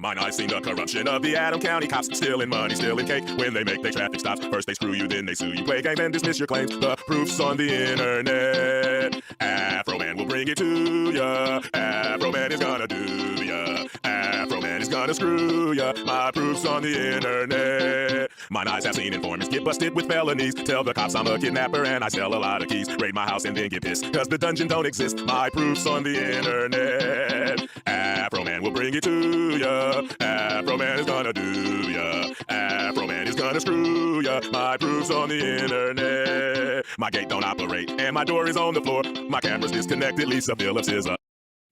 Mine eyes seen the corruption of the Adam County cops, stealing money, stealing cake. When they make their traffic stops, first they screw you, then they sue you. Play game and dismiss your claims. The proof's on the internet. Afro Man will bring it to ya. Afro Man is gonna do ya. Afro Man is gonna screw ya. My proof's on the internet. Mine eyes have seen informants get busted with felonies. Tell the cops I'm a kidnapper and I sell a lot of keys. Raid my house and then get pissed, cause the dungeon don't exist. My proof's on the internet. Afro Man will bring it to ya. Afro Man is gonna do ya. Afro Man is gonna screw ya. My proof's on the internet. My gate don't operate and my door is on the floor. My camera's disconnected, Lisa Phillips is a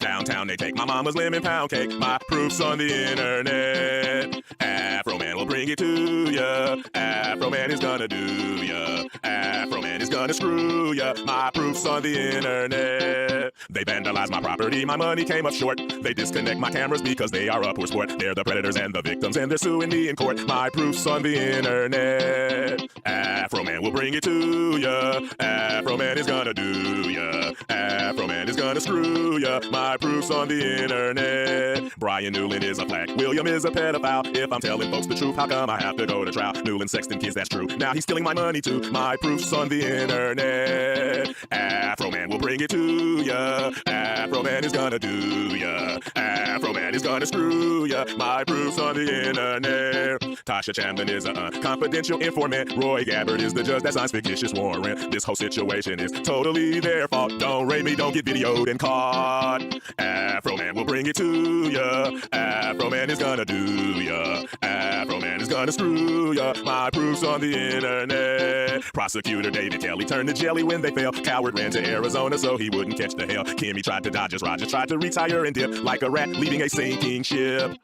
downtown. They take my mama's lemon pound cake. My proof's on the internet. Afro Man will bring it to ya. Afro Man is gonna do ya. Afro Man is gonna screw ya. My proof's on the internet. They vandalize my property, my money came up short. They disconnect my cameras because they are a poor sport. They're the predators and the victims and they're suing me in court. My proof's on the internet. Afro Man will bring it to ya. Afro Man is gonna do ya. Afro Man is gonna screw ya. My proof's on the internet. Brian Newland is a flag. William is a pedophile. If I'm telling folks the truth, how come I have to go to trial? Newland sexting kids, that's true. Now he's stealing my money too. My proof's on the internet. Afro Man will bring it to ya. Afro Man is gonna do ya. Afro Man is gonna screw ya. My proof's on the internet. Tasha Champlin is a confidential informant. Roy Gabbard is the judge that signs fictitious warrant. This whole situation is totally their fault. Don't raid me, don't get videoed and caught. Afro Man will bring it to ya. Afro Man is gonna do ya. Afro Man is gonna screw ya. My proof's on the internet. Prosecutor David Kelly turned to jelly when they fell. Coward ran to Arizona so he wouldn't catch the hell. Kimmy tried to dodge us. Rogers tried to retire and dip like a rat leaving a sinking ship.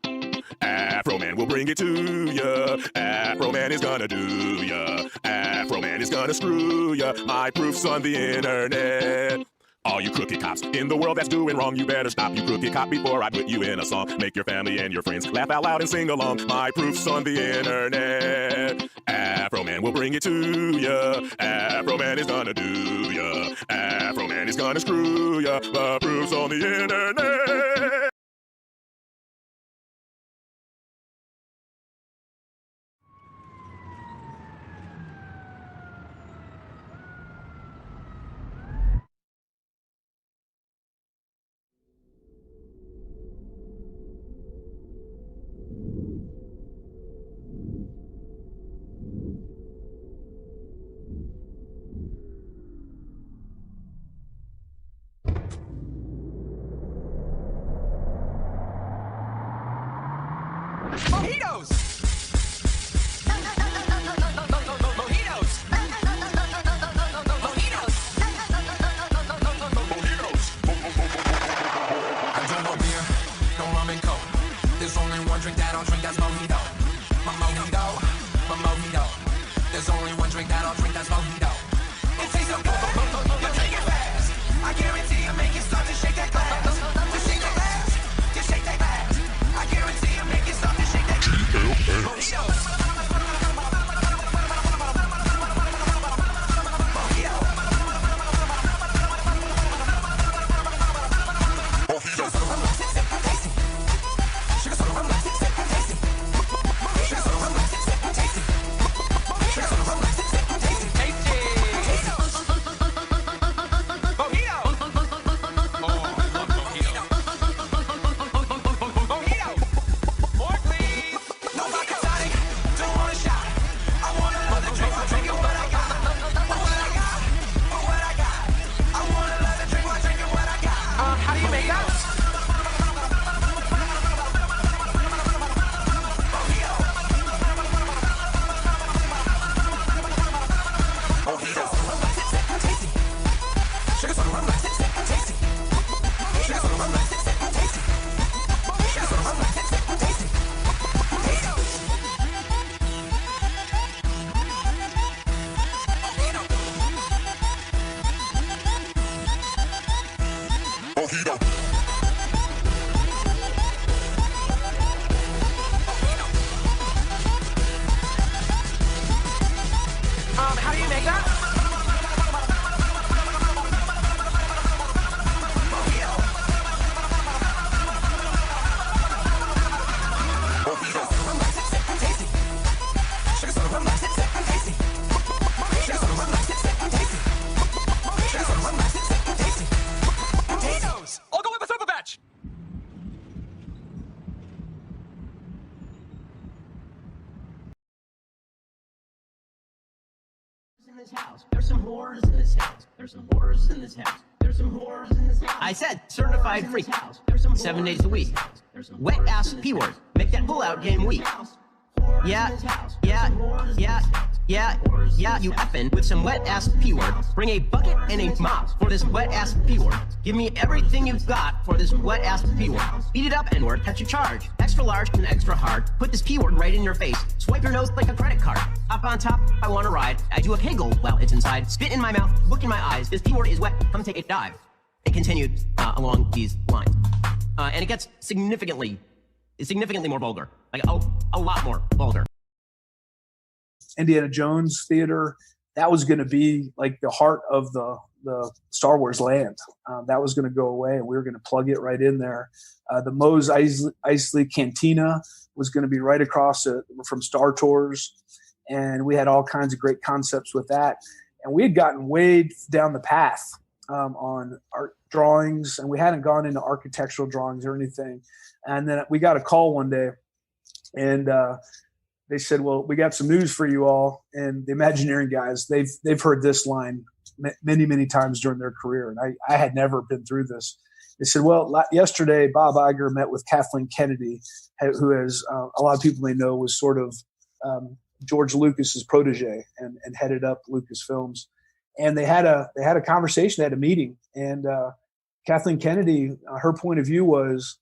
Afro Man will bring it to ya. Afro Man is gonna do ya. Afro Man is gonna screw ya. My proof's on the internet. All you crooked cops in the world that's doing wrong, you better stop, you crooked cop, before I put you in a song. Make your family and your friends laugh out loud and sing along. My proof's on the internet. Afro Man will bring it to ya. Afro Man is gonna do ya. Afro Man is gonna screw ya. My proof's on the internet. Mojitos! I don't want beer, no rum and coke. There's only one drink that I'll drink, that's mojito. My mojito, my mojito. There's only one drink that I'll drink, that's mojito. It tastes so good, you take it fast. I guarantee I'll make you start to shake that glass. Just shake that glass, just shake that glass. I guarantee I'll make you start to shake that glass. Mojitos. There's some whores in this house. There's some whores in this house. There's some whores in this house. I said certified freak. 7 days a week. Wet ass P word. Make that pull-out game weak. Yeah, you effing with some wet ass P word. Bring a bucket and a mop for this wet ass P word. Give me everything you've got for this wet ass P word. Beat it up, N-word, catch a charge. Extra large and extra hard. Put this P word right in your face. Swipe your nose like a credit card. Hop on top, I wanna ride. I do a kegel while it's inside. Spit in my mouth, look in my eyes. This P word is wet, come take a dive. It continued along these lines. And it gets significantly more vulgar. Like a lot more vulgar. Indiana Jones Theater, that was going to be like the heart of the Star Wars land. That was going to go away, and we were going to plug it right in there. The Mos Eisley Cantina was going to be right across from Star Tours, and we had all kinds of great concepts with that. And we had gotten way down the path on art drawings, and we hadn't gone into architectural drawings or anything. And then we got a call one day, and they said, well, we got some news for you all. And the Imagineering guys, they've heard this line many, many times during their career. And I had never been through this. They said, well, yesterday, Bob Iger met with Kathleen Kennedy, who, as a lot of people may know, was sort of George Lucas's protege and headed up Lucasfilms. And they had a conversation, they had a meeting. And Kathleen Kennedy, her point of view was,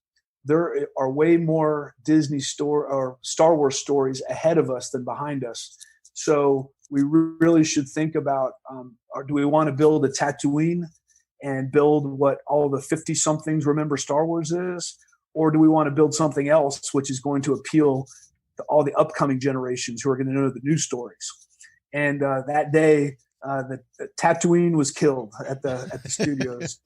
there are way more Disney or Star Wars stories ahead of us than behind us. So we really should think about, or do we want to build a Tatooine and build what all the 50-somethings remember Star Wars is? Or do we want to build something else which is going to appeal to all the upcoming generations who are going to know the new stories? And that day, the Tatooine was killed at the studios.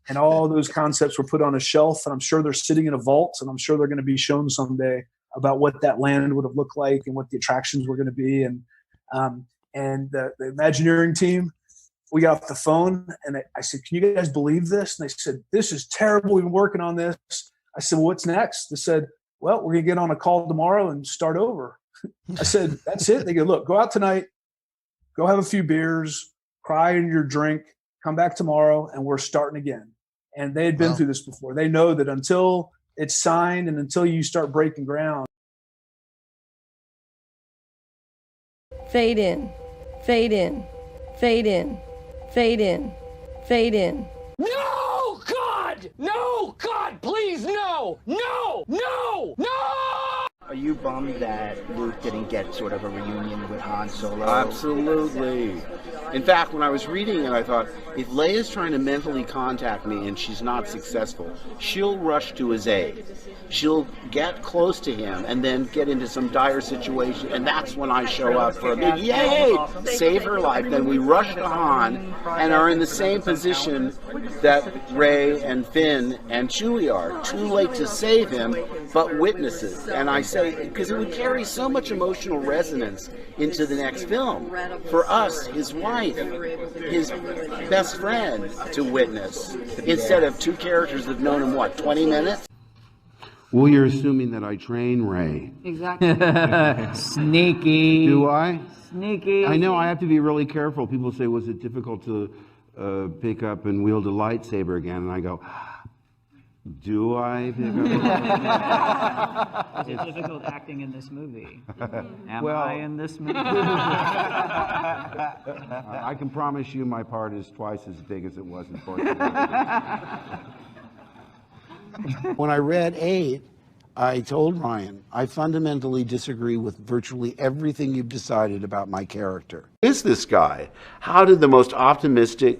And all those concepts were put on a shelf, and I'm sure they're sitting in a vault, and I'm sure they're going to be shown someday about what that land would have looked like and what the attractions were going to be. And the Imagineering team, we got off the phone, and I said, can you guys believe this? And they said, this is terrible. We've been working on this. I said, well, what's next? They said, well, we're going to get on a call tomorrow and start over. I said, that's it. They go, look, go out tonight, go have a few beers, cry in your drink, come back tomorrow, and we're starting again. And they had been through this before. They know that until it's signed and until you start breaking ground. Fade in, fade in, fade in, fade in, fade in. No, God! No, God, please, no! No! No! No! Are you bummed that Luke didn't get sort of a reunion with Han Solo? Absolutely. In fact, when I was reading it, I thought, if Leia's trying to mentally contact me and she's not successful, she'll rush to his aid. She'll get close to him and then get into some dire situation, and that's when I show up for a big yay! Save her life. Then we rush to Han and are in the same position that Rey and Finn and Chewie are. Too late to save him, but witnesses. And I say, because it would carry so much emotional resonance into the next film. For us, his wife, his best friend to witness, instead of two characters that have known him, 20 minutes? Well, you're assuming that I train Rey. Exactly. Sneaky. Do I? Sneaky. I know, I have to be really careful. People say, was it difficult to pick up and wield a lightsaber again? And I go, do I pick up? Is it difficult acting in this movie? Am Well, I in this movie? I can promise you my part is twice as big as it was in Force Awakens. When I read 8, I told Ryan, I fundamentally disagree with virtually everything you've decided about my character. Who is this guy? How did the most optimistic,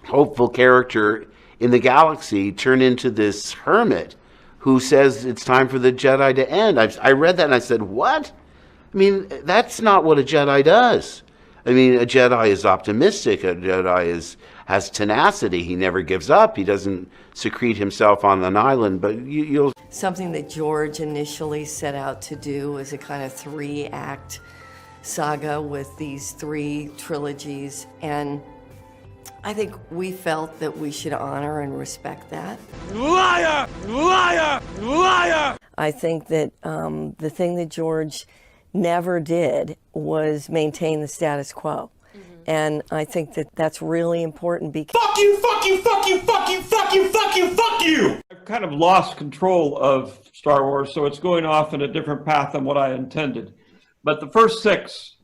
hopeful character in the galaxy turn into this hermit who says it's time for the Jedi to end? I read that and I said, what? I mean, that's not what a Jedi does. I mean, a Jedi is optimistic. A Jedi has tenacity. He never gives up. He doesn't secrete himself on an island, but you'll... Something that George initially set out to do was a kind of 3-act saga with these 3 trilogies, and I think we felt that we should honor and respect that. Liar! Liar! Liar! I think that the thing that George never did was maintain the status quo. And I think that that's really important because Fuck you, fuck you, fuck you, fuck you, fuck you, fuck you, fuck you! I've kind of lost control of Star Wars, so it's going off in a different path than what I intended. But the first 6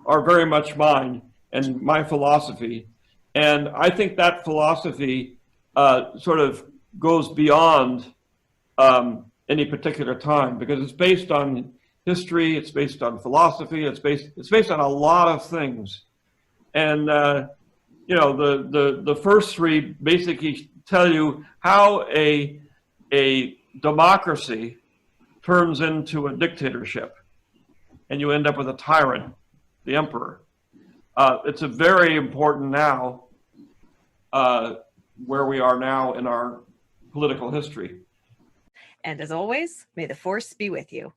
are very much mine and my philosophy. And I think that philosophy sort of goes beyond any particular time, because it's based on history, it's based on philosophy, it's based on a lot of things. And you know, the first 3 basically tell you how a democracy turns into a dictatorship, and you end up with a tyrant, the emperor. It's a very important now, where we are now in our political history. And as always, may the force be with you.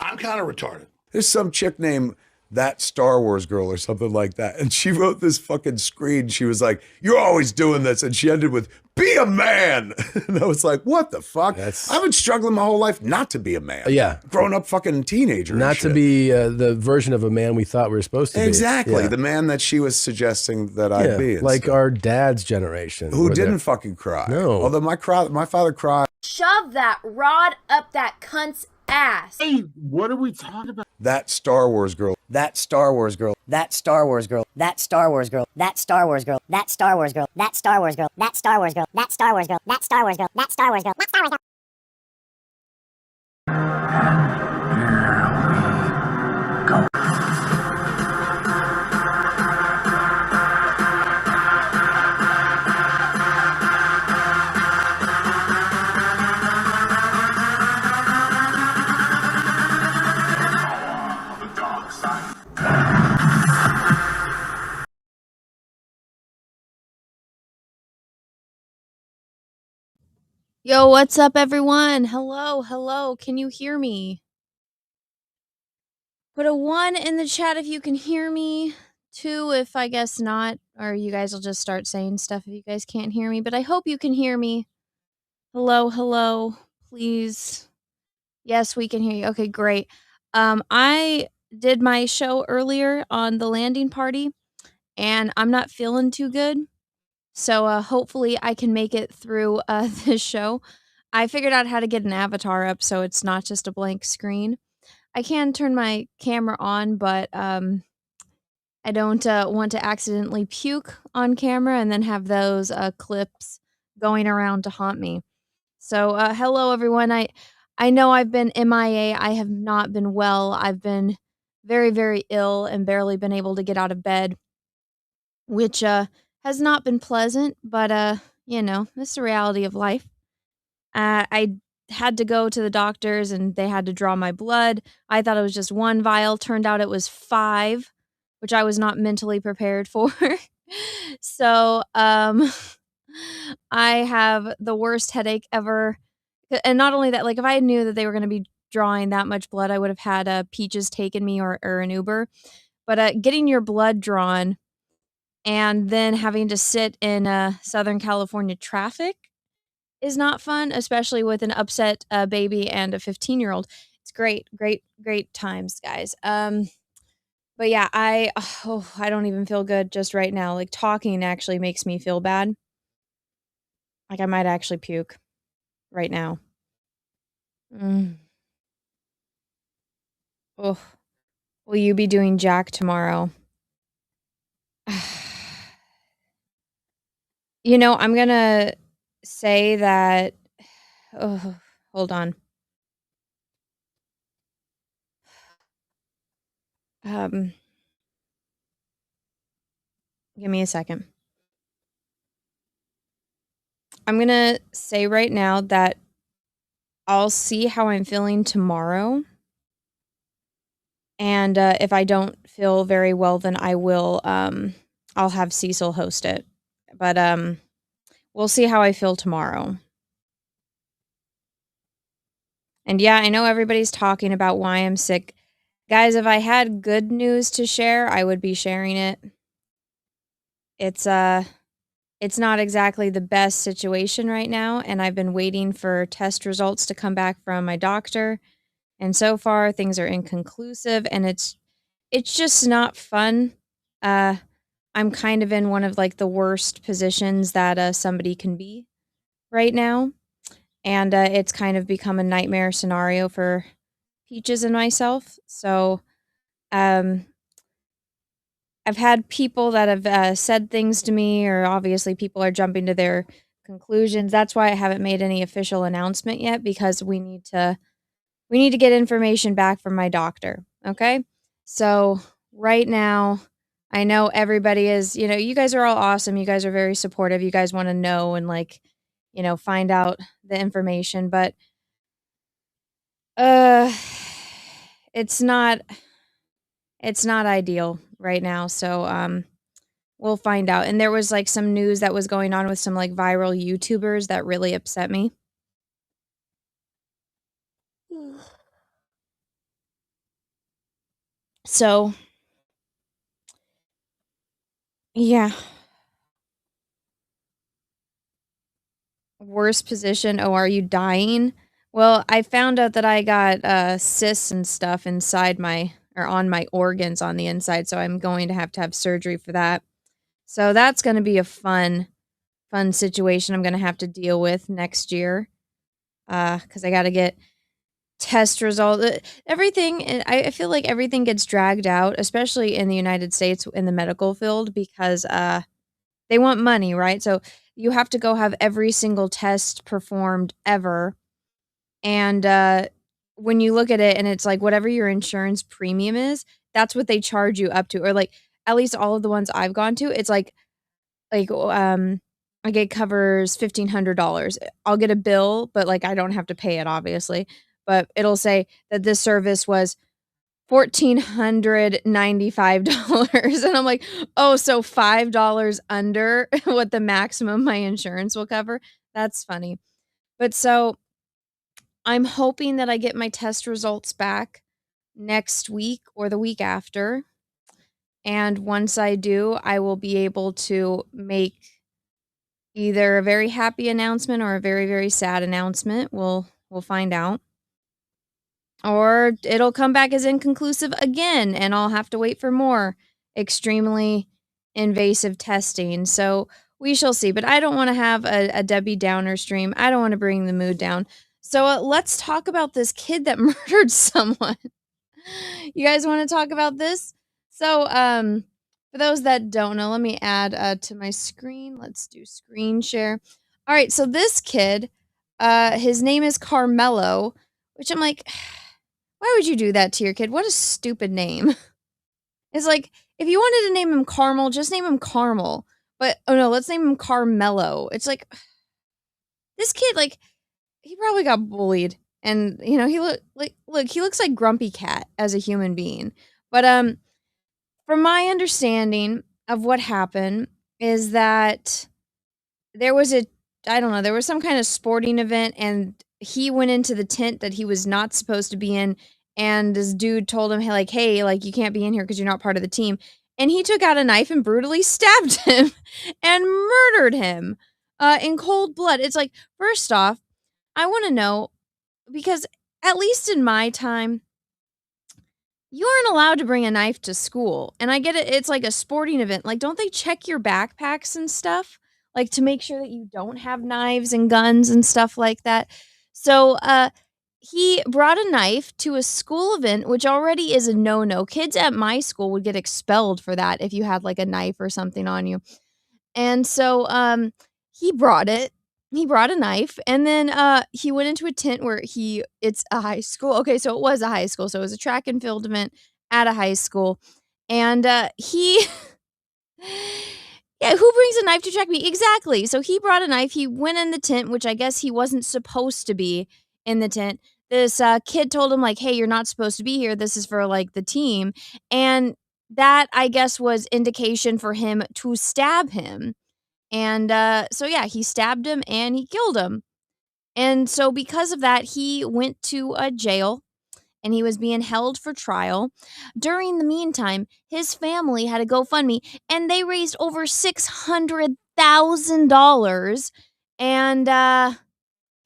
I'm kind of retarded. There's some chick named That Star Wars Girl or something like that. And she wrote this fucking screen. She was like, "You're always doing this." And she ended with, "Be a man." And I was like, what the fuck? I've been struggling my whole life not to be a man. Yeah. Grown up fucking teenager. Not to be the version of a man we thought we were supposed to be. Exactly. Yeah. The man that she was suggesting that I'd be. and like stuff. our dad's generation. Who where didn't they're- fucking cry. No. Although my father cried. Shove that rod up that cunt's ass. Hey, what are we talking about? That Star Wars girl. That Star Wars girl. That Star Wars girl. That Star Wars girl. That Star Wars girl. That Star Wars girl. That Star Wars girl. That Star Wars girl. That Star Wars girl. That Star Wars girl. That Star Wars girl. That Star Wars girl. Yo, what's up, everyone? Hello, hello. Can you hear me? Put a 1 in the chat if you can hear me. 2 if I guess not. Or you guys will just start saying stuff if you guys can't hear me. But I hope you can hear me. Hello, hello. Please. Yes, we can hear you. Okay, great. I did my show earlier on the landing party, and I'm not feeling too good. So hopefully I can make it through this show. I figured out how to get an avatar up so it's not just a blank screen. I can turn my camera on, but I don't want to accidentally puke on camera and then have those clips going around to haunt me. So hello, everyone. I know I've been MIA. I have not been well. I've been very, very ill and barely been able to get out of bed, which has not been pleasant, but you know, it's the reality of life. I had to go to the doctors and they had to draw my blood. I thought it was just 1 vial. Turned out it was 5, which I was not mentally prepared for. So, I have the worst headache ever. And not only that, like if I knew that they were going to be drawing that much blood, I would have had Peaches taken me or an Uber. But getting your blood drawn and then having to sit in Southern California traffic is not fun, especially with an upset baby and a 15-year-old. It's great, great, great times, guys. But yeah, I don't even feel good just right now. Like talking actually makes me feel bad. Like I might actually puke right now. Oh, will you be doing Jack tomorrow? You know, I'm gonna say that. Oh, hold on. Give me a second. I'm gonna say right now that I'll see how I'm feeling tomorrow. And if I don't feel very well, then I will, I'll have Cecil host it. But we'll see how I feel tomorrow. And yeah, I know everybody's talking about why I'm sick. Guys, if I had good news to share, I would be sharing it. It's not exactly the best situation right now, and I've been waiting for test results to come back from my doctor. And so far things are inconclusive, and it's just not fun. I'm kind of in one of like the worst positions that somebody can be right now. And it's kind of become a nightmare scenario for Peaches and myself. So I've had people that have said things to me, or obviously people are jumping to their conclusions. That's why I haven't made any official announcement yet, because we need to get information back from my doctor. Okay. So right now, I know everybody is, you guys are all awesome. You guys are very supportive. You guys want to know and like, find out the information, but it's not ideal right now. So we'll find out. And there was like some news that was going on with some like viral YouTubers that really upset me. So yeah. Worst position. Oh, are you dying? Well, I found out that I got cysts and stuff inside on my organs on the inside, so I'm going to have surgery for that. So that's going to be a fun situation I'm going to have to deal with next year. Cuz I got to get test results. Everything, I feel like everything gets dragged out, especially in the United States in the medical field, because they want money, right? So you have to go have every single test performed ever. And when you look at it, and it's like whatever your insurance premium is, that's what they charge you up to. Or like at least all of the ones I've gone to, it's like it covers $1,500. I'll get a bill, but like I don't have to pay it, obviously. But it'll say that this service was $1,495. And I'm like, oh, so $5 under what the maximum my insurance will cover? That's funny. But so I'm hoping that I get my test results back next week or the week after. And once I do, I will be able to make either a very happy announcement or a very, very sad announcement. We'll find out. Or it'll come back as inconclusive again, and I'll have to wait for more extremely invasive testing. So we shall see. But I don't want to have a Debbie Downer stream. I don't want to bring the mood down. So let's talk about this kid that murdered someone. You guys want to talk about this? So for those that don't know, let me add to my screen. Let's do screen share. All right, so this kid, his name is Carmelo, which I'm like, why would you do that to your kid? What a stupid name. It's like, if you wanted to name him Carmel, just name him Carmel. But, oh no, let's name him Carmelo. It's like, this kid, like, he probably got bullied. And, he he looks like Grumpy Cat as a human being. But, from my understanding of what happened is that there was there was some kind of sporting event, and he went into the tent that he was not supposed to be in, and this dude told him, hey, you can't be in here because you're not part of the team. And he took out a knife and brutally stabbed him and murdered him in cold blood. It's like, first off, I want to know, because at least in my time, you aren't allowed to bring a knife to school. And I get it, it's like a sporting event. Like, don't they check your backpacks and stuff? Like, to make sure that you don't have knives and guns and stuff like that. So, he brought a knife to a school event, which already is a no-no. Kids at my school would get expelled for that if you had, like, a knife or something on you. And so, he brought it. He brought a knife, and then he went into a tent where it's a high school. Okay, so it was a high school. So it was a track and field event at a high school. And he yeah, who brings a knife to track meet? Exactly. So he brought a knife. He went in the tent, which I guess he wasn't supposed to be in the tent. This kid told him, hey, you're not supposed to be here. This is for, the team. And that, I guess, was indication for him to stab him. And so, yeah, he stabbed him and he killed him. And so because of that, he went to a jail and he was being held for trial. During the meantime, his family had a GoFundMe and they raised over $600,000. And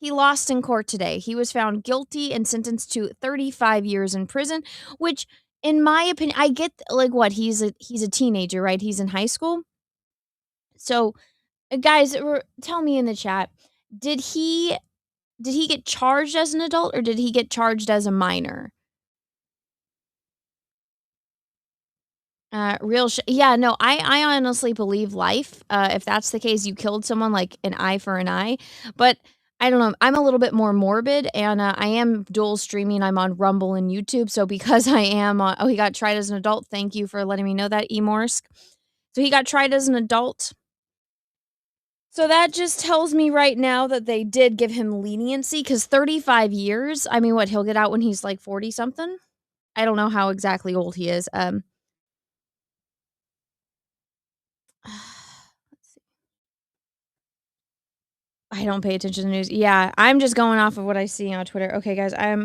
He lost in court today. He was found guilty and sentenced to 35 years in prison, which in my opinion, I get like what he's a teenager, right? He's in high school. So, guys, tell me in the chat, did he get charged as an adult or did he get charged as a minor? Yeah, no, I honestly believe life. If that's the case, you killed someone, like an eye for an eye. But I don't know. I'm a little bit more morbid, and I am dual streaming. I'm on Rumble and YouTube. So because I am, oh, he got tried as an adult. Thank you for letting me know that, Emorsk. So he got tried as an adult. So that just tells me right now that they did give him leniency, because 35 years. I mean, what, he'll get out when he's like 40 something. I don't know how exactly old he is. I don't pay attention to the news. Yeah, I'm just going off of what I see on Twitter. Okay, guys, I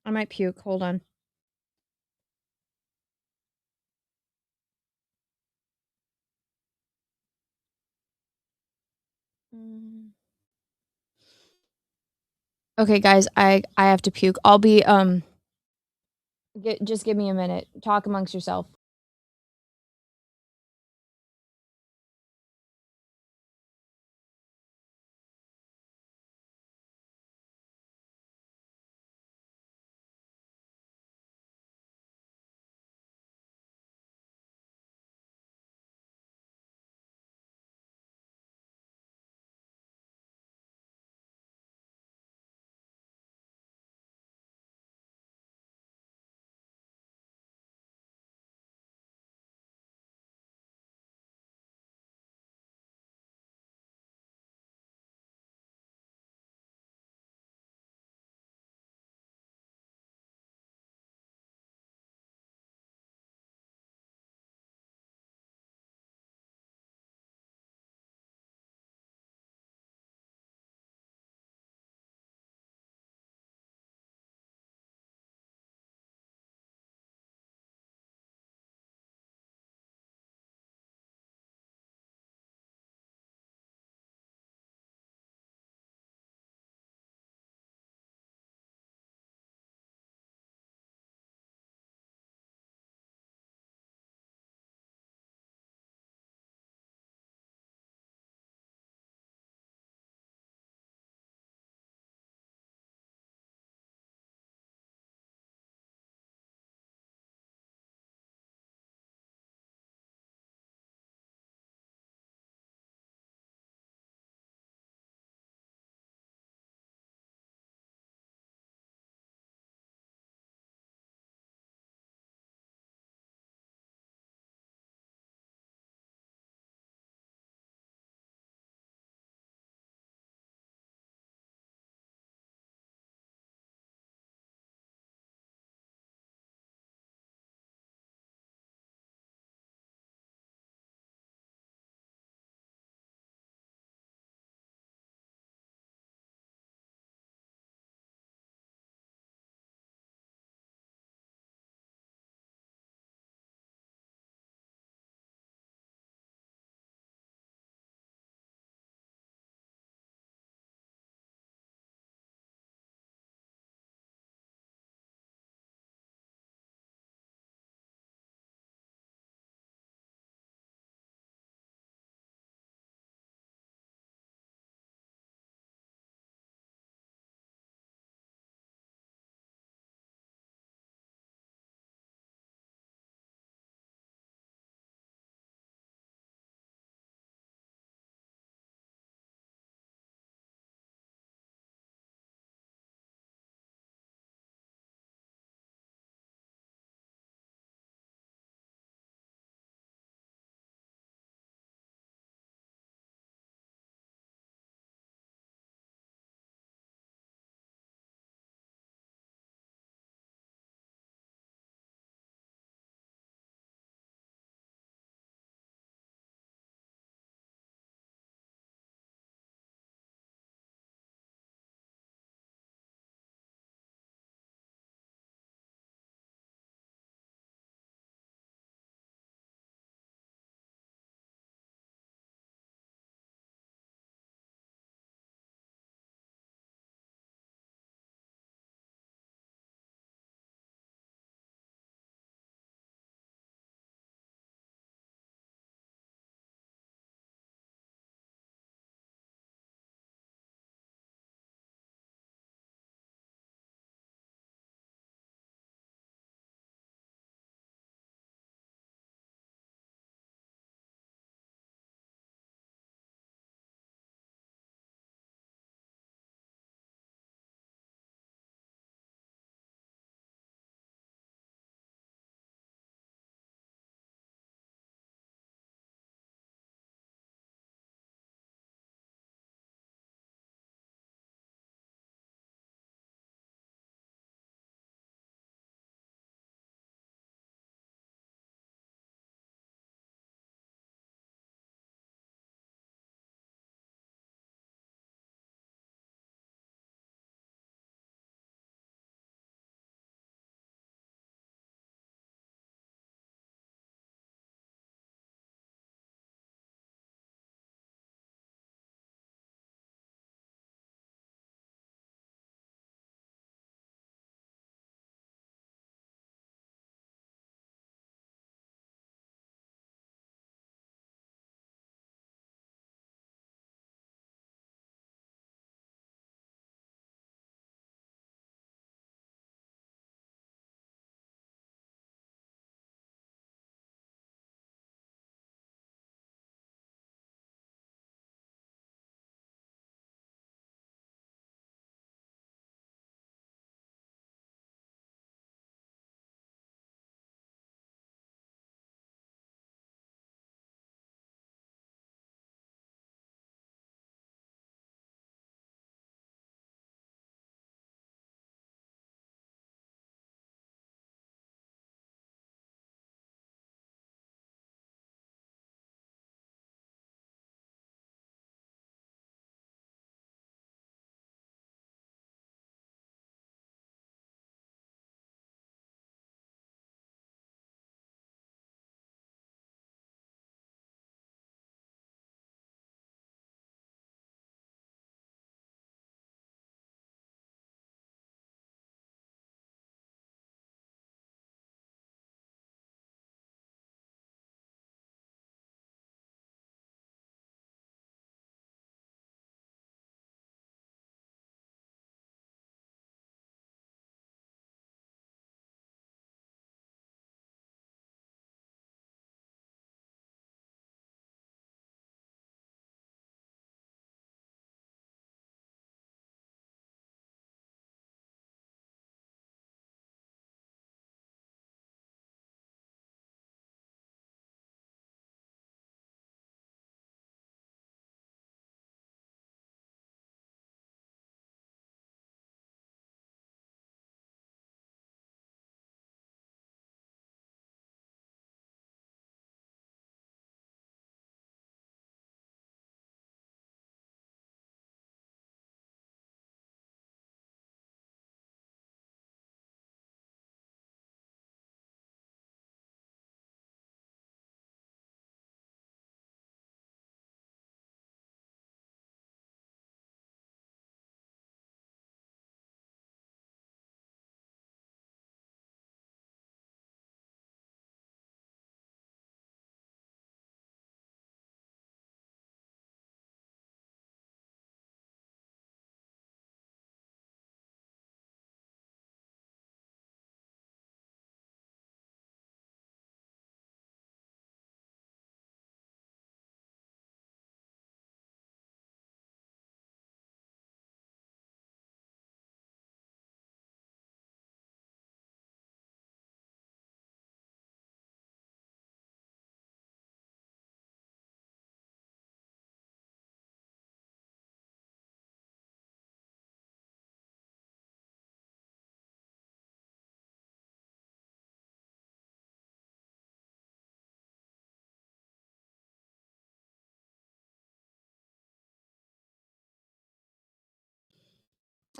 might puke. Hold on. Okay, guys, I have to puke. I'll be just give me a minute. Talk amongst yourself.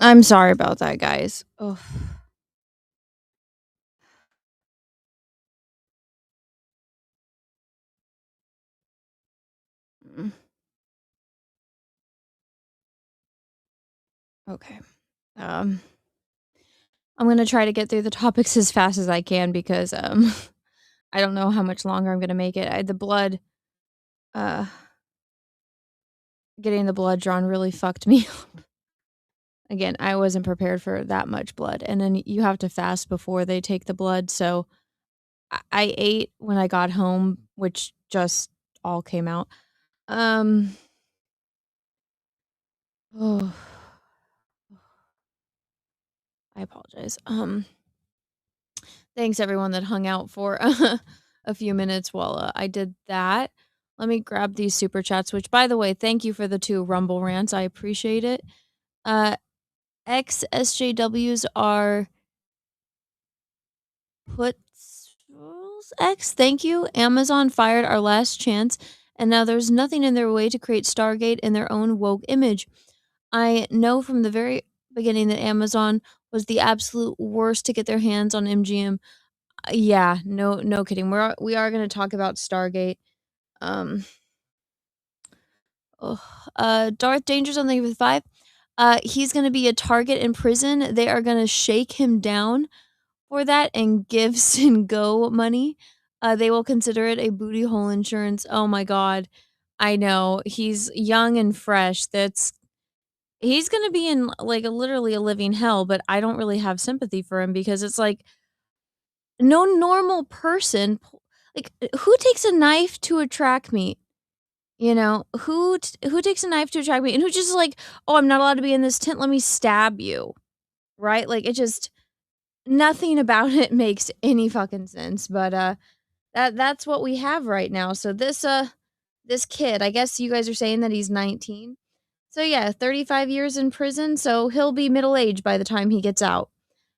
I'm sorry about that, guys. Oh. Okay. I'm gonna try to get through the topics as fast as I can because I don't know how much longer I'm gonna make it. The blood, uh, getting the blood drawn really fucked me up. Again, I wasn't prepared for that much blood, and then you have to fast before they take the blood. So I ate when I got home, which just all came out. Oh, I apologize. Thanks everyone that hung out for a few minutes while I did that. Let me grab these super chats, which by the way, thank you for the 2 Rumble rants. I appreciate it. XSJWs are X, thank you. Amazon fired our last chance, and now there's nothing in their way to create Stargate in their own woke image. I know from the very beginning that Amazon was the absolute worst to get their hands on MGM. Yeah, no kidding. We are gonna talk about Stargate. Darth Danger's on the 5. He's gonna be a target in prison. They are gonna shake him down for that and give Sin Go money. They will consider it a booty hole insurance. Oh my god. I know. He's young and fresh. He's gonna be in like literally a living hell, but I don't really have sympathy for him because it's like no normal person like who takes a knife to a track meet? You know, who takes a knife to a track meet and who's just like, "Oh, I'm not allowed to be in this tent. Let me stab you." Right? Like it just nothing about it makes any fucking sense, but that's what we have right now. So this kid, I guess you guys are saying that he's 19. So yeah, 35 years in prison, so he'll be middle-aged by the time he gets out,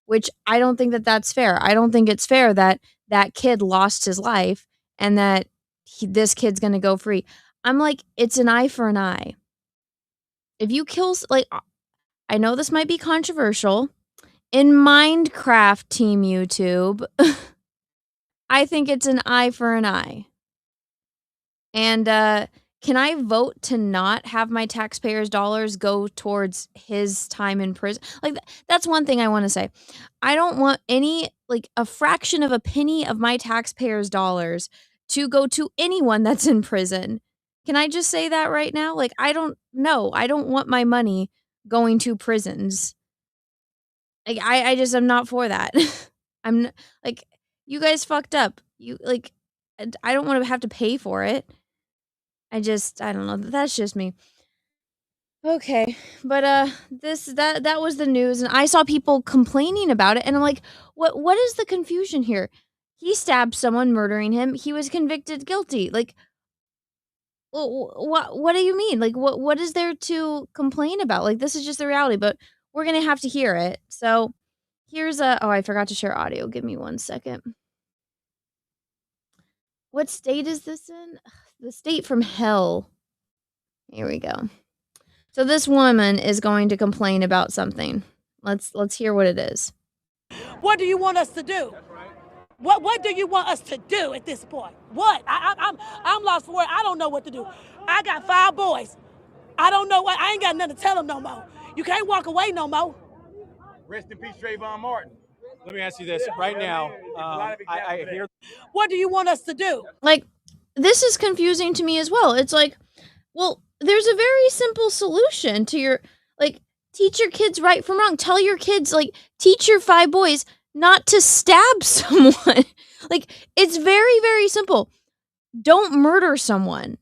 which I don't think that that's fair. I don't think it's fair that that kid lost his life and that this kid's going to go free. I'm like, it's an eye for an eye. If you kill like I know this might be controversial. In Minecraft Team YouTube, I think it's an eye for an eye. And can I vote to not have my taxpayers' dollars go towards his time in prison? Like that's one thing I want to say. I don't want any like a fraction of a penny of my taxpayers' dollars to go to anyone that's in prison. Can I just say that right now? Like I don't know. I don't want my money going to prisons. Like I just am not for that. Like you guys fucked up. You like I don't want to have to pay for it. I don't know. That's just me. Okay. But that was the news and I saw people complaining about it and I'm like, what is the confusion here? He stabbed someone, murdering him. He was convicted guilty. Like what do you mean? Like what is there to complain about? Like this is just the reality, but we're going to have to hear it. So here's I forgot to share audio. Give me 1 second. What state is this in? The state from hell. Here we go. So this woman is going to complain about something. Let's hear what it is. What do you want us to do? What do you want us to do at this point? What? I'm lost for it. I don't know what to do. I got 5 boys. I don't know what. I ain't got nothing to tell them no more. You can't walk away no more. Rest in peace, Trayvon Martin. Let me ask you this right now. I hear. What do you want us to do? Like, this is confusing to me as well. It's like, well, there's a very simple solution to your, like, teach your kids right from wrong. Tell your kids, like, teach your 5 boys not to stab someone. Like, it's very, very simple. Don't murder someone.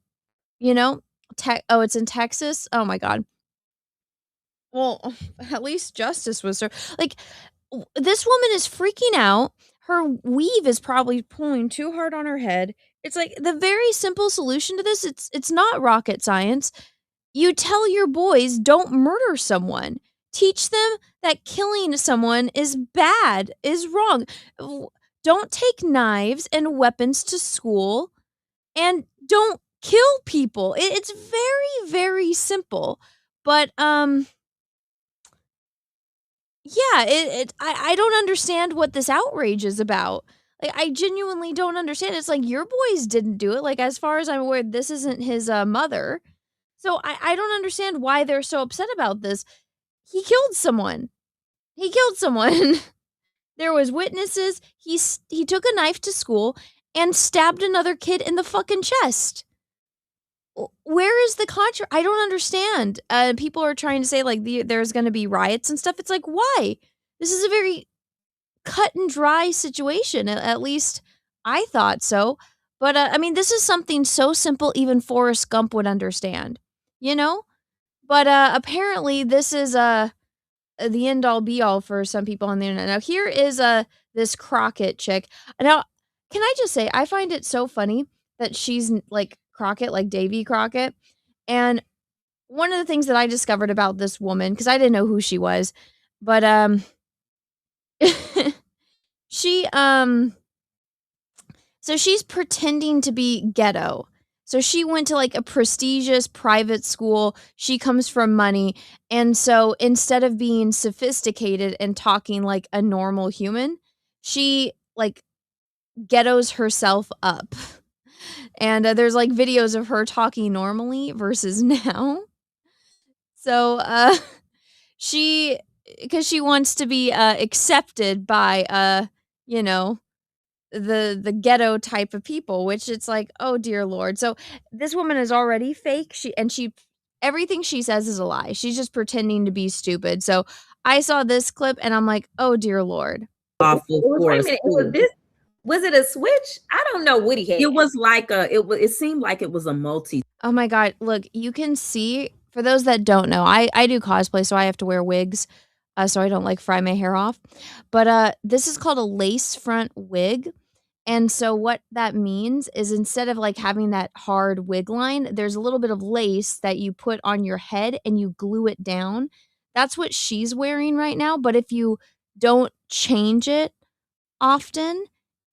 You know? It's in Texas? Oh my God. Well, at least justice was served. Like, this woman is freaking out. Her weave is probably pulling too hard on her head. It's like the very simple solution to this. It's not rocket science. You tell your boys don't murder someone. Teach them that killing someone is bad, is wrong. Don't take knives and weapons to school, and don't kill people. It's very, very simple. But Yeah, I don't understand what this outrage is about. Like, I genuinely don't understand. It's like, your boys didn't do it. Like, as far as I'm aware, this isn't his mother. So I don't understand why they're so upset about this. He killed someone. He killed someone. There was witnesses. He took a knife to school and stabbed another kid in the fucking chest. Where is the I don't understand. People are trying to say like there's going to be riots and stuff. It's like, why? This is a very cut and dry situation. At least I thought so. But I mean, this is something so simple even Forrest Gump would understand, you know? But apparently this is the end all be all for some people on the internet. Now here is this Crockett chick. Now, can I just say I find it so funny that she's like Crockett, like Davy Crockett. And one of the things that I discovered about this woman, because I didn't know who she was, but she so she's pretending to be ghetto. So she went to like a prestigious private school. She comes from money. And so instead of being sophisticated and talking like a normal human, she like ghettos herself up. And there's like videos of her talking normally versus now. So she, because she wants to be accepted by you know, the ghetto type of people, which it's like, oh dear lord. So this woman is already fake. She everything she says is a lie. She's just pretending to be stupid. So I saw this clip and I'm like, oh dear lord. Awful for was it a switch? I don't know what he had. It was like it seemed like it was a multi. Oh my god, look, you can see, for those that don't know, I do cosplay, so I have to wear wigs, so I don't like fry my hair off. But this is called a lace front wig. And so what that means is instead of like having that hard wig line, there's a little bit of lace that you put on your head and you glue it down. That's what she's wearing right now, but if you don't change it often,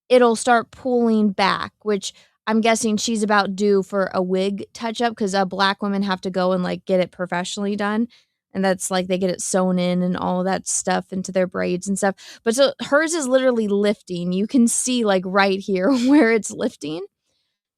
it'll start pulling back, which I'm guessing she's about due for a wig touch up because black women have to go and like get it professionally done. And that's like they get it sewn in and all that stuff into their braids and stuff. But so hers is literally lifting. You can see like right here where it's lifting.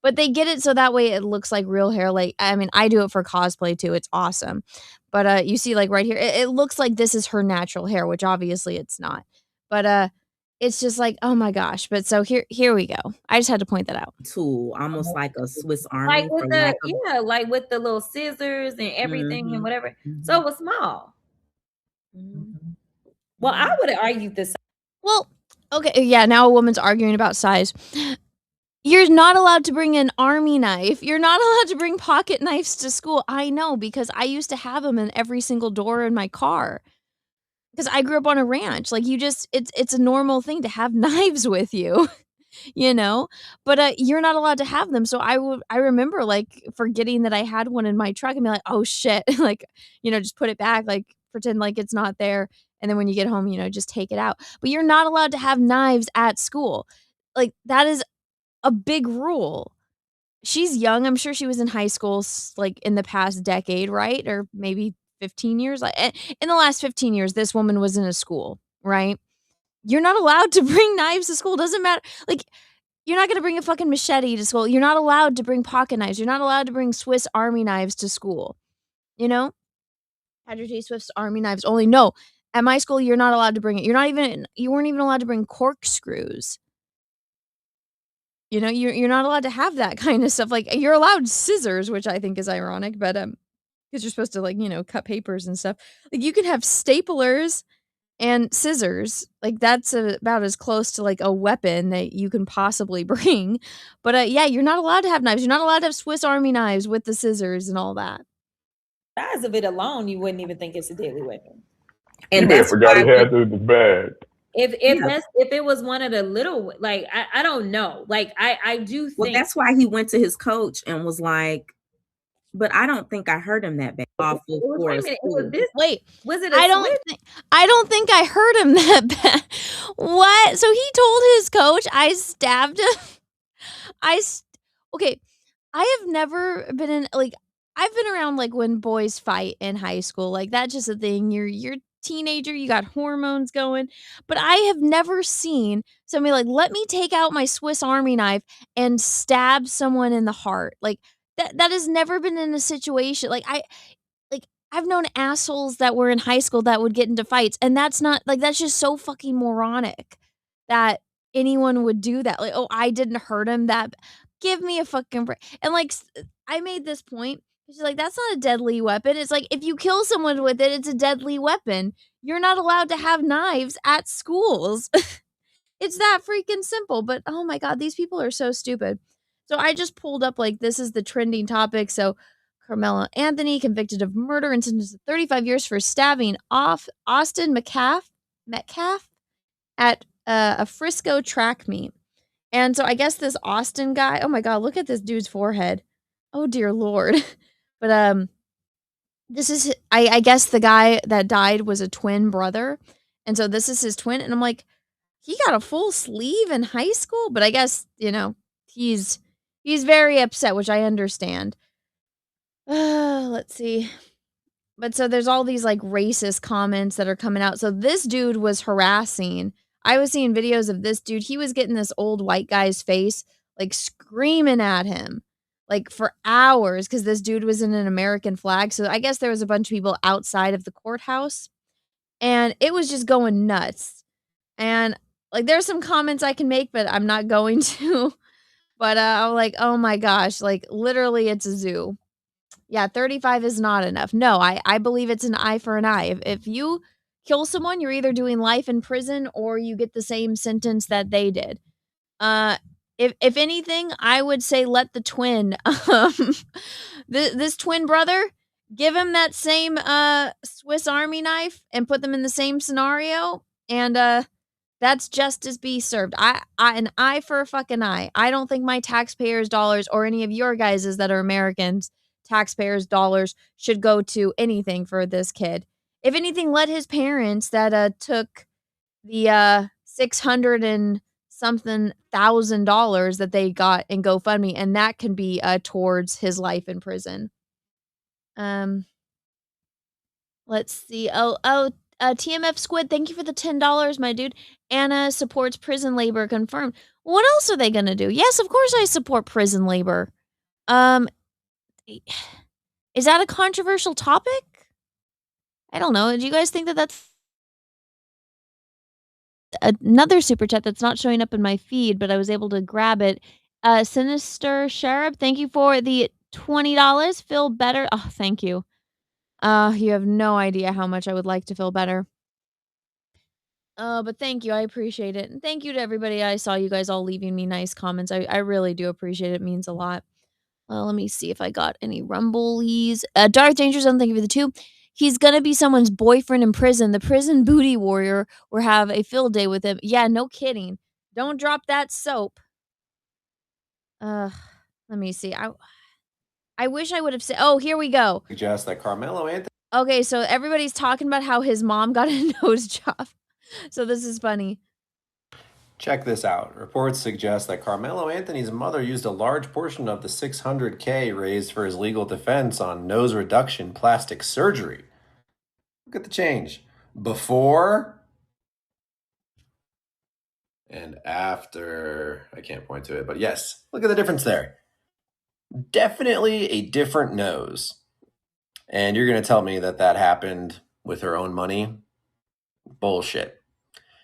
But they get it so that way it looks like real hair. Like, I mean, I do it for cosplay too. It's awesome. But you see like right here, it looks like this is her natural hair, which obviously it's not. But it's just like, oh my gosh. But so here we go. I just had to point that out. Tool, almost like a Swiss Army. Like with the like with the little scissors and everything and whatever. So it was small. Well, I would have argued this. Well, okay, yeah, now a woman's arguing about size. You're not allowed to bring an army knife. You're not allowed to bring pocket knives to school. I know, because I used to have them in every single door in my car. Because I grew up on a ranch. Like, it's a normal thing to have knives with you, you know? But you're not allowed to have them. So I remember like forgetting that I had one in my truck and be like, oh shit, like, you know, just put it back, like pretend like it's not there. And then when you get home, you know, just take it out. But you're not allowed to have knives at school. Like, that is a big rule. She's young. I'm sure she was in high school like in the past decade, right? Or maybe 15 years. Like, in the last 15 years, this woman was in a school, right? You're not allowed to bring knives to school. Doesn't matter. Like, you're not going to bring a fucking machete to school. You're not allowed to bring pocket knives. You're not allowed to bring Swiss Army knives to school. You know? Patrick J. Swift's Army knives only. No. At my school, you're not allowed to bring it. You weren't even allowed to bring corkscrews. You know, you're not allowed to have that kind of stuff. Like, you're allowed scissors, which I think is ironic, but because you're supposed to, like, you know, cut papers and stuff. Like, you can have staplers and scissors. Like, that's about as close to like a weapon that you can possibly bring. But yeah, you're not allowed to have knives. You're not allowed to have Swiss Army knives with the scissors and all that. Size of it alone, you wouldn't even think it's a deadly weapon. And I forgot he had the bag. If it was one of the little, like, I don't know, like I do think. Well, that's why he went to his coach and was like, but I don't think I heard him that bad. Awful. Wait, was it? I don't think I heard him that bad. What? So he told his coach, I stabbed him. Okay. I have never been in, like, I've been around like when boys fight in high school. Like, that's just a thing. You're teenager, you got hormones going. But I have never seen somebody like, let me take out my Swiss Army knife and stab someone in the heart. Like that has never been in a situation. Like I've known assholes that were in high school that would get into fights, and that's not like that's just so fucking moronic that anyone would do that. Like, oh, I didn't hurt him. That give me a fucking break. And like I made this point. She's like, that's not a deadly weapon. It's like if you kill someone with it, it's a deadly weapon. You're not allowed to have knives at schools. It's that freaking simple. But oh my god, these people are so stupid. So I just pulled up like this is the trending topic. So Carmelo Anthony convicted of murder and sentenced to 35 years for stabbing off Austin Metcalf at a Frisco track meet. And so I guess this Austin guy, oh my god, look at this dude's forehead. Oh dear lord. But this is I guess the guy that died was a twin brother. And so this is his twin and I'm like he got a full sleeve in high school, but I guess, he's very upset, which I understand. Let's see. But so there's all these like racist comments that are coming out. So this dude was harassing. I was seeing videos of this dude. He was getting this old white guy's face, like screaming at him, like for hours, because this dude was in an American flag. So I guess there was a bunch of people outside of the courthouse, and it was just going nuts. And like there's some comments I can make, but I'm not going to. But I'm like, oh my gosh, like literally it's a zoo. Yeah, 35 is not enough. No, I believe it's an eye for an eye. If you kill someone, you're either doing life in prison or you get the same sentence that they did. If anything, I would say let the twin, this twin brother, give him that same Swiss Army knife and put them in the same scenario, and that's justice be served. An eye for a fucking eye. I don't think my taxpayers' dollars or any of your guys's that are Americans taxpayers' dollars should go to anything for this kid. If anything, let his parents that took the 600 and something $1,000 that they got in GoFundMe, and that can be towards his life in prison. Let's see. TMF Squid, thank you for the $10, my dude. Anna supports prison labor confirmed. What else are they gonna do? Yes, of course I support prison labor. Is that a controversial topic? I don't know. Do you guys think that that's another super chat that's not showing up in my feed, but I was able to grab it? Sinister Sheriff, thank you for the $20. Feel better. Oh, thank you. You have no idea how much I would like to feel better. But thank you. I appreciate it. And thank you to everybody. I saw you guys all leaving me nice comments. I really do appreciate it. It means a lot. Let me see if I got any rumblies. Darth Danger Zone, thank you for the 2. He's gonna be someone's boyfriend in prison. The prison booty warrior will have a field day with him. Yeah, no kidding. Don't drop that soap. Let me see. I wish I would have said. Oh, here we go. Suggest that Carmelo Anthony. Okay, so everybody's talking about how his mom got a nose job. So this is funny. Check this out. Reports suggest that Carmelo Anthony's mother used a large portion of the $600K raised for his legal defense on nose reduction plastic surgery. Look at the change. Before and after. I can't point to it, but yes, look at the difference there. Definitely a different nose. And you're going to tell me that that happened with her own money? Bullshit.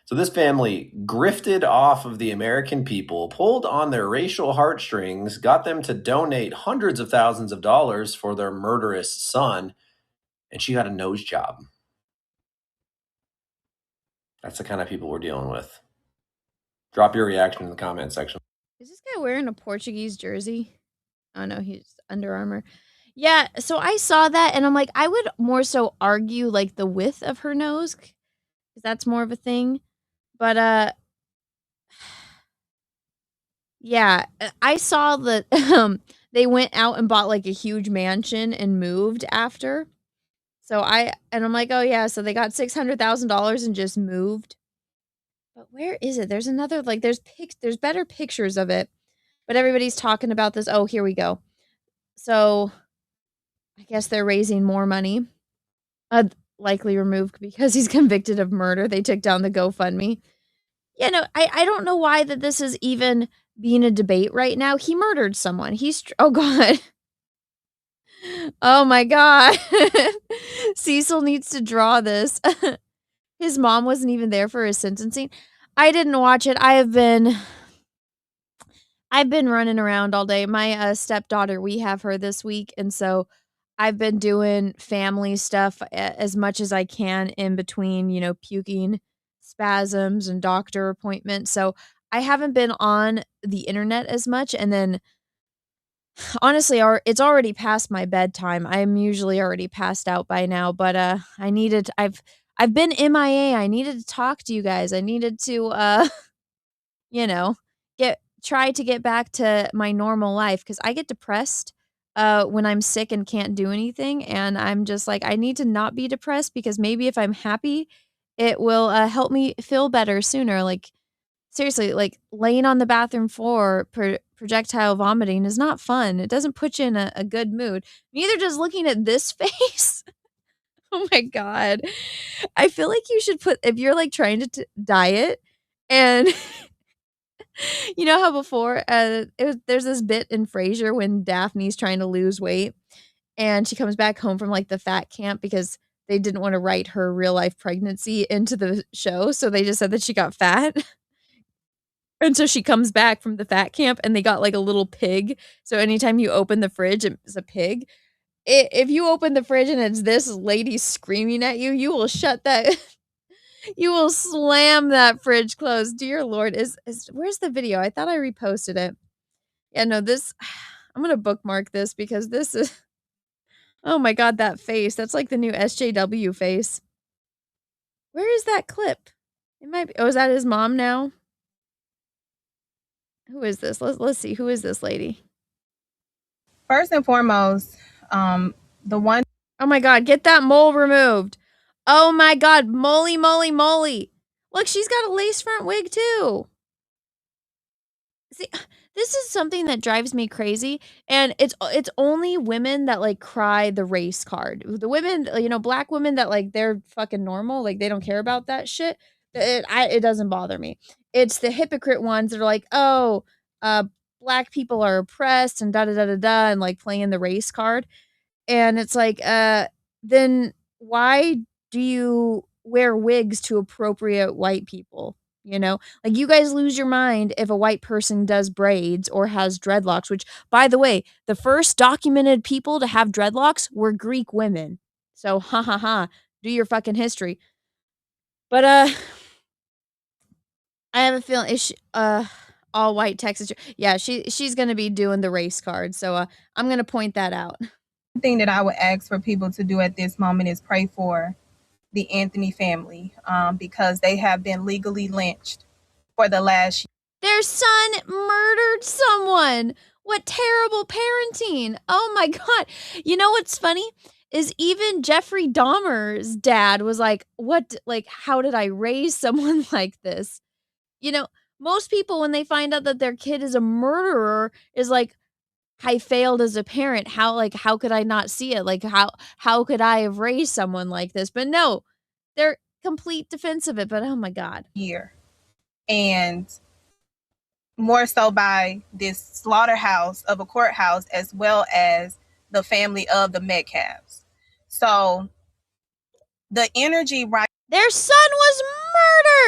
So this family grifted off of the American people, pulled on their racial heartstrings, got them to donate hundreds of thousands of dollars for their murderous son, and she got a nose job. That's the kind of people we're dealing with. Drop your reaction in the comment section. Is this guy wearing a Portuguese jersey? Oh no, he's Under Armour. Yeah, so I saw that and I'm like, I would more so argue like the width of her nose, because that's more of a thing. But yeah, I saw that they went out and bought like a huge mansion and moved after. So I'm like, oh yeah, so they got $600,000 and just moved. But where is it? There's another like there's better pictures of it. But everybody's talking about this. Oh, here we go. So I guess they're raising more money. likely removed because he's convicted of murder. They took down the GoFundMe. You know, I don't know why that this is even being a debate right now. He murdered someone. Oh God. Oh my God. Cecil needs to draw this. His mom wasn't even there for his sentencing. I didn't watch it. I've been running around all day. My stepdaughter, we have her this week, and so I've been doing family stuff as much as I can in between, you know, puking spasms and doctor appointments. So I haven't been on the internet as much, and then honestly, it's already past my bedtime. I'm usually already passed out by now, but I've been MIA. I needed to talk to you guys. I needed to you know, try to get back to my normal life cuz I get depressed when I'm sick and can't do anything, and I'm just like I need to not be depressed because maybe if I'm happy, it will help me feel better sooner. Like seriously, like laying on the bathroom floor projectile vomiting is not fun. It doesn't put you in a good mood. Neither does looking at this face. Oh my God. I feel like you should put, if you're like trying to diet and you know how before there's this bit in Frasier when Daphne's trying to lose weight and she comes back home from like the fat camp because they didn't want to write her real life pregnancy into the show. So they just said that she got fat. And so she comes back from the fat camp and they got like a little pig. So anytime you open the fridge, it's a pig. If you open the fridge and it's this lady screaming at you, you will shut that. You will slam that fridge closed. Dear Lord, where's the video? I thought I reposted it. Yeah, no, this. I'm gonna bookmark this because this is. Oh my God, that face. That's like the new SJW face. Where is that clip? It might be. Oh, is that his mom now? Who is this? Let's see. Who is this lady? First and foremost, the one. Oh my God, get that mole removed. Oh my God, moly, moly, moly. Look, she's got a lace front wig too. See, this is something that drives me crazy, and it's only women that like cry the race card. The women, you know, black women that like they're fucking normal, like they don't care about that shit. It doesn't bother me. It's the hypocrite ones that are like, oh, black people are oppressed and da da da da da, and like playing the race card. And it's like, then why do you wear wigs to appropriate white people? You know, like you guys lose your mind if a white person does braids or has dreadlocks, which, by the way, the first documented people to have dreadlocks were Greek women. So, ha ha ha, do your fucking history. But, I have a feeling is all white Texas. Yeah, she's gonna be doing the race card. So, I'm gonna point that out. Thing that I would ask for people to do at this moment is pray for the Anthony family because they have been legally lynched for the last year. Their son murdered someone. What terrible parenting. Oh my God. You know what's funny is even Jeffrey Dahmer's dad was like, how did I raise someone like this? You know, most people when they find out that their kid is a murderer is like, I failed as a parent. How could I not see it? Like how could I have raised someone like this? But no, they're complete defense of it. But oh my God. Year. And more so by this slaughterhouse of a courthouse as well as the family of the Metcalfs. So the energy right. Their son was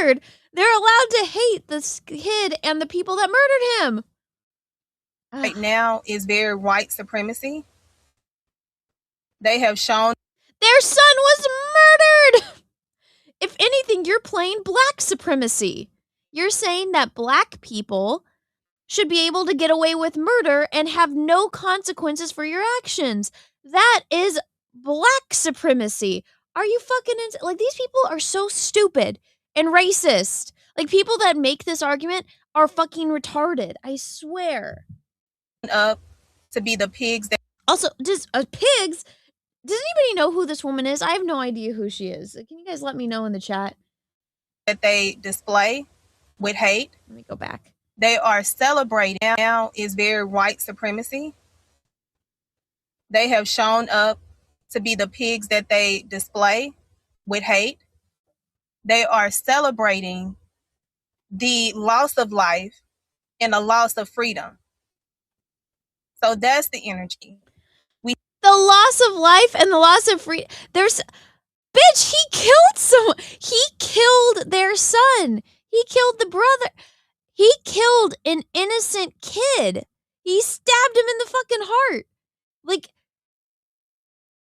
murdered. They're allowed to hate this kid and the people that murdered him. Right now is very white supremacy. They have shown their son was murdered. If anything, you're playing black supremacy. You're saying that black people should be able to get away with murder and have no consequences for your actions. That is black supremacy. Are you fucking like these people are so stupid and racist. Like people that make this argument are fucking retarded. I swear. Up to be the pigs that also just pigs. Does anybody know who this woman is? I have no idea who she is. Can you guys let me know in the chat? That they display with hate. Let me go back. They are celebrating now is very white supremacy. They have shown up to be the pigs that they display with hate. They are celebrating the loss of life and the loss of freedom. So that's the energy. The loss of life and the loss of freedom. There's, bitch, he killed someone. He killed their son. He killed the brother. He killed an innocent kid. He stabbed him in the fucking heart. Like,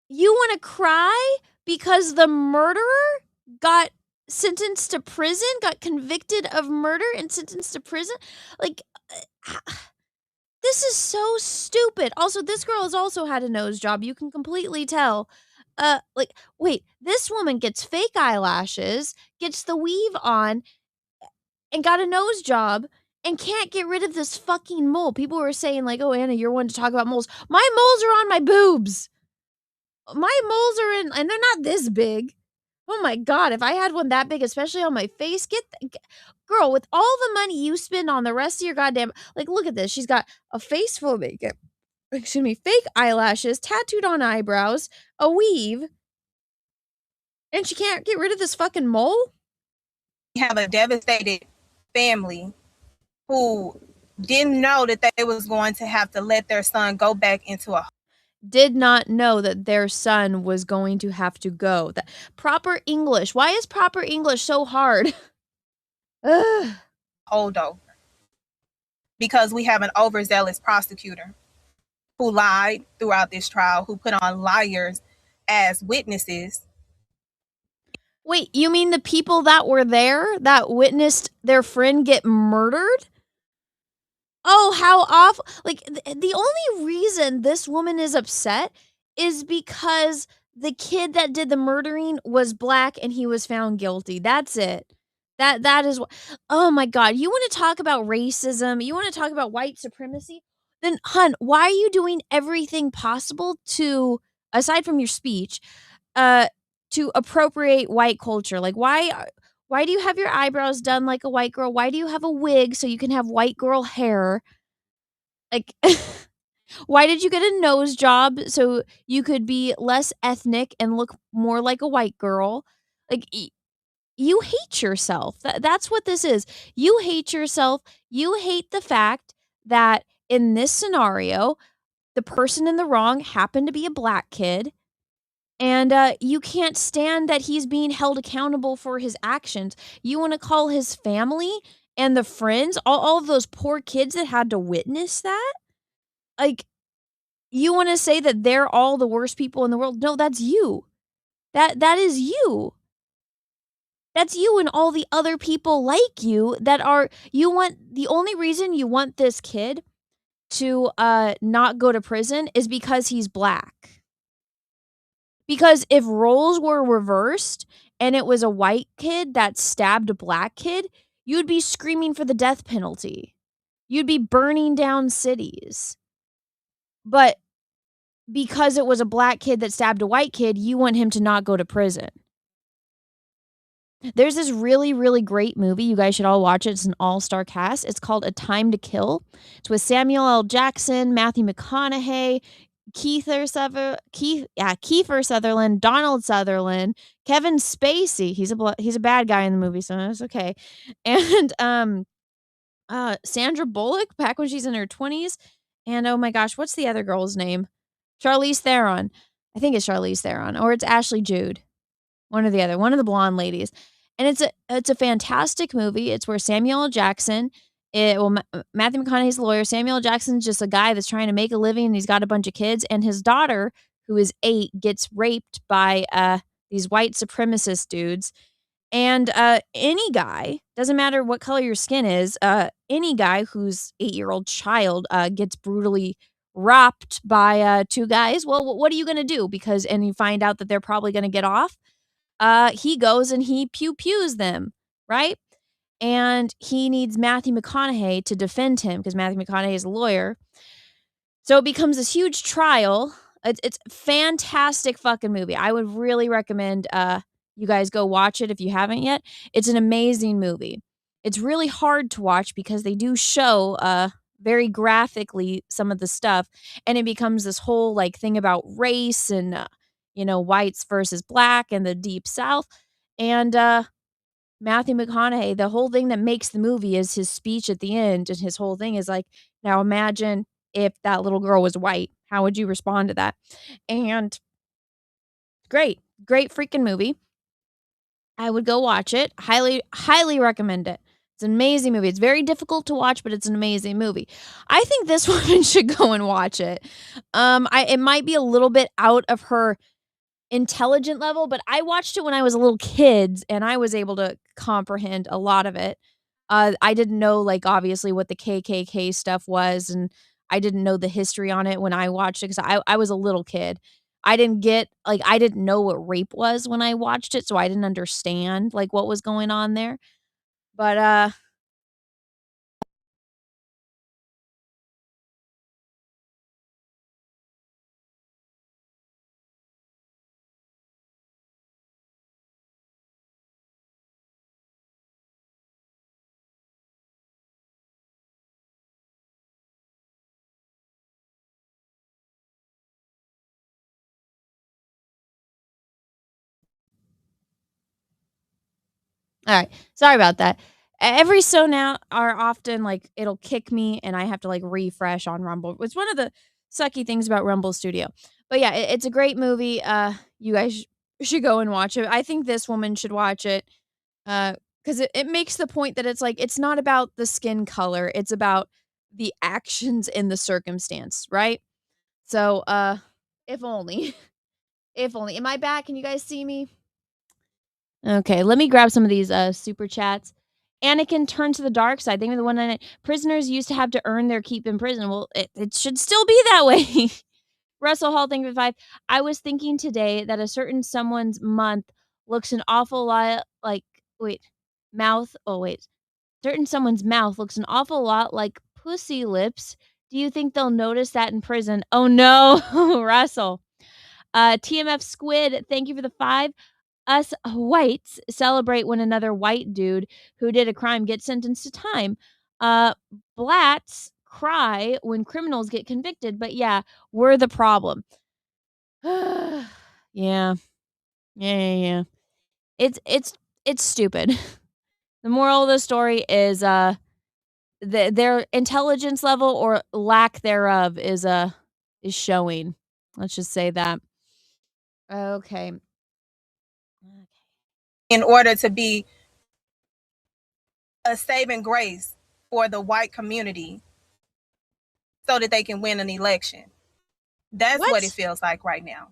you want to cry because the murderer got sentenced to prison, got convicted of murder and sentenced to prison? Like, this is so stupid. Also, this girl has also had a nose job. You can completely tell. Like, wait, this woman gets fake eyelashes, gets the weave on, and got a nose job, and can't get rid of this fucking mole. People were saying, like, oh, Anna, you're one to talk about moles. My moles are on my boobs. My moles are in, and they're not this big. Oh my God, if I had one that big, especially on my face, girl, with all the money you spend on the rest of your goddamn, like, look at this. She's got a face full of makeup, excuse me, fake eyelashes, tattooed on eyebrows, a weave, and she can't get rid of this fucking mole? We have a devastated family who didn't know that they was going to have to let their son go back into a did not know that their son was going to have to go. That proper English. Why is proper English so hard? holdover. Because we have an overzealous prosecutor who lied throughout this trial, who put on liars as witnesses. Wait, you mean the people that were there that witnessed their friend get murdered? Oh, how awful. Like, the only reason this woman is upset is because the kid that did the murdering was black and he was found guilty. That's it. That is what. Oh my God. You want to talk about racism? You want to talk about white supremacy? Then, hun, why are you doing everything possible to, aside from your speech, to appropriate white culture? Like, why do you have your eyebrows done like a white girl? Why do you have a wig so you can have white girl hair? Like, why did you get a nose job so you could be less ethnic and look more like a white girl? Like, you hate yourself. That's what this is. You hate yourself. You hate the fact that in this scenario, the person in the wrong happened to be a black kid. And you can't stand that he's being held accountable for his actions. You want to call his family and the friends, all of those poor kids that had to witness that? Like, you want to say that they're all the worst people in the world? No, that's you. That is you. That's you and all the other people like you that are, you want, the only reason you want this kid to not go to prison is because he's black. Because if roles were reversed and it was a white kid that stabbed a black kid, you'd be screaming for the death penalty. You'd be burning down cities. But because it was a black kid that stabbed a white kid, you want him to not go to prison. There's this really, really great movie. You guys should all watch it. It's an all-star cast. It's called A Time to Kill. It's with Samuel L. Jackson, Matthew McConaughey, Kiefer Sutherland, Donald Sutherland, Kevin Spacey. He's a bad guy in the movie, so that's okay. And Sandra Bullock back when she's in her 20s. And oh my gosh, what's the other girl's name? Charlize Theron. I think it's Charlize Theron, or it's Ashley Judd. One or the other, one of the blonde ladies. And it's a fantastic movie. It's where Samuel L. Jackson, Matthew McConaughey's the lawyer. Samuel L. Jackson's just a guy that's trying to make a living, and he's got a bunch of kids. And his daughter, who is 8, gets raped by these white supremacist dudes. And any guy, doesn't matter what color your skin is, any guy whose 8-year-old child gets brutally robbed by 2 guys. Well, what are you going to do? And you find out that they're probably going to get off. He goes and he pew-pews them, right? And he needs Matthew McConaughey to defend him because Matthew McConaughey is a lawyer. So it becomes this huge trial. It's a fantastic fucking movie. I would really recommend you guys go watch it if you haven't yet. It's an amazing movie. It's really hard to watch because they do show very graphically some of the stuff, and it becomes this whole like thing about race and whites versus black and the deep South. And Matthew McConaughey, the whole thing that makes the movie is his speech at the end, and his whole thing is like, now imagine if that little girl was white, how would you respond to that? And great freaking movie. I would go watch it. Highly recommend it. It's an amazing movie. It's very difficult to watch, but it's an amazing movie. I think this woman should go and watch it. It might be a little bit out of her intelligent level, but I watched it when I was a little kid, and I was able to comprehend a lot of it. I didn't know, like, obviously what the KKK stuff was, and I didn't know the history on it when I watched it, 'cause I was a little kid. I didn't know what rape was when I watched it, so I didn't understand, like, what was going on there. But, alright, sorry about that. Every so now or often, like, it'll kick me, and I have to, like, refresh on Rumble. It's one of the sucky things about Rumble Studio. But yeah, it's a great movie. You guys should go and watch it. I think this woman should watch it, 'cause it makes the point that it's like, it's not about the skin color, it's about the actions in the circumstance, right? So, if only. If only. Am I back? Can you guys see me? Okay, let me grab some of these super chats. Anakin turned to the dark side. Think of the one night prisoners used to have to earn their keep in prison. Well, it should still be that way. Russell Hall, thank you for 5. I was thinking today that a certain someone's month looks an awful lot like certain someone's mouth looks an awful lot like pussy lips. Do you think they'll notice that in prison? Oh no, Russell. TMF Squid, thank you for the 5. Us whites celebrate when another white dude who did a crime gets sentenced to time. Blacks cry when criminals get convicted, but yeah, we're the problem. Yeah. Yeah. It's stupid. The moral of the story is their intelligence level or lack thereof is showing. Let's just say that. Okay. In order to be a saving grace for the white community so that they can win an election. That's what it feels like right now.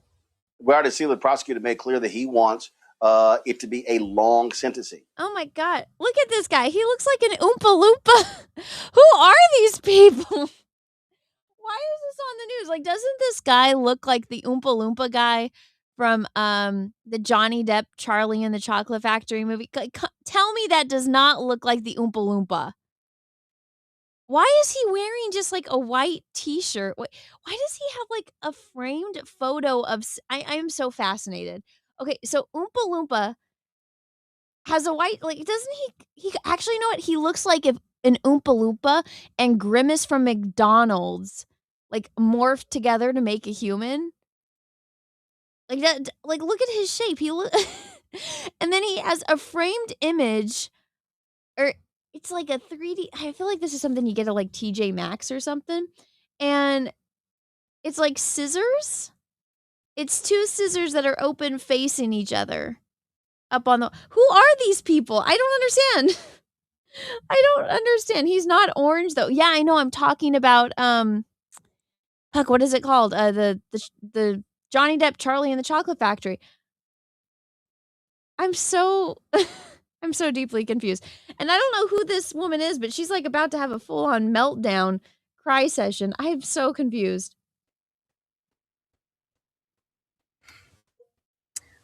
We already see the prosecutor made clear that he wants it to be a long sentencing. Oh my God. Look at this guy. He looks like an Oompa Loompa. Who are these people? Why is this on the news? Like, doesn't this guy look like the Oompa Loompa guy from the Johnny Depp Charlie and the Chocolate Factory movie? Tell me that does not look like the Oompa Loompa. Why is he wearing just like a white t-shirt? Why does he have like a framed photo of I am so fascinated. Okay, so Oompa Loompa has a white, like, doesn't he actually, you know what? He looks like if an Oompa Loompa and Grimace from McDonald's like morphed together to make a human. Like that, like, look at his shape. And then he has a framed image, or it's like a 3D. I feel like this is something you get at like TJ Maxx or something. And it's like scissors. It's 2 scissors that are open facing each other. Up on the, who are these people? I don't understand. I don't understand. He's not orange though. Yeah, I know. I'm talking about fuck, what is it called? The Johnny Depp Charlie and the Chocolate Factory. I'm so I'm so deeply confused. And I don't know who this woman is, but she's like about to have a full-on meltdown cry session. I am so confused.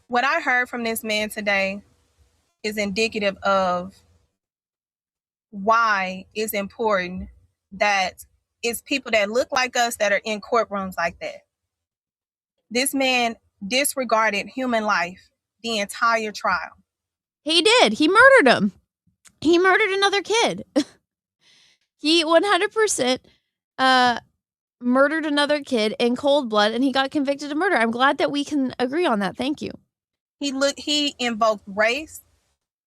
What I heard from this man today is indicative of why it's important that it's people that look like us that are in courtrooms like that. This man disregarded human life the entire trial. He did. He murdered him. He murdered another kid. He 100% murdered another kid in cold blood and he got convicted of murder. I'm glad that we can agree on that. Thank you. He invoked race.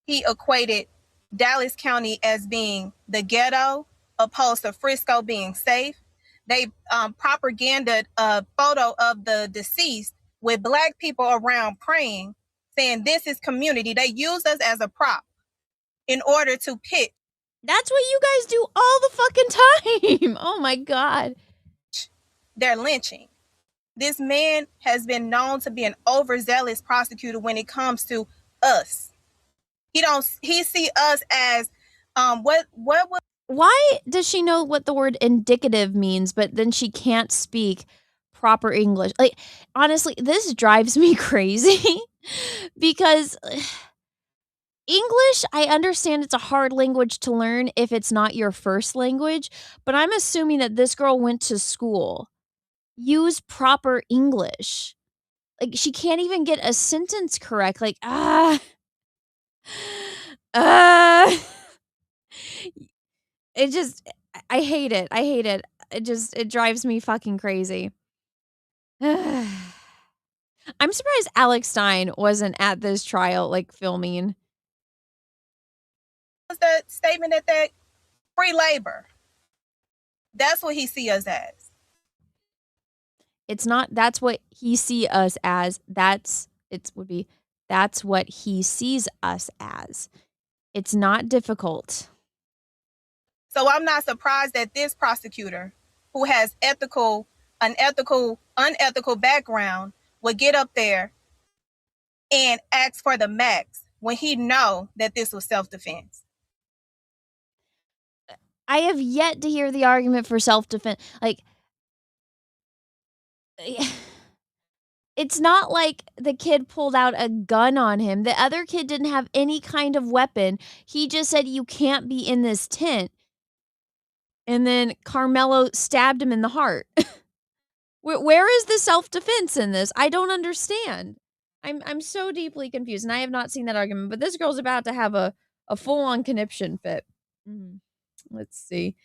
He equated Dallas County as being the ghetto, opposed to Frisco being safe. They propagandized a photo of the deceased with Black people around praying, saying this is community. They used us as a prop in order to pit. That's what you guys do all the fucking time. Oh my God. Their lynching. This man has been known to be an overzealous prosecutor when it comes to us. He see us as why does she know what the word indicative means, but then she can't speak proper English? Like, honestly, this drives me crazy because English, I understand it's a hard language to learn if it's not your first language, but I'm assuming that this girl went to school. Use proper English. Like, she can't even get a sentence correct. Like, it just, I hate it. I hate it. It drives me fucking crazy. I'm surprised Alex Stein wasn't at this trial, like, filming. Was the statement that free labor? That's what he see us as. It's not, that's what he see us as. That's what he sees us as. It's not difficult. So I'm not surprised that this prosecutor, who has unethical background, would get up there and ask for the max when he know that this was self-defense. I have yet to hear the argument for self-defense. Like, it's not like the kid pulled out a gun on him. The other kid didn't have any kind of weapon. He just said, you can't be in this tent. And then Carmelo stabbed him in the heart. Where is the self-defense in this? I don't understand. I'm so deeply confused, and I have not seen that argument. But this girl's about to have a full-on conniption fit. Let's see.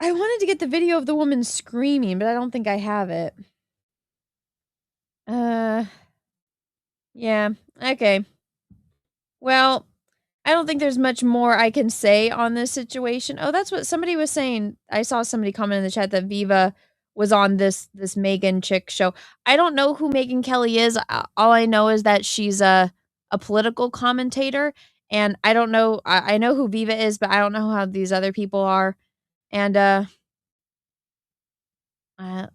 I wanted to get the video of the woman screaming, but I don't think I have it. Yeah. Okay. Well, I don't think there's much more I can say on this situation. Oh, that's what somebody was saying. I saw somebody comment in the chat that Viva was on this Megyn chick show. I don't know who Megyn Kelly is. All I know is that she's a political commentator, and I don't know. I know who Viva is, but I don't know how these other people are. And I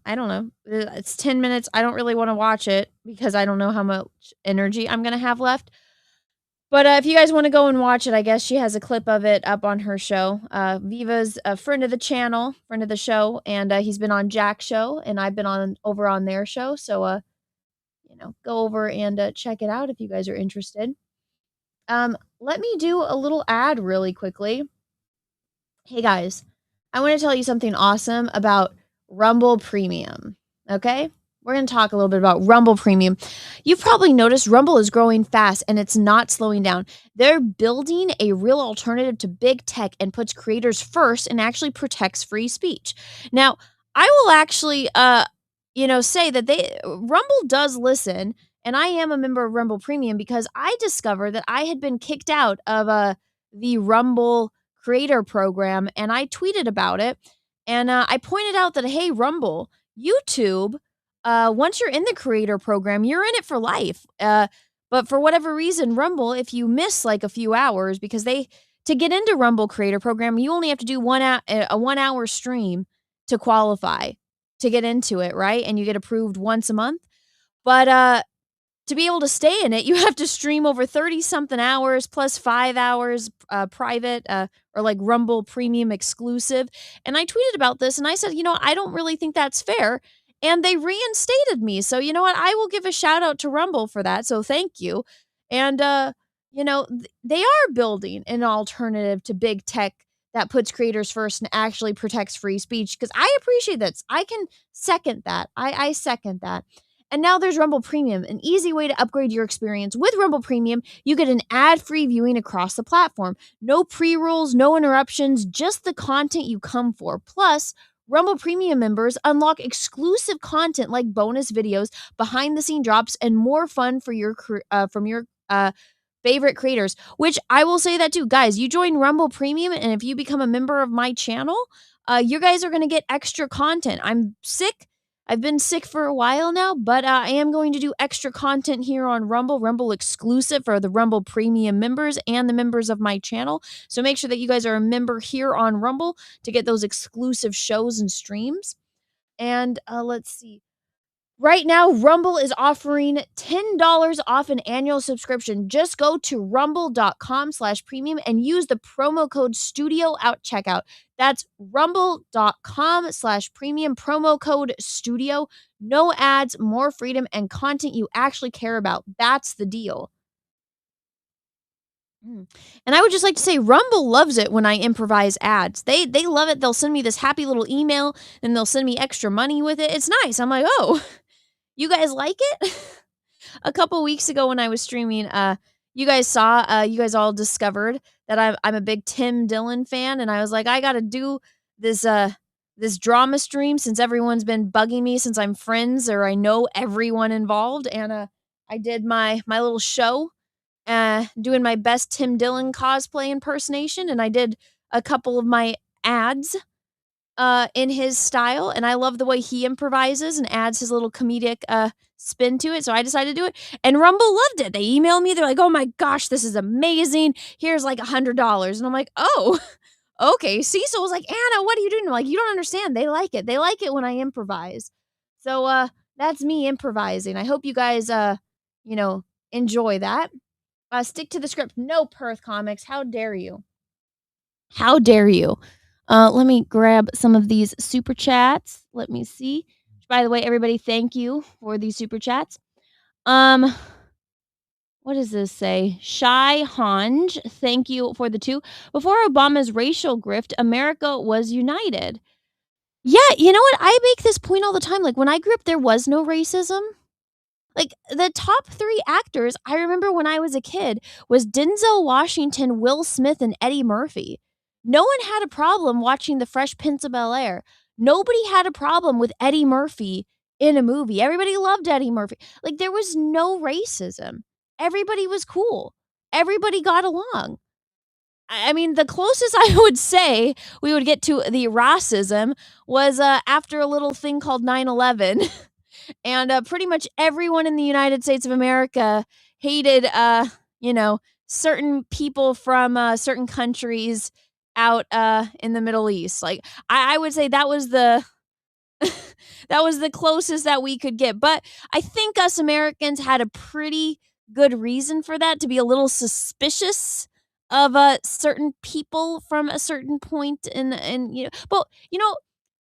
don't know. It's 10 minutes. I don't really want to watch it because I don't know how much energy I'm gonna have left. But if you guys want to go and watch it, I guess she has a clip of it up on her show. Viva's a friend of the channel, friend of the show, and he's been on Jack's show, and I've been over on their show. So, go over and check it out if you guys are interested. Let me do a little ad really quickly. Hey guys, I want to tell you something awesome about Rumble Premium. Okay? We're going to talk a little bit about Rumble Premium. You've probably noticed Rumble is growing fast and it's not slowing down. They're building a real alternative to big tech and puts creators first and actually protects free speech. Now, I will actually, say that Rumble does listen, and I am a member of Rumble Premium because I discovered that I had been kicked out of the Rumble Creator Program, and I tweeted about it, and I pointed out that, hey, Rumble, YouTube, once you're in the creator program, you're in it for life. But for whatever reason, Rumble, if you miss like a few hours, because to get into Rumble creator program, you only have to do a 1 hour stream to qualify to get into it, right? And you get approved once a month. But to be able to stay in it, you have to stream over 30 something hours plus 5 hours private or like Rumble Premium exclusive. And I tweeted about this and I said, I don't really think that's fair. And they reinstated me. So you know what? I will give a shout out to Rumble for that. So thank you. And, they are building an alternative to big tech that puts creators first and actually protects free speech. Because I appreciate that. I can second that. I second that. And now there's Rumble Premium, an easy way to upgrade your experience. With Rumble Premium, you get an ad-free viewing across the platform. No pre-rolls, no interruptions, just the content you come for. Plus, Rumble Premium members unlock exclusive content like bonus videos, behind-the-scene drops, and more fun for your from your favorite creators. Which I will say that too, guys. You join Rumble Premium, and if you become a member of my channel, you guys are going to get extra content. I'm sick. I've been sick for a while now, but I am going to do extra content here on Rumble, Rumble exclusive for the Rumble Premium members and the members of my channel. So make sure that you guys are a member here on Rumble to get those exclusive shows and streams. And let's see. Right now, Rumble is offering $10 off an annual subscription. Just go to rumble.com/premium and use the promo code STUDIO at checkout. That's rumble.com/premium, promo code STUDIO. No ads, more freedom, and content you actually care about. That's the deal. And I would just like to say, Rumble loves it when I improvise ads. They love it. They'll send me this happy little email, and they'll send me extra money with it. It's nice. I'm like, oh, you guys like it? A couple weeks ago when I was streaming, you guys saw, you guys all discovered that I'm a big Tim Dillon fan, and I was like, I gotta do this this drama stream since everyone's been bugging me since I'm friends or I know everyone involved, and I did my little show, doing my best Tim Dillon cosplay impersonation, and I did a couple of my ads in his style, and I love the way he improvises and adds his little comedic spin to it. So I decided to do it, and Rumble loved it. They emailed me. They're like, "Oh my gosh, this is amazing. Here's like $100." And I'm like, "Oh, okay." Cecil was like, "Anna, what are you doing?" I'm like, "You don't understand. They like it. They like it when I improvise." So that's me improvising. I hope you guys you know, enjoy that. Stick to the script. No Perth comics. How dare you? How dare you? Let me grab some of these super chats. Let me see. By the way, everybody, thank you for these super chats. What does this say? Shy Hanj, thank you for the 2. Before Obama's racial grift, America was united. Yeah, you know what? I make this point all the time. Like, when I grew up, there was no racism. Like, the top 3 actors I remember when I was a kid was Denzel Washington, Will Smith, and Eddie Murphy. No one had a problem watching The Fresh Prince of Bel-Air. Nobody had a problem with Eddie Murphy in a movie. Everybody loved Eddie Murphy. Like, there was no racism. Everybody was cool. Everybody got along. I mean, the closest I would say we would get to the racism was after a little thing called 9/11. And pretty much everyone in the United States of America hated, you know, certain people from certain countries out in the Middle East. Like, I would say that was the that was the closest that we could get. But I think us Americans had a pretty good reason for that, to be a little suspicious of certain people from a certain point in you know. But you know,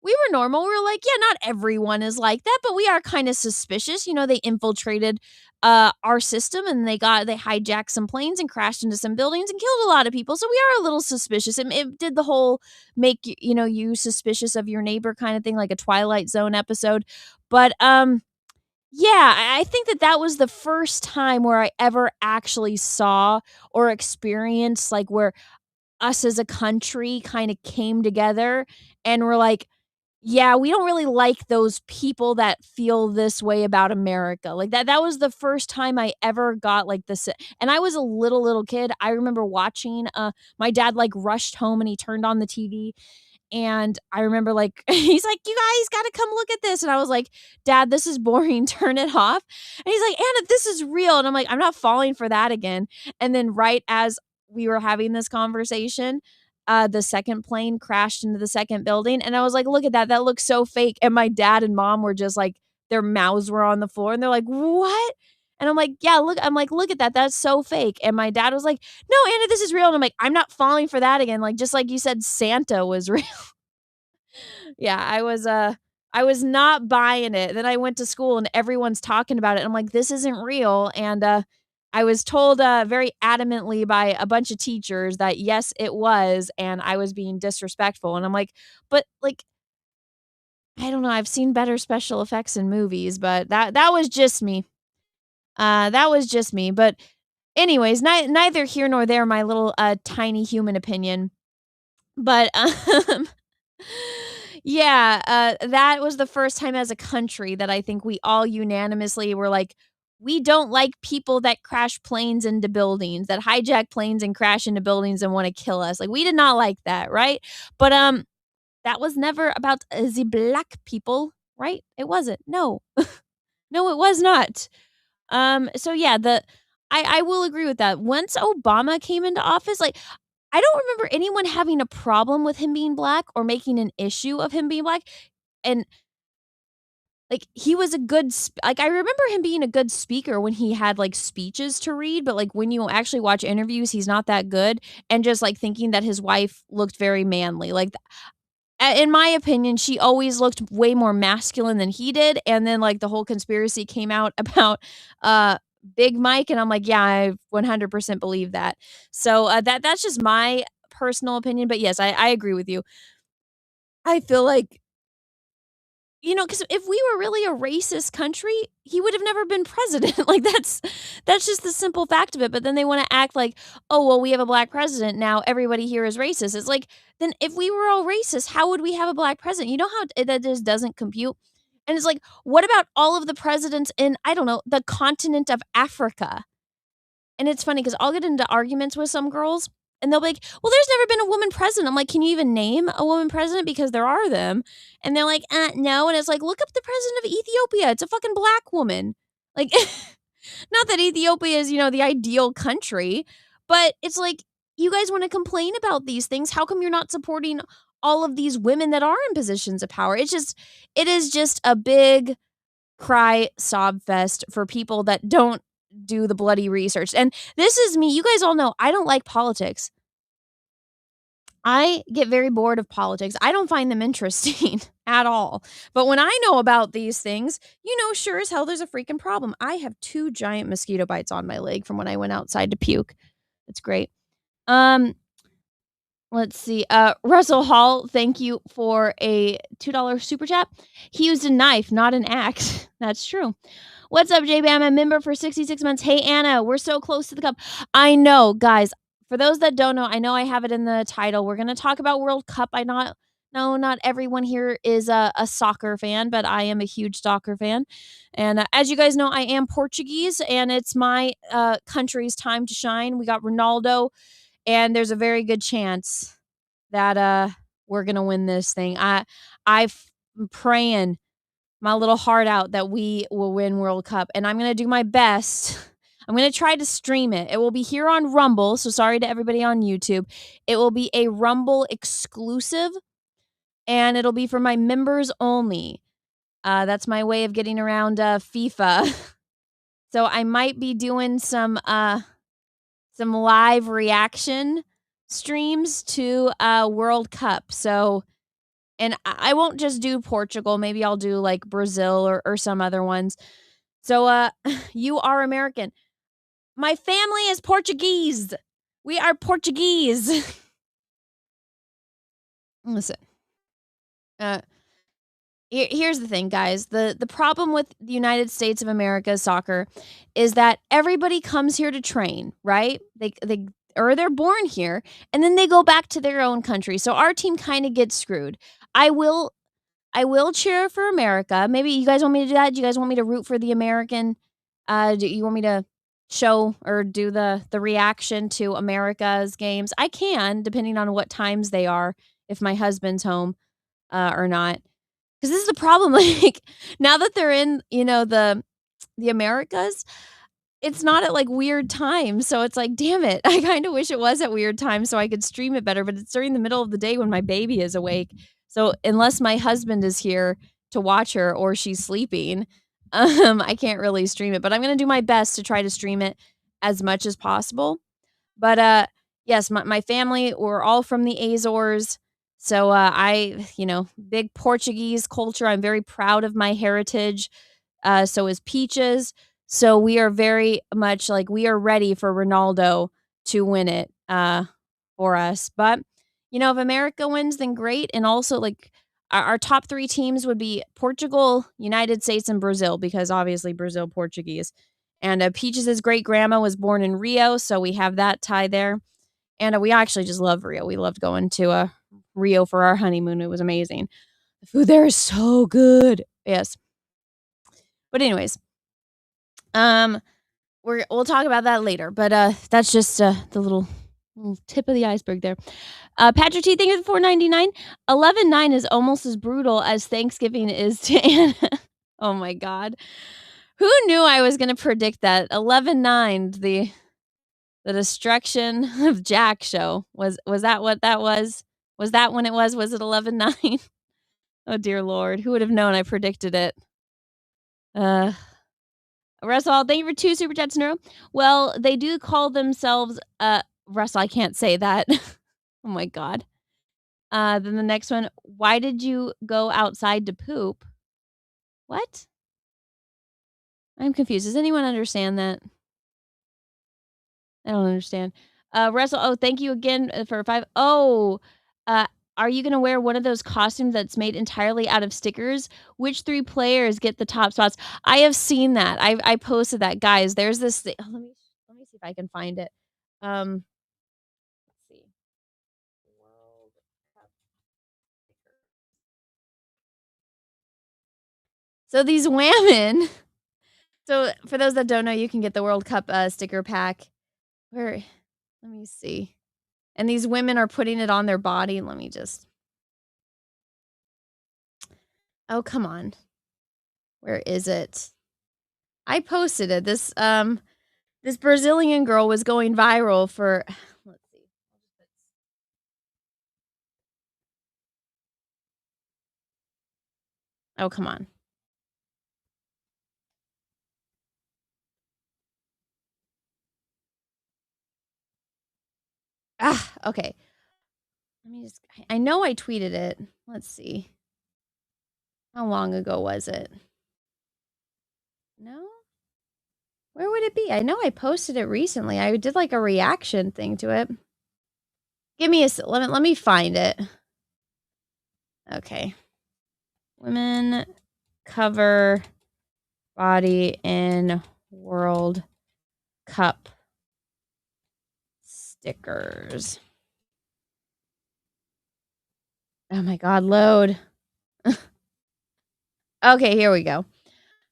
we were normal. We were like, yeah, not everyone is like that, but we are kind of suspicious. You know, they infiltrated our system, and they hijacked some planes and crashed into some buildings and killed a lot of people. So we are a little suspicious. It did the whole make you suspicious of your neighbor kind of thing, like a Twilight Zone episode. But yeah, I think that was the first time where I ever actually saw or experienced, like, where us as a country kind of came together and were like, yeah, we don't really like those people that feel this way about America. Like, that was the first time I ever got like this. And I was a little kid. I remember watching my dad like rushed home and he turned on the TV. And I remember, like, he's like, "You guys got to come look at this." And I was like, "Dad, this is boring. Turn it off." And he's like, "Anna, this is real." And I'm like, "I'm not falling for that again." And then right as we were having this conversation, the second plane crashed into the second building. And I was like, "Look at that. That looks so fake." And my dad and mom were just like, their mouths were on the floor. And they're like, "What?" And I'm like, "Yeah, look." I'm like, "Look at that. That's so fake." And my dad was like, "No, Anna, this is real." And I'm like, "I'm not falling for that again." Like, just like you said, Santa was real. Yeah, I was not buying it. Then I went to school and everyone's talking about it. I'm like, "This isn't real." And I was told very adamantly by a bunch of teachers that yes, it was, and I was being disrespectful. And I'm like, "But like, I don't know. I've seen better special effects in movies, but that was just me. That was just me." But anyways, neither here nor there. My little tiny human opinion. But Yeah, that was the first time as a country that I think we all unanimously were like, we don't like people that crash planes into buildings, that hijack planes and crash into buildings and want to kill us. Like, we did not like that, right? But that was never about the black people, right? It wasn't. No. No, it was not. So yeah, I will agree with that. Once Obama came into office, like I don't remember anyone having a problem with him being black or making an issue of him being black. And like he was a good like I remember him being a good speaker when he had like speeches to read, but like when you actually watch interviews, he's not that good. And just like thinking that his wife looked very manly. Like in my opinion, she always looked way more masculine than he did. And then like the whole conspiracy came out about Big Mike, and I'm like, yeah, I 100% believe that. So that's just my personal opinion. But yes, I agree with you. I feel like, because if we were really a racist country, he would have never been president. Like that's just the simple fact of it. But then they want to act like, oh well, we have a black president now. Everybody here is racist. It's like, then if we were all racist, how would we have a black president? You know how that just doesn't compute. And it's like, what about all of the presidents in, I don't know, the continent of Africa? And it's funny because I'll get into arguments with some girls and they'll be like, well, there's never been a woman president. I'm like, can you even name a woman president? Because there are them. And they're like, no. And it's like, look up the president of Ethiopia. It's a fucking black woman. Like, not that Ethiopia is, the ideal country, but it's like, you guys want to complain about these things. How come you're not supporting all of these women that are in positions of power? It is just a big cry sob fest for people that don't do the bloody research. And this is me. You guys all know I don't like politics. I get very bored of politics. I don't find them interesting at all. But when I know about these things, sure as hell there's a freaking problem. I have 2 giant mosquito bites on my leg from when I went outside to puke. It's great. Let's see. Russell Hall, thank you for a $2 super chat. He used a knife, not an axe. That's true. What's up, JB? I'm a member for 66 months. Hey, Anna, we're so close to the cup. I know, guys. For those that don't know, I know I have it in the title. We're going to talk about World Cup. Not everyone here is a soccer fan, but I am a huge soccer fan. And as you guys know, I am Portuguese, and it's my country's time to shine. We got Ronaldo, and there's a very good chance that we're going to win this thing. I'm praying my little heart out that we will win World Cup, and I'm going to do my best. I'm going to try to stream it. It will be here on Rumble, so sorry to everybody on YouTube. It will be a Rumble exclusive, and it'll be for my members only. That's my way of getting around FIFA. So I might be doing some live reaction streams to World Cup. So, and I won't just do Portugal. Maybe I'll do like Brazil or some other ones. So you are American. My family is Portuguese. We are Portuguese. Listen. Here's the thing, guys. The problem with the United States of America soccer is that everybody comes here to train, right? They're born here and then they go back to their own country. So our team kind of gets screwed. I will cheer for America. Maybe you guys want me to do that? Do you guys want me to root for the American? Do you want me to show or do the reaction to America's games? I can, depending on what times they are, if my husband's home or not. Because this is the problem. Like now that they're in, the Americas, it's not at like weird times. So it's like, damn it. I kind of wish it was at weird times so I could stream it better. But it's during the middle of the day when my baby is awake. So unless my husband is here to watch her or she's sleeping, I can't really stream it. But I'm going to do my best to try to stream it as much as possible. But yes, my family, we're all from the Azores. So big Portuguese culture. I'm very proud of my heritage. So is Peaches. So we are very much like we are ready for Ronaldo to win it for us. But, if America wins, then great. And also like our top 3 teams would be Portugal, United States, and Brazil, because obviously Brazil, Portuguese. And Peaches' great grandma was born in Rio. So we have that tie there. And we actually just love Rio. We loved going to Rio for our honeymoon. It was amazing. The food there is so good. Yes. But anyways, we'll talk about that later. But that's just the little tip of the iceberg there. Patrick T, thank you for $4.99. 11/9 is almost as brutal as Thanksgiving is to Anna. Oh my God. Who knew I was going to predict that? 11/9, the destruction of Jack show. Was that what that was? Was that when it was? Was it 11/9? Oh dear Lord. Who would have known I predicted it? Russell, thank you for 2 super chats in a row. Well, they do call themselves Russell, I can't say that. Oh my God. Then the next one, why did you go outside to poop? What? I'm confused. Does anyone understand that? I don't understand. Russell, oh, thank you again for 5. Oh, are you going to wear one of those costumes that's made entirely out of stickers? Which 3 players get the top spots? I have seen that. I posted that. Guys, there's this thing. Oh, let me see if I can find it. Let's see. World Cup stickers. So these women. So for those that don't know, you can get the World Cup sticker pack. Where? Let me see. And these women are putting it on their body. Let me just. Oh, come on. Where is it? I posted it. This Brazilian girl was going viral for let's see. Oh, come on. Okay. Let me just I know I tweeted it. Let's see. How long ago was it? No? Where would it be? I know I posted it recently. I did like a reaction thing to it. Give me let me find it. Okay. Women cover body in World Cup stickers. Oh my God, load. Okay, here we go.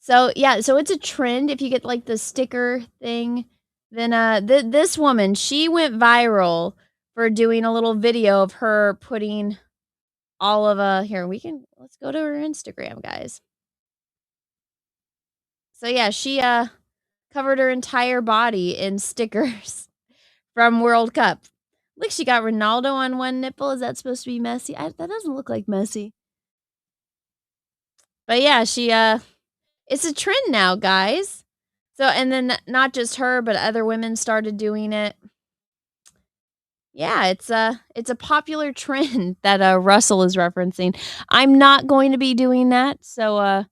So yeah, so it's a trend. If you get like the sticker thing, then this woman, she went viral for doing a little video of her putting all of here. Let's go to her Instagram, guys. So yeah, she covered her entire body in stickers from World Cup. Look, she got Ronaldo on one nipple. Is that supposed to be Messi? That doesn't look like Messi. But yeah, she it's a trend now, guys. So and then not just her, but other women started doing it. Yeah, it's a popular trend that Russell is referencing. I'm not going to be doing that. So I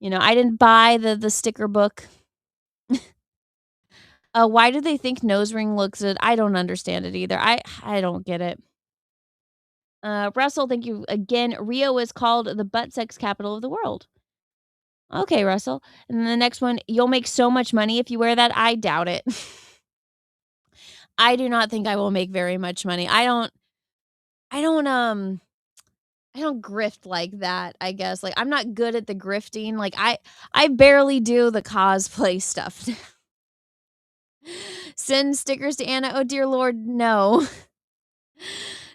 didn't buy the sticker book. Why do they think nose ring looks good? I don't understand it either. I don't get it. Russell, thank you again. Rio is called the butt sex capital of the world. Okay, Russell. And then the next one, you'll make so much money if you wear that. I doubt it. I do not think I will make very much money. I don't grift like that, I guess. Like I'm not good at the grifting. Like I barely do the cosplay stuff. Send stickers to Anna. Oh dear Lord, no.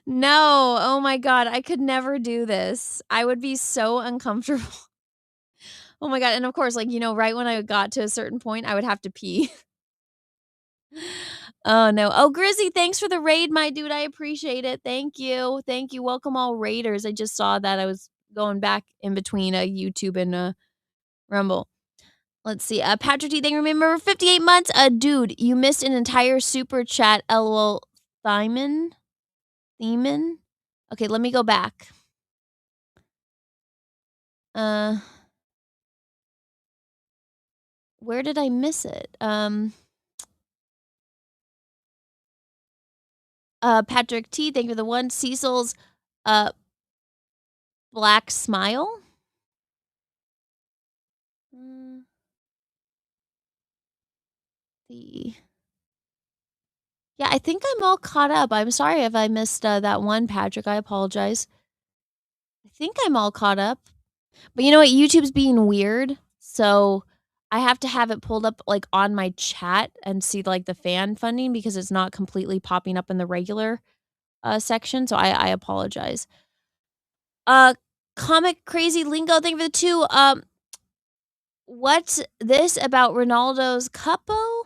No. Oh my God, I could never do this. I would be so uncomfortable. Oh my God. And of course, like, right when I got to a certain point, I would have to pee. Oh no. Oh, Grizzy, thanks for the raid, my dude. I appreciate it. Thank you. Thank you. Welcome all raiders. I just saw that. I was going back in between YouTube and Rumble. Let's see. Patrick T, thank you. Remember 58 months? Dude, you missed an entire super chat. LOL. Theman? Okay, let me go back. Where did I miss it? Patrick T, thank you for the one. Cecil's black smile. Yeah, I think I'm all caught up. I'm sorry if I missed that one, Patrick. I apologize. I think I'm all caught up. But you know what? YouTube's being weird. So I have to have it pulled up like on my chat and see like the fan funding because it's not completely popping up in the regular section. So I apologize. Comic Crazy Lingo, thank you for the 2. What's this about Ronaldo's cuppo?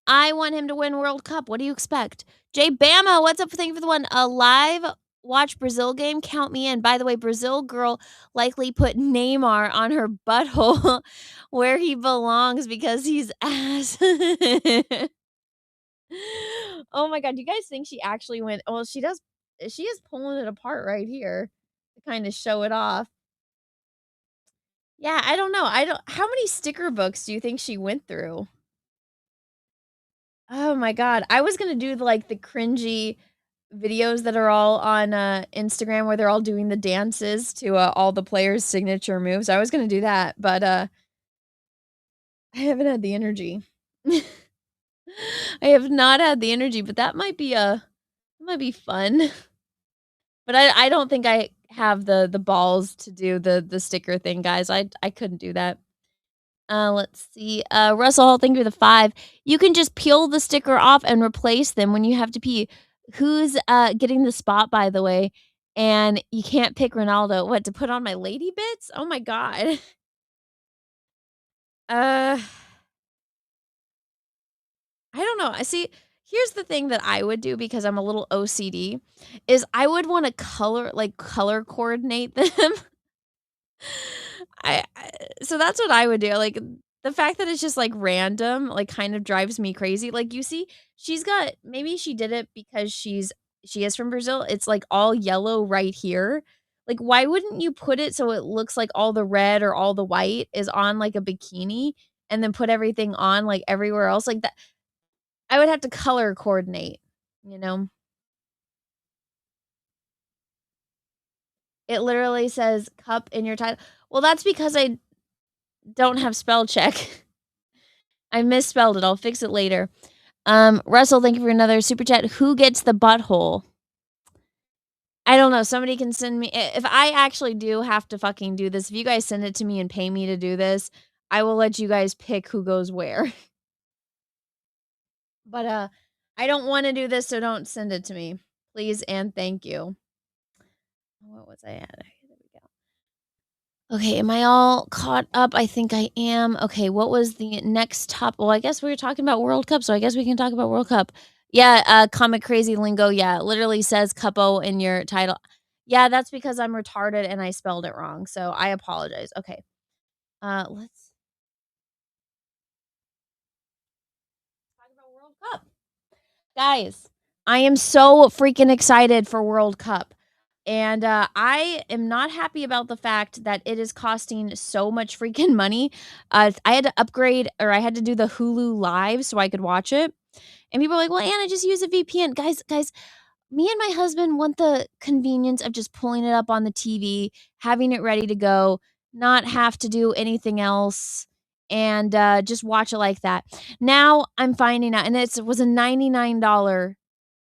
I want him to win World Cup. What do you expect? Jay Bama, what's up? Thank you for the 1. A live watch Brazil game. Count me in. By the way, Brazil girl likely put Neymar on her butthole where he belongs because he's ass. Oh my god, do you guys think she actually went? Well, she does. She is pulling it apart right here to kind of show it off. Yeah, I don't know. How many sticker books do you think she went through? Oh my god. I was gonna do like the cringy videos that are all on Instagram where they're all doing the dances to all the players' signature moves. I was gonna do that, but I haven't had the energy. I have not had the energy, but that might be fun. But I don't think I have the balls to do the sticker thing, guys. I couldn't do that. Let's see. Russell Hall, thank you for the 5. You can just peel the sticker off and replace them when you have to pee. Who's getting the spot, by the way? And you can't pick Ronaldo. What, to put on my lady bits? Oh my god. I don't know. I see. Here's the thing that I would do because I'm a little OCD is I would want to color coordinate them. So that's what I would do. Like the fact that it's just like random, like kind of drives me crazy. Like you see, maybe she did it because she is from Brazil. It's like all yellow right here. Like why wouldn't you put it so it looks like all the red or all the white is on like a bikini and then put everything on like everywhere else like that? I would have to color coordinate, you know? It literally says cup in your title. Well, that's because I don't have spell check. I misspelled it. I'll fix it later. Russell, thank you for another super chat. Who gets the butthole? I don't know. Somebody can send me. If I actually do have to fucking do this, if you guys send it to me and pay me to do this, I will let you guys pick who goes where. But I don't want to do this, so don't send it to me. Please and thank you. What was I at? There we go. Okay, am I all caught up? I think I am. Okay, what was the next top? Well, I guess we were talking about World Cup, so I guess we can talk about World Cup. Yeah, Comic Crazy Lingo. Yeah, it literally says Cuppo in your title. Yeah, that's because I'm retarded and I spelled it wrong. So I apologize. Okay. Let's talk about World Cup. Guys, I am so freaking excited for World Cup. And I am not happy about the fact that it is costing so much freaking money. I had to upgrade, or I had to do the Hulu Live so I could watch it. And people are like, well, Anna, just use a VPN. Guys, me and my husband want the convenience of just pulling it up on the TV, having it ready to go, not have to do anything else, and just watch it like that. Now I'm finding out, and it was a $99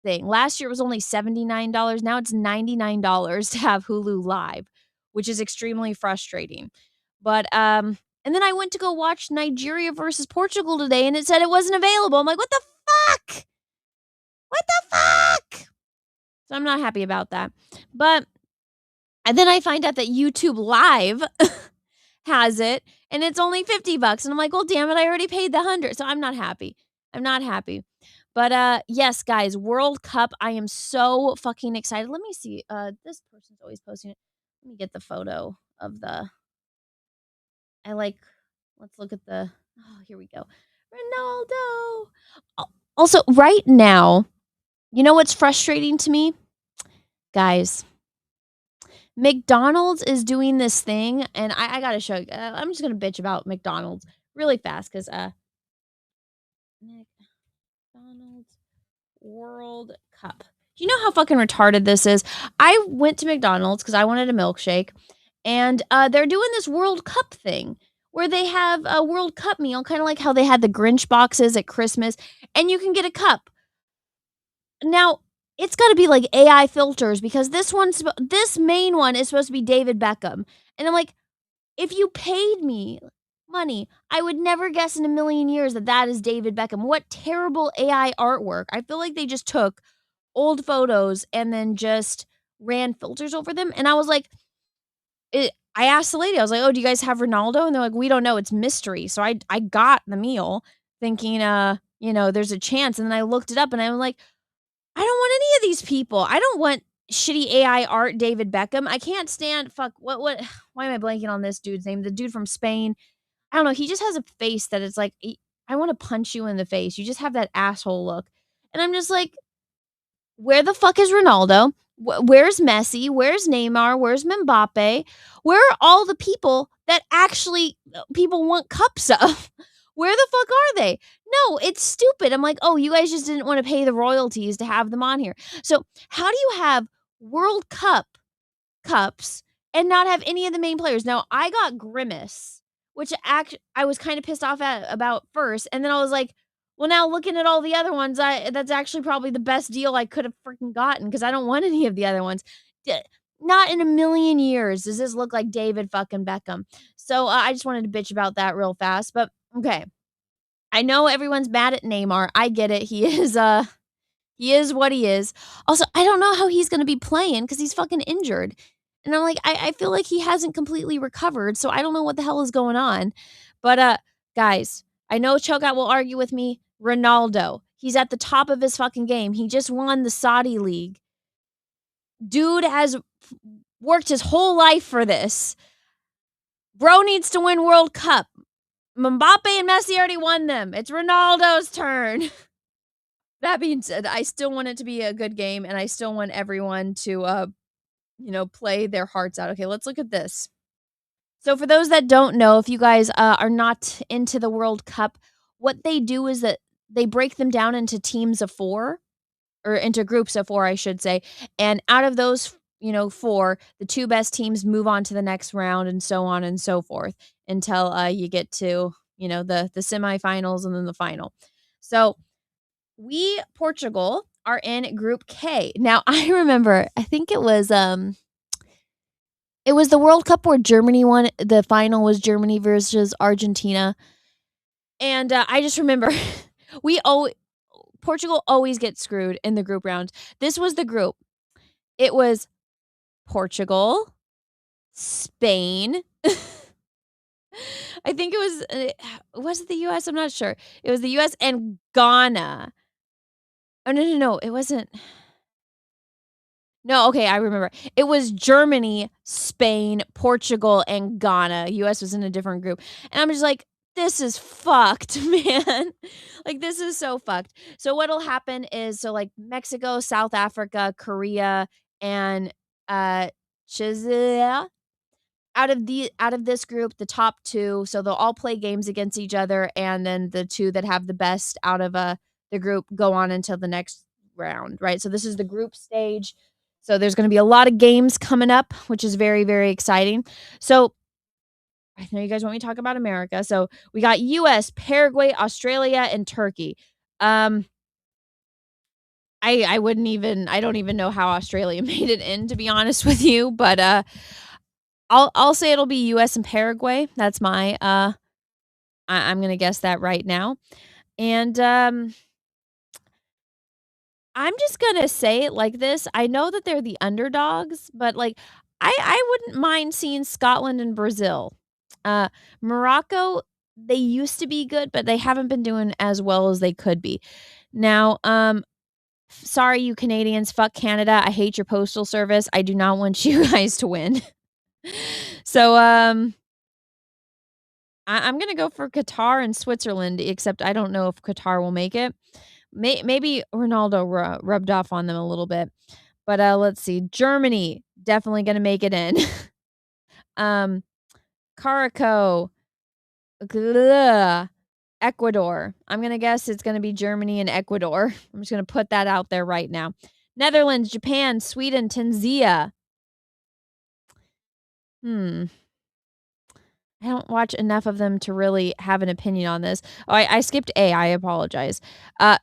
thing. Last year it was only $79. Now it's $99 to have Hulu Live, which is extremely frustrating. But and then I went to go watch Nigeria versus Portugal today and it said it wasn't available. I'm like, what the fuck? What the fuck? So I'm not happy about that. But and then I find out that YouTube Live has it and it's only $50. And I'm like, well, damn it, I already paid the $100. So I'm not happy. I'm not happy. But yes, guys, World Cup. I am so fucking excited. Let me see. This person's always posting it. Let me get the photo of the. Let's look at the. Oh, here we go. Ronaldo. Also, right now, you know what's frustrating to me? Guys, McDonald's is doing this thing, and I gotta show you. I'm just gonna bitch about McDonald's really fast because McDonald's World Cup. Do you know how fucking retarded this is? I went to McDonald's because I wanted a milkshake, and they're doing this World Cup thing where they have a World Cup meal, kind of like how they had the Grinch boxes at Christmas, and you can get a cup. Now, it's got to be like AI filters because this main one is supposed to be David Beckham. And I'm like, if you paid me money, I would never guess in a million years that is David Beckham. What terrible AI artwork. I feel like they just took old photos and then just ran filters over them. And I was like, I asked the lady, I was like, oh, do you guys have Ronaldo? And they're like, we don't know. It's mystery. So I got the meal thinking, there's a chance. And then I looked it up and I'm like, I don't want any of these people. I don't want shitty AI art David Beckham. I can't stand what why am I blanking on this dude's name? The dude from Spain. I don't know. He just has a face that it's like I want to punch you in the face. You just have that asshole look. And I'm just like, where the fuck is Ronaldo? Where's Messi? Where's Neymar? Where's Mbappe? Where are all the people that actually people want cups of? Where the fuck are they? No, it's stupid. I'm like, oh, you guys just didn't want to pay the royalties to have them on here. So how do you have World Cup cups and not have any of the main players? Now, I got Grimace, which I was kind of pissed off about first. And then I was like, well, now looking at all the other ones, that's actually probably the best deal I could have freaking gotten because I don't want any of the other ones. Not in a million years does this look like David fucking Beckham. So I just wanted to bitch about that real fast. But okay, I know everyone's mad at Neymar. I get it. He is what he is. Also, I don't know how he's going to be playing because he's fucking injured. And I'm like, I feel like he hasn't completely recovered. So I don't know what the hell is going on. But guys, I know Cho'Gath will argue with me. Ronaldo, he's at the top of his fucking game. He just won the Saudi League. Dude has worked his whole life for this. Bro needs to win World Cup. Mbappe and Messi already won them. It's Ronaldo's turn. That being said, I still want it to be a good game, and I still want everyone to, play their hearts out. Okay, let's look at this. So for those that don't know, if you guys are not into the World Cup, what they do is that they break them down into teams of 4, or into groups of 4, I should say. And out of those, 4, the 2 best teams move on to the next round and so on and so forth until you get to, the semifinals and then the final. So Portugal, are in Group K. Now, I remember, I think it was the World Cup where Germany won. The final was Germany versus Argentina. And I just remember Portugal always gets screwed in the group round. This was the group. It was Portugal, Spain. I think it was it the US? I'm not sure. It was the US and Ghana. Oh, no. It wasn't. No, okay, I remember. It was Germany, Spain, Portugal, and Ghana. US was in a different group. And I'm just like, this is fucked, man. Like, this is so fucked. So what'll happen is, Mexico, South Africa, Korea, and Chile. Out of this group, the top 2, so they'll all play games against each other, and then the 2 that have the best out of the group go on until the next round, right? So this is the group stage. So there's going to be a lot of games coming up, which is very, very exciting. So I know you guys want me to talk about America. So we got US, Paraguay, Australia, and Turkey. I don't even know how Australia made it in, to be honest with you, but I'll say it'll be US and Paraguay. That's my I'm gonna guess that right now. And I'm just gonna say it like this. I know that they're the underdogs, but I wouldn't mind seeing Scotland and Brazil. Morocco, they used to be good, but they haven't been doing as well as they could be. Now, sorry, you Canadians, fuck Canada. I hate your postal service. I do not want you guys to win. So, I'm gonna go for Qatar and Switzerland, except I don't know if Qatar will make it. Maybe Ronaldo rubbed off on them a little bit. But let's see. Germany, definitely gonna make it in. Caraco. Ecuador. I'm gonna guess it's gonna be Germany and Ecuador. I'm just gonna put that out there right now. Netherlands, Japan, Sweden, Tanzania. I don't watch enough of them to really have an opinion on this. Oh, I skipped A. I apologize.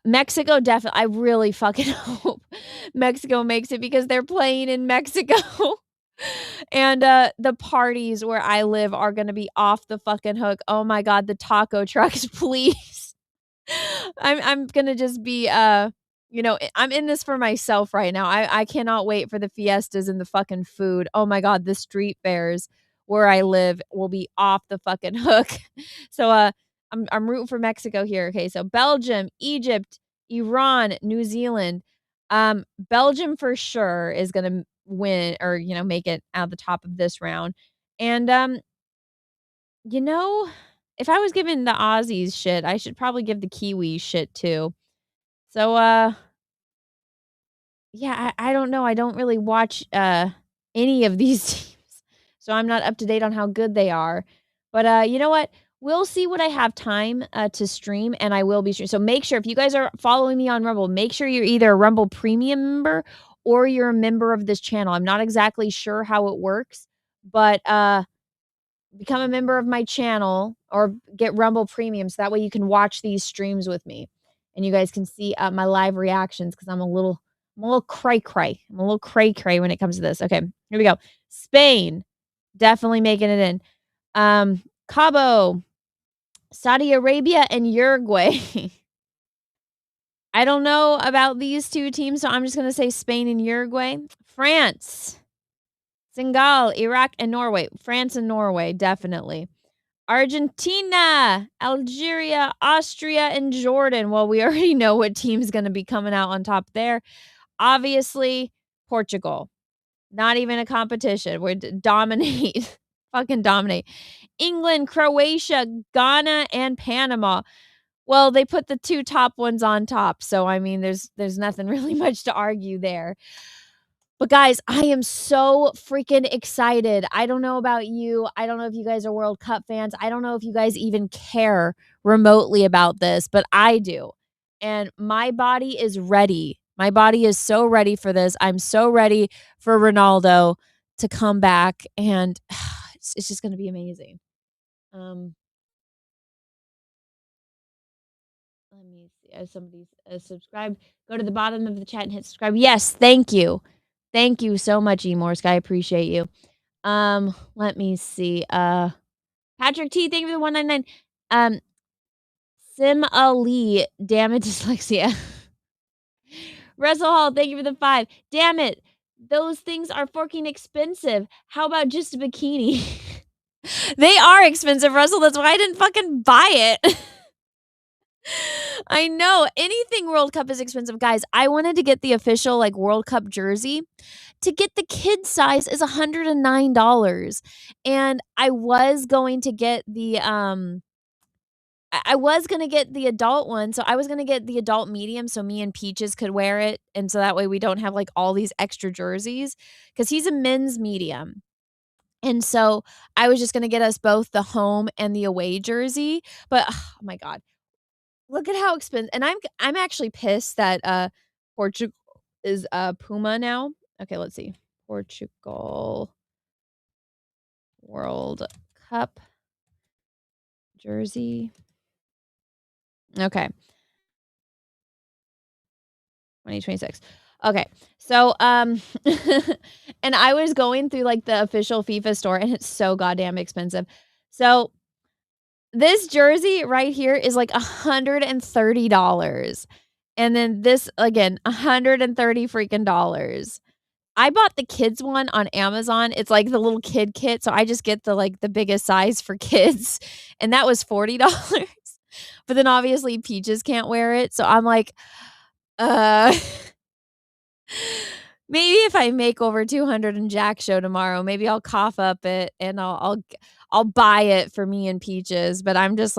Mexico definitely. I really fucking hope Mexico makes it because they're playing in Mexico. And the parties where I live are gonna be off the fucking hook. Oh my god, the taco trucks, please. I'm gonna just be I'm in this for myself right now. I cannot wait for the fiestas and the fucking food. Oh my god, the street fairs where I live will be off the fucking hook. So I'm rooting for Mexico here. Okay, so Belgium, Egypt, Iran, New Zealand. Belgium for sure is gonna win or make it out the top of this round. And you know, if I was giving the Aussies shit, I should probably give the Kiwis shit too. So, yeah, I don't know. I don't really watch any of these teams, so I'm not up to date on how good they are. But you know what? We'll see what I have time to stream, and I will be streaming. So make sure if you guys are following me on Rumble, make sure you're either a Rumble Premium member or you're a member of this channel. I'm not exactly sure how it works, but become a member of my channel or get Rumble Premium so that way you can watch these streams with me and you guys can see my live reactions because I'm a little cray-cray. I'm a little cray-cray when it comes to this. Okay, here we go. Spain, definitely making it in. Cabo, Saudi Arabia, and Uruguay. I don't know about these two teams, so I'm just going to say Spain and Uruguay. France, Senegal, Iraq, and Norway. France and Norway, definitely. Argentina, Algeria, Austria, and Jordan. Well, we already know what team's going to be coming out on top there. Obviously, Portugal. Not even a competition. We dominate. Fucking dominate. England, Croatia, Ghana, and Panama. Well, they put the two top ones on top. So, I mean, there's nothing really much to argue there. But guys, I am so freaking excited. I don't know about you. I don't know if you guys are World Cup fans. I don't know if you guys even care remotely about this, but I do. And my body is ready. My body is so ready for this. I'm so ready for Ronaldo to come back, and it's just going to be amazing. Let me see. As somebody's subscribed, go to the bottom of the chat and hit subscribe. Yes, thank you. Thank you so much, Emorsk. I appreciate you. Let me see. Patrick T, thank you for the 199. Sim Ali, damn it, dyslexia. Russell Hall, thank you for the 5. Damn it, those things are fucking expensive. How about just a bikini? They are expensive, Russell. That's why I didn't fucking buy it. I know. Anything World Cup is expensive. Guys, I wanted to get the official World Cup jersey. To get the kid size is $109. And I was going to get the adult one. So I was going to get the adult medium so me and Peaches could wear it, and so that way we don't have all these extra jerseys cuz he's a men's medium. And so I was just going to get us both the home and the away jersey, but oh my god. Look at how expensive. And I'm actually pissed that Portugal is Puma now. Okay, let's see. Portugal World Cup jersey. Okay. 2026. Okay. So and I was going through the official FIFA store and it's so goddamn expensive. So this jersey right here is $130. And then this again, $130 freaking dollars. I bought the kids one on Amazon. It's the little kid kit, so I just get the biggest size for kids, and that was $40. But then obviously Peaches can't wear it, so I'm maybe if I make over 200 in Jack Show tomorrow, maybe I'll cough up it and I'll buy it for me and Peaches. But I'm just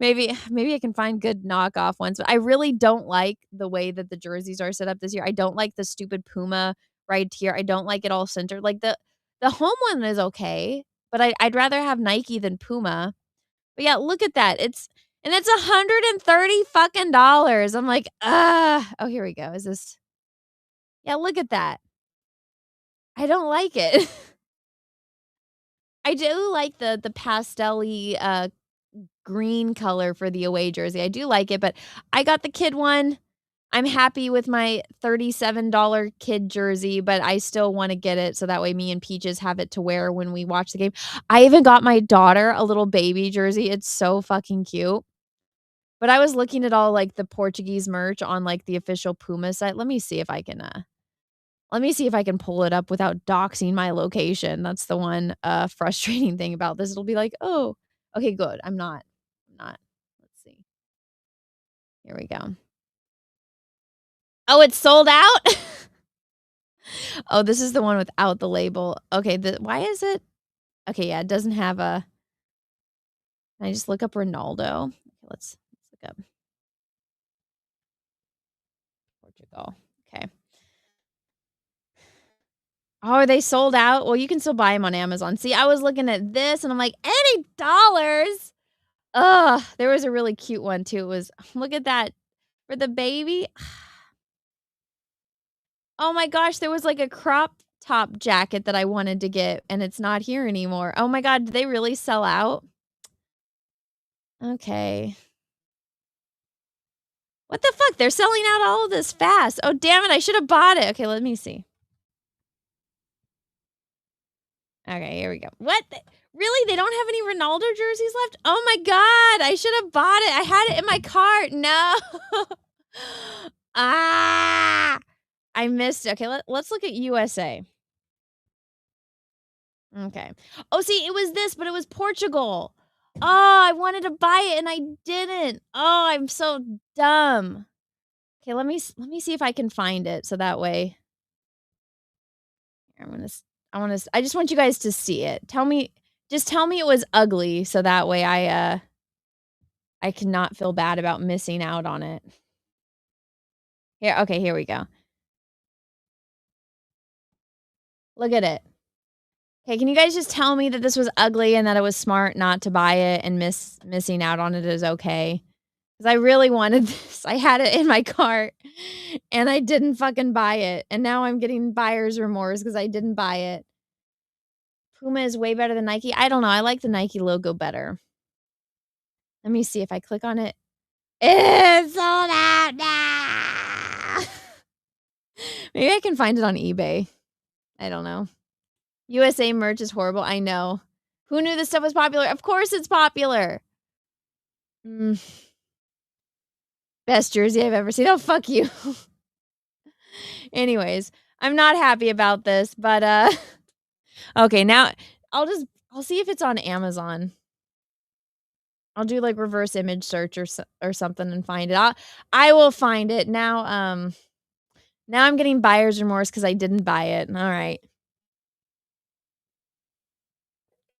maybe I can find good knockoff ones, but I really don't like the way that the jerseys are set up this year. I don't like the stupid Puma right here. I don't like it all centered. The home one is okay, but I'd rather have Nike than Puma. But yeah, look at that. It's $130 fucking dollars. I'm oh, here we go. Is this? Yeah, look at that. I don't like it. I do like the pastel-y, green color for the away jersey. I do like it, but I got the kid one. I'm happy with my $37 kid jersey, but I still wanna get it so that way me and Peaches have it to wear when we watch the game. I even got my daughter a little baby jersey. It's so fucking cute. But I was looking at all, like, the Portuguese merch on, like, the official Puma site. Let me see if I can pull it up without doxing my location. That's the one, frustrating thing about this. It'll be like, "Oh, okay, good. I'm not. Let's see. Here we go. Oh, it's sold out?" Oh, this is the one without the label. Okay, why is it okay, yeah, it doesn't have a can I just look up Ronaldo? Okay, let's look up Portugal. Okay. Oh, are they sold out? Well, you can still buy them on Amazon. See, I was looking at this and I'm like, $80? Ugh, there was a really cute one too. It was look at that for the baby. Oh my gosh, there was like a crop top jacket that I wanted to get and it's not here anymore. Oh my god, did they really sell out? Okay. What the fuck? They're selling out all of this fast. Oh, damn it. I should have bought it. Okay, let me see. Okay, here we go. What? Really? They don't have any Ronaldo jerseys left? Oh my god. I should have bought it. I had it in my cart. No. Ah. I missed it. Okay, let's look at USA. Okay. Oh, see, it was this, but it was Portugal. Oh, I wanted to buy it and I didn't. Oh, I'm so dumb. Okay, let me see if I can find it so that way I just want you guys to see it. Just tell me it was ugly so that way I cannot feel bad about missing out on it. Here, okay, here we go. Look at it. Okay, can you guys just tell me that this was ugly and that it was smart not to buy it and missing out on it is okay? Because I really wanted this. I had it in my cart and I didn't fucking buy it. And now I'm getting buyer's remorse because I didn't buy it. Puma is way better than Nike. I don't know. I like the Nike logo better. Let me see if I click on it. It's sold out now. Maybe I can find it on eBay. I don't know. USA merch is horrible. I know. Who knew this stuff was popular? Of course it's popular. Best jersey I've ever seen. Oh, fuck you. Anyways, I'm not happy about this, but okay, now I'll see if it's on Amazon. I'll do like reverse image search or something and find it. I will find it. Now now I'm getting buyer's remorse cuz I didn't buy it. All right.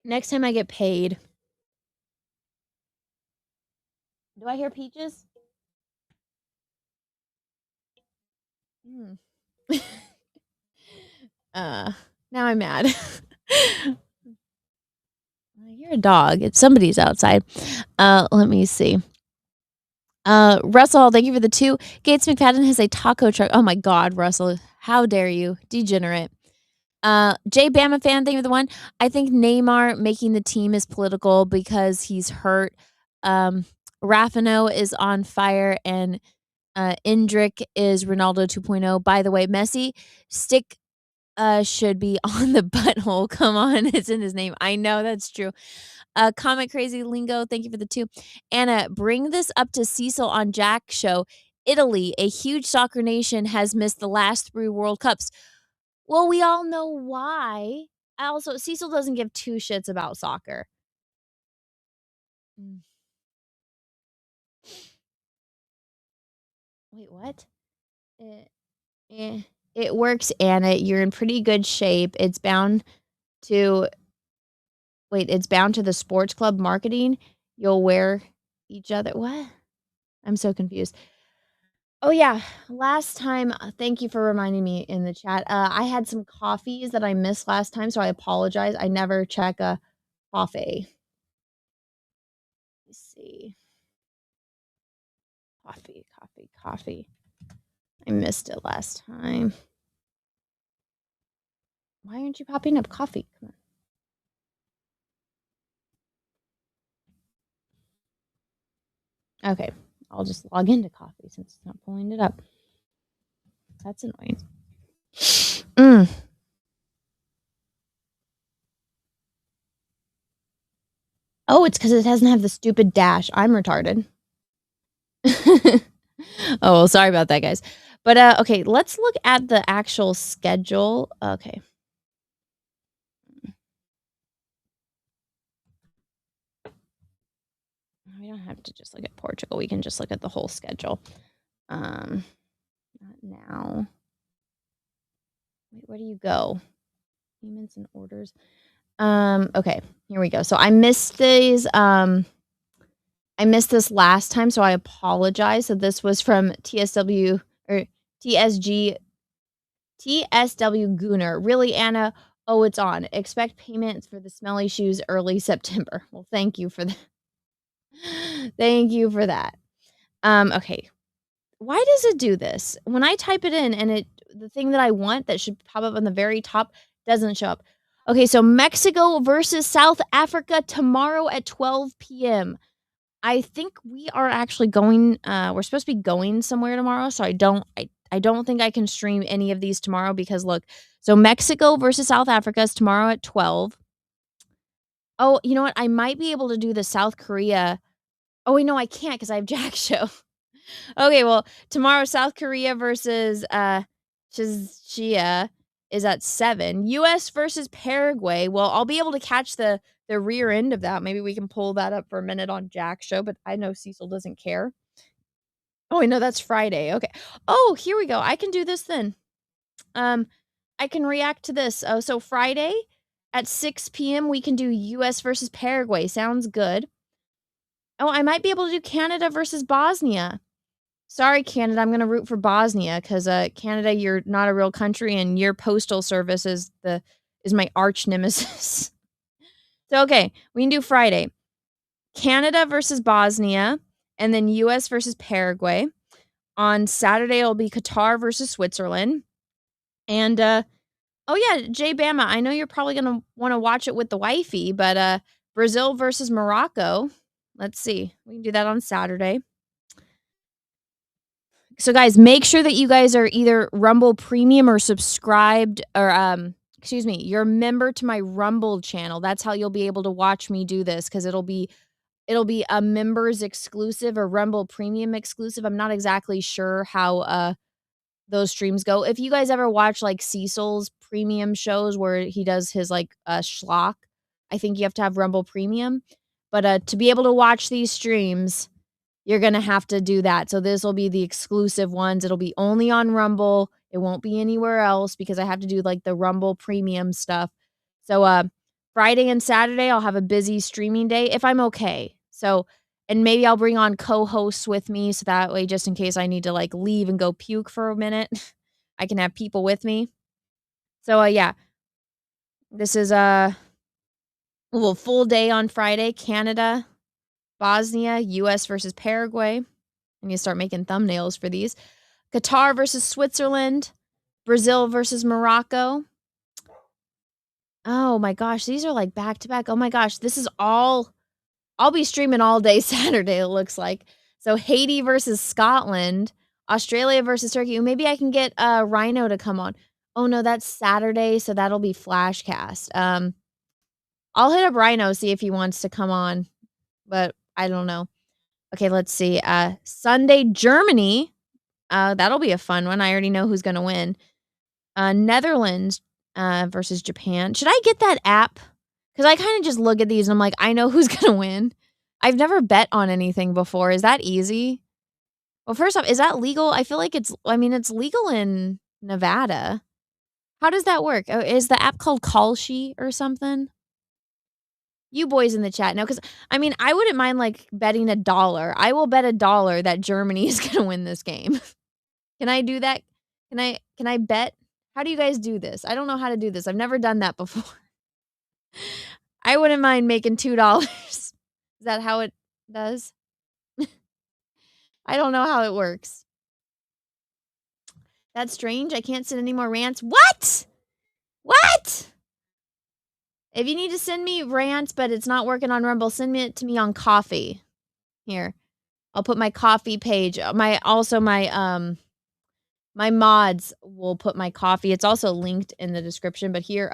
Next time I get paid. Do I hear Peaches? Now I'm mad. I hear a dog. It's somebody's outside. Let me see. Russell, thank you for the 2. Gates McFadden has a taco truck. Oh my god, Russell. How dare you? Degenerate. Jay Bama fan, thank you for the 1. I think Neymar making the team is political because he's hurt. Rafino is on fire and Indrick is Ronaldo 2.0. By the way, Messi stick should be on the butthole. Come on, it's in his name. I know that's true. Comic Crazy Lingo, thank you for the 2. Anna, bring this up to Cecil on Jack show. Italy, a huge soccer nation, has missed the last 3 World Cups. Well, we all know why. Also, Cecil doesn't give 2 shits about soccer. Wait, what? It works, Anna. You're in pretty good shape. It's bound to the sports club marketing. You'll wear each other. What? I'm so confused. Oh, yeah. Last time, thank you for reminding me in the chat. I had some coffees that I missed last time, so I apologize. I never check a coffee. Let's see. Coffee. I missed it last time. Why aren't you popping up coffee? Come on. Okay, I'll just log into Coffee since it's not pulling it up. That's annoying. Oh, it's because it doesn't have the stupid dash. I'm retarded. Oh, well, sorry about that, guys. But okay, let's look at the actual schedule. Okay. We don't have to just look at Portugal. We can just look at the whole schedule. Not now. Wait, where do you go? Payments and orders. Okay, here we go. So I missed these. I missed this last time, so I apologize. So this was from TSW or TSG TSW Gunner. Really, Anna? Oh, it's on. Expect payments for the smelly shoes early September. Well, thank you for that. Thank you for that. Okay. Why does it do this? When I type it in and the thing that I want that should pop up on the very top doesn't show up. Okay, so Mexico versus South Africa tomorrow at 12 p.m. I think we are actually going we're supposed to be going somewhere tomorrow, so I don't think I can stream any of these tomorrow because look, so Mexico versus South Africa is tomorrow at 12. Oh, you know what? I might be able to do the South Korea. Oh, wait, no, I can't because I have Jack show. Okay, well, tomorrow South Korea versus Czechia is at 7. US versus Paraguay. Well, I'll be able to catch the rear end of that. Maybe we can pull that up for a minute on Jack's show, but I know Cecil doesn't care. Oh, I know that's Friday. Okay. Oh, here we go. I can do this then. I can react to this. Oh, so Friday at 6 p.m. we can do US versus Paraguay. Sounds good. Oh, I might be able to do Canada versus Bosnia. Sorry, Canada, I'm going to root for Bosnia because Canada, you're not a real country, and your postal service is my arch nemesis. So, okay, we can do Friday. Canada versus Bosnia, and then U.S. versus Paraguay. On Saturday, it'll be Qatar versus Switzerland. And, oh yeah, Jay Bama, I know you're probably going to want to watch it with the wifey, but Brazil versus Morocco. Let's see. We can do that on Saturday. So guys, make sure that you guys are either Rumble Premium or subscribed or you're a member to my Rumble channel. That's how you'll be able to watch me do this because it'll be a members exclusive or Rumble Premium exclusive. I'm not exactly sure how those streams go. If you guys ever watch like Cecil's premium shows where he does his like schlock, I think you have to have Rumble Premium. But to be able to watch these streams, you're going to have to do that. So this will be the exclusive ones. It'll be only on Rumble. It won't be anywhere else because I have to do like the Rumble Premium stuff. So Friday and Saturday, I'll have a busy streaming day if I'm okay. So, and maybe I'll bring on co-hosts with me. So that way, just in case I need to like leave and go puke for a minute, I can have people with me. So yeah, this is a full day on Friday, Canada, Bosnia, US versus Paraguay. I need to start making thumbnails for these. Qatar versus Switzerland. Brazil versus Morocco. Oh my gosh, these are like back to back. Oh my gosh, this is all. I'll be streaming all day Saturday, it looks like. So Haiti versus Scotland. Australia versus Turkey. Maybe I can get Rhino to come on. Oh no, that's Saturday, so that'll be Flashcast. I'll hit up Rhino, see if he wants to come on. But I don't know. Okay, let's see. Sunday, Germany. That'll be a fun one. I already know who's going to win. Netherlands versus Japan. Should I get that app? Because I kind of just look at these and I'm like, I know who's going to win. I've never bet on anything before. Is that easy? Well, first off, is that legal? I feel like it's legal in Nevada. How does that work? Is the app called Kalshi or something? You boys in the chat know, because I wouldn't mind like betting $1. I will bet $1 that Germany is gonna win this game. Can I do that? Can I bet? How do you guys do this? I don't know how to do this. I've never done that before. I wouldn't mind making $2. Is that how it does? I don't know how it works. That's strange. I can't send any more rants. What? What? If you need to send me rants, but it's not working on Rumble, send it to me on Coffee. Here. I'll put my coffee page. My mods will put my coffee. It's also linked in the description, but here,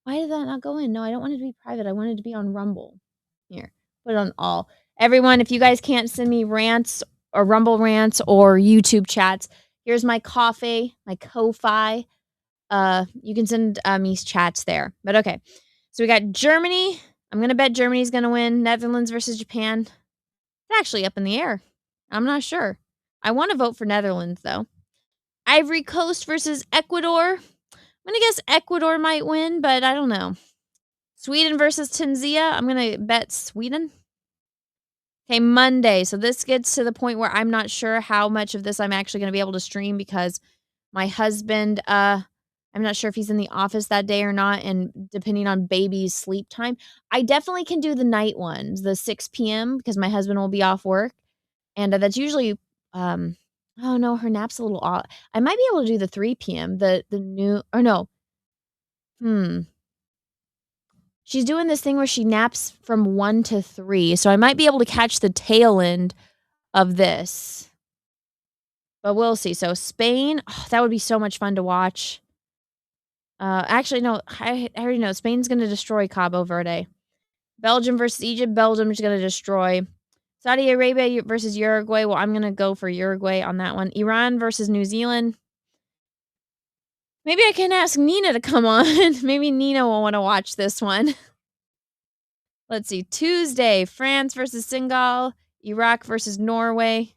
why did that not go in? No, I don't want it to be private. I want it to be on Rumble. Here, put it on all. Everyone, if you guys can't send me rants or Rumble rants or YouTube chats, here's my coffee, my Ko-Fi. You can send me chats there. But okay, so we got Germany. I'm going to bet Germany's going to win. Netherlands versus Japan. It's actually up in the air. I'm not sure. I want to vote for Netherlands, though. Ivory Coast versus Ecuador. I'm going to guess Ecuador might win, but I don't know. Sweden versus Tunisia. I'm going to bet Sweden. Okay, Monday. So this gets to the point where I'm not sure how much of this I'm actually going to be able to stream because my husband, I'm not sure if he's in the office that day or not, and depending on baby's sleep time. I definitely can do the night ones, the 6 p.m., because my husband will be off work. And that's usually, oh no, her nap's a little off. I might be able to do the 3 p.m., the new, or no. She's doing this thing where she naps from 1 to 3, so I might be able to catch the tail end of this. But we'll see. So Spain, that would be so much fun to watch. Actually, no, I already know. Spain's going to destroy Cabo Verde. Belgium versus Egypt. Belgium is going to destroy. Saudi Arabia versus Uruguay. Well, I'm going to go for Uruguay on that one. Iran versus New Zealand. Maybe I can ask Nina to come on. Maybe Nina will want to watch this one. Let's see. Tuesday, France versus Senegal. Iraq versus Norway.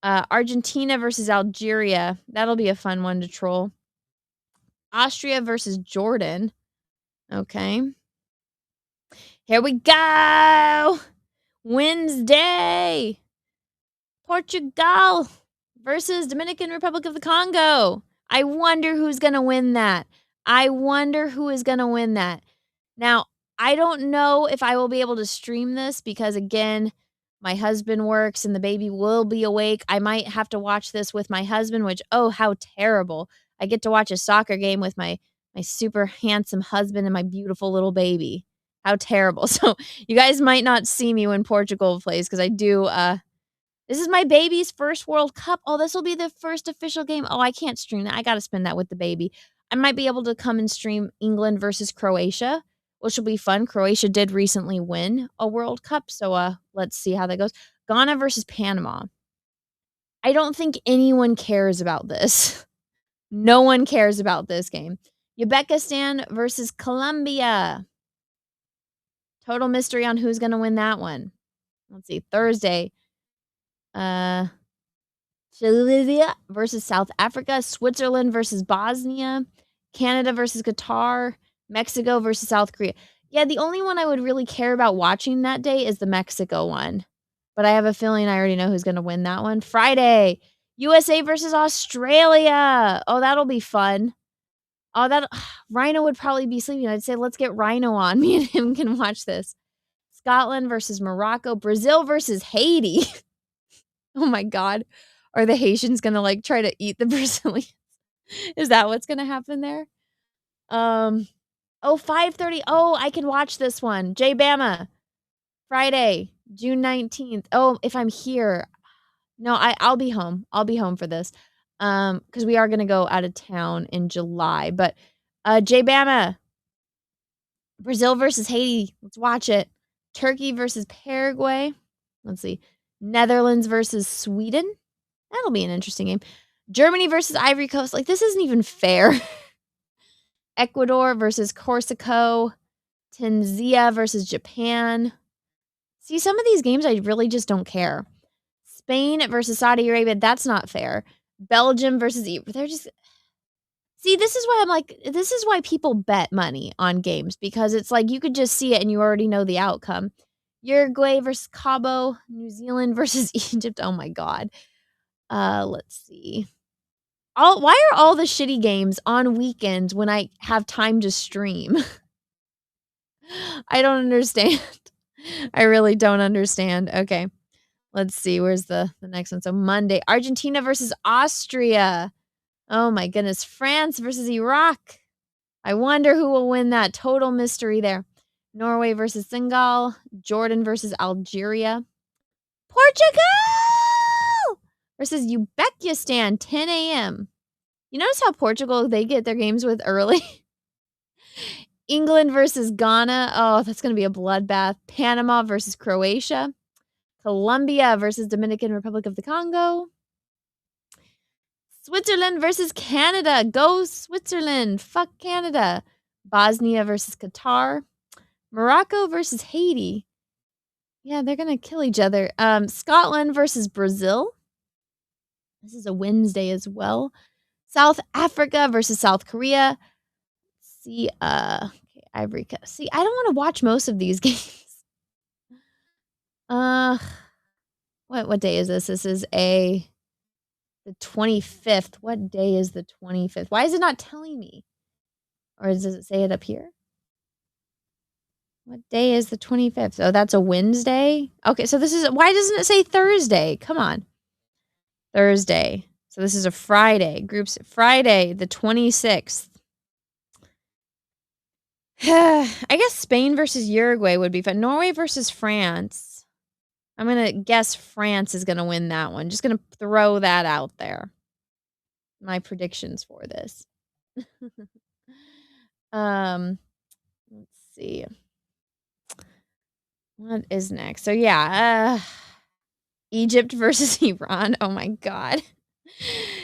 Argentina versus Algeria. That'll be a fun one to troll. Austria versus Jordan. Okay. Here we go. Wednesday. Portugal versus Dominican Republic of the Congo. I wonder who's going to win that. Now, I don't know if I will be able to stream this because, again, my husband works and the baby will be awake. I might have to watch this with my husband, which, oh, how terrible. I get to watch a soccer game with my super handsome husband and my beautiful little baby. How terrible. So you guys might not see me when Portugal plays because I do. This is my baby's first World Cup. Oh, this will be the first official game. Oh, I can't stream that. I got to spend that with the baby. I might be able to come and stream England versus Croatia, which will be fun. Croatia did recently win a World Cup, so let's see how that goes. Ghana versus Panama. I don't think anyone cares about this. No one cares about this game. Uzbekistan versus Colombia. Total mystery on who's going to win that one. Let's see. Thursday. Chile versus South Africa. Switzerland versus Bosnia. Canada versus Qatar. Mexico versus South Korea. Yeah, the only one I would really care about watching that day is the Mexico one. But I have a feeling I already know who's going to win that one. Friday. USA versus Australia. Oh, that'll be fun. Oh, Rhino would probably be sleeping. I'd say, let's get Rhino on. Me and him can watch this. Scotland versus Morocco. Brazil versus Haiti. Oh my God. Are the Haitians going to try to eat the Brazilians? Is that what's going to happen there? 5:30. Oh, I can watch this one. J Bama. Friday, June 19th. Oh, if I'm here. No, I'll be home. I'll be home for this. Because we are going to go out of town in July. But J Bama. Brazil versus Haiti. Let's watch it. Turkey versus Paraguay. Let's see. Netherlands versus Sweden. That'll be an interesting game. Germany versus Ivory Coast. This isn't even fair. Ecuador versus Corsico. Tunisia versus Japan. See, some of these games I really just don't care. Spain versus Saudi Arabia. That's not fair. Belgium versus... They're just... See, this is why I'm this is why people bet money on games. Because it's you could just see it and you already know the outcome. Uruguay versus Cabo. New Zealand versus Egypt. Oh my God. Let's see. Why are all the shitty games on weekends when I have time to stream? I don't understand. I really don't understand. Okay. Let's see. Where's the next one? So Monday. Argentina versus Austria. Oh my goodness. France versus Iraq. I wonder who will win that. Total mystery there. Norway versus Senegal. Jordan versus Algeria. Portugal versus Uzbekistan, 10 a.m. You notice how Portugal, they get their games with early? England versus Ghana. Oh, that's going to be a bloodbath. Panama versus Croatia. Colombia versus Dominican Republic of the Congo. Switzerland versus Canada. Go Switzerland. Fuck Canada. Bosnia versus Qatar. Morocco versus Haiti. Yeah, they're going to kill each other. Scotland versus Brazil. This is a Wednesday as well. South Africa versus South Korea. See, okay, Ivory Coast. See, I don't want to watch most of these games. What day is this? This is the 25th. What day is the 25th? Why is it not telling me? Or does it say it up here? What day is the 25th? Oh, that's a Wednesday? Okay, so this is, why doesn't it say Thursday? Come on. Thursday. So this is a Friday. Groups Friday, the 26th. I guess Spain versus Uruguay would be fun. Norway versus France. I'm going to guess France is going to win that one. Just going to throw that out there. My predictions for this. Let's see. What is next? So yeah, Egypt versus Iran. Oh my God.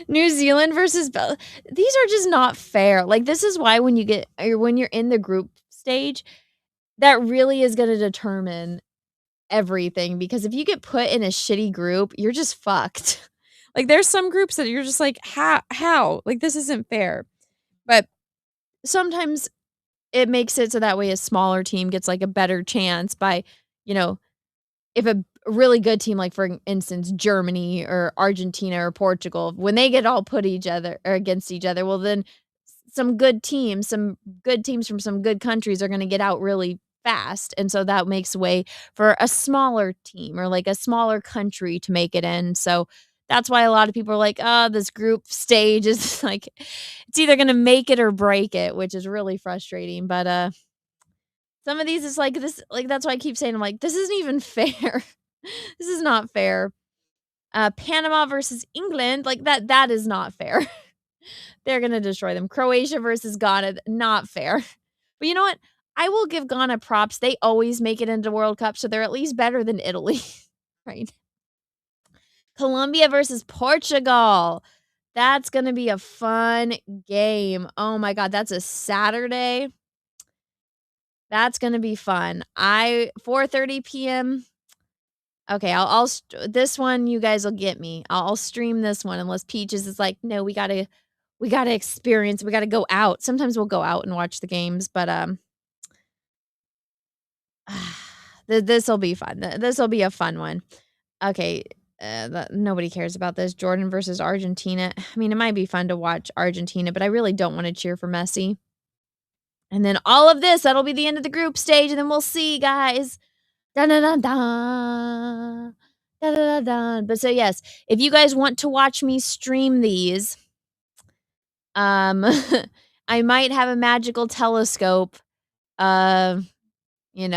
New Zealand versus these are just not fair. Like, this is why when you're in the group stage, that really is going to determine everything, because if you get put in a shitty group, you're just fucked. Like, there's some groups that you're just like, how? Like, this isn't fair. But sometimes it makes it so that way a smaller team gets like a better chance by, if a really good team, like for instance, Germany or Argentina or Portugal, when they get all put against each other, well, then some good teams from some good countries are going to get out really fast. And so that makes way for a smaller team or like a smaller country to make it in. So that's why a lot of people are like, this group stage is like, it's either going to make it or break it, which is really frustrating. But some of these is like this, like, that's why I keep saying, I'm like, this isn't even fair. This is not fair. Panama versus England, like that is not fair. They're going to destroy them. Croatia versus Ghana, not fair. But you know what? I will give Ghana props. They always make it into World Cup, so they're at least better than Italy. Right? Colombia versus Portugal. That's going to be a fun game. Oh my God, that's a Saturday. That's going to be fun. 4:30 p.m. Okay, I'll this one you guys will get me. I'll stream this one unless Peaches is like, no, we gotta experience. We gotta go out. Sometimes we'll go out and watch the games, but this will be fun. This will be a fun one. Okay, nobody cares about this. Jordan versus Argentina. I mean, it might be fun to watch Argentina, but I really don't want to cheer for Messi. And then all of this, that'll be the end of the group stage, and then we'll see, guys. Dun, dun, dun, dun. Dun, dun, dun, dun. But so yes, if you guys want to watch me stream these, I might have a magical telescope. That's, you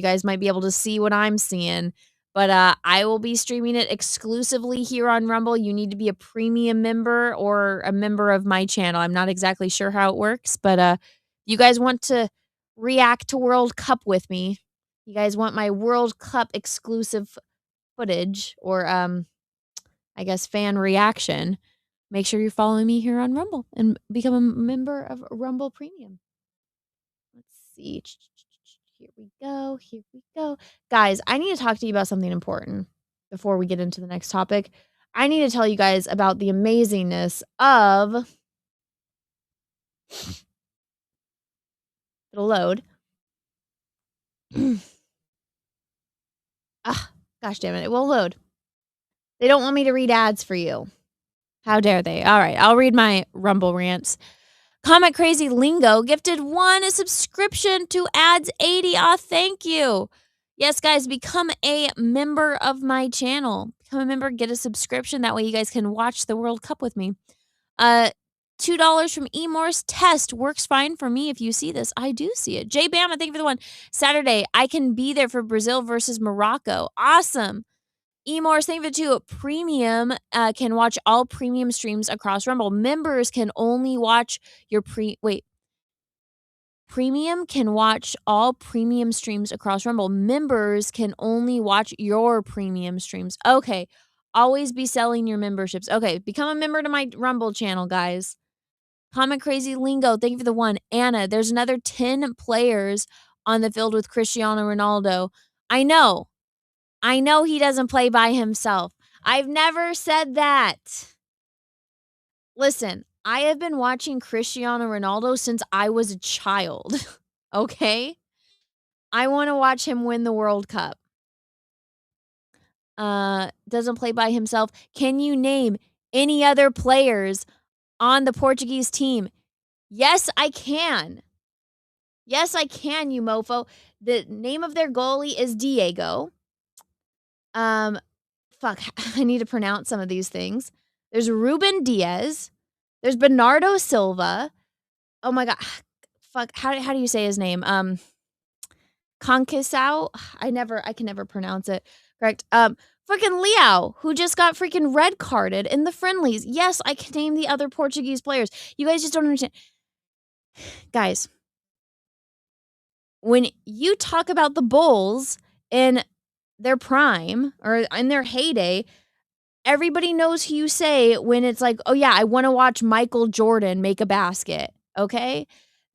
guys might be able to see what I'm seeing. But I will be streaming it exclusively here on Rumble. You need to be a premium member or a member of my channel. I'm not exactly sure how it works, but you guys want to react to World Cup with me. You guys want my World Cup exclusive footage or I guess fan reaction, make sure you're following me here on Rumble and become a member of Rumble Premium. Let's see. Here we go. Guys, I need to talk to you about something important before we get into the next topic. I need to tell you guys about the amazingness of it'll load. Gosh damn it. It will load. They don't want me to read ads for you. How dare they? All right, I'll read my Rumble rants. Comic Crazy Lingo gifted a subscription to Ads 80. Thank you. Yes, guys, become a member of my channel. Become a member, get a subscription. That way you guys can watch the World Cup with me. $2 from Emorse. Test works fine for me if you see this. I do see it. J Bama, thank you for the one. Saturday, I can be there for Brazil versus Morocco. Awesome. Emorse, thank you for 2. Premium can watch all premium streams across Rumble. Members can only watch your Premium can watch all premium streams across Rumble. Members can only watch your premium streams. Okay. Always be selling your memberships. Okay. Become a member to my Rumble channel, guys. Comment Crazy Lingo, thank you for the 1. Anna, there's another 10 players on the field with Cristiano Ronaldo. I know he doesn't play by himself. I've never said that. Listen, I have been watching Cristiano Ronaldo since I was a child. Okay? I want to watch him win the World Cup. Doesn't play by himself. Can you name any other players on the Portuguese team? Yes, I can. Yes, I can, you mofo. The name of their goalie is Diego. Fuck, I need to pronounce some of these things. There's Ruben Diaz. There's Bernardo Silva. Oh my god. Fuck, how do you say his name? Conquisao? I can never pronounce it. Correct. Freaking Leao, who just got freaking red carded in the friendlies. Yes, I can name the other Portuguese players. You guys just don't understand. Guys, when you talk about the Bulls in their prime or in their heyday, everybody knows who you say when it's like, oh yeah, I want to watch Michael Jordan make a basket. Okay?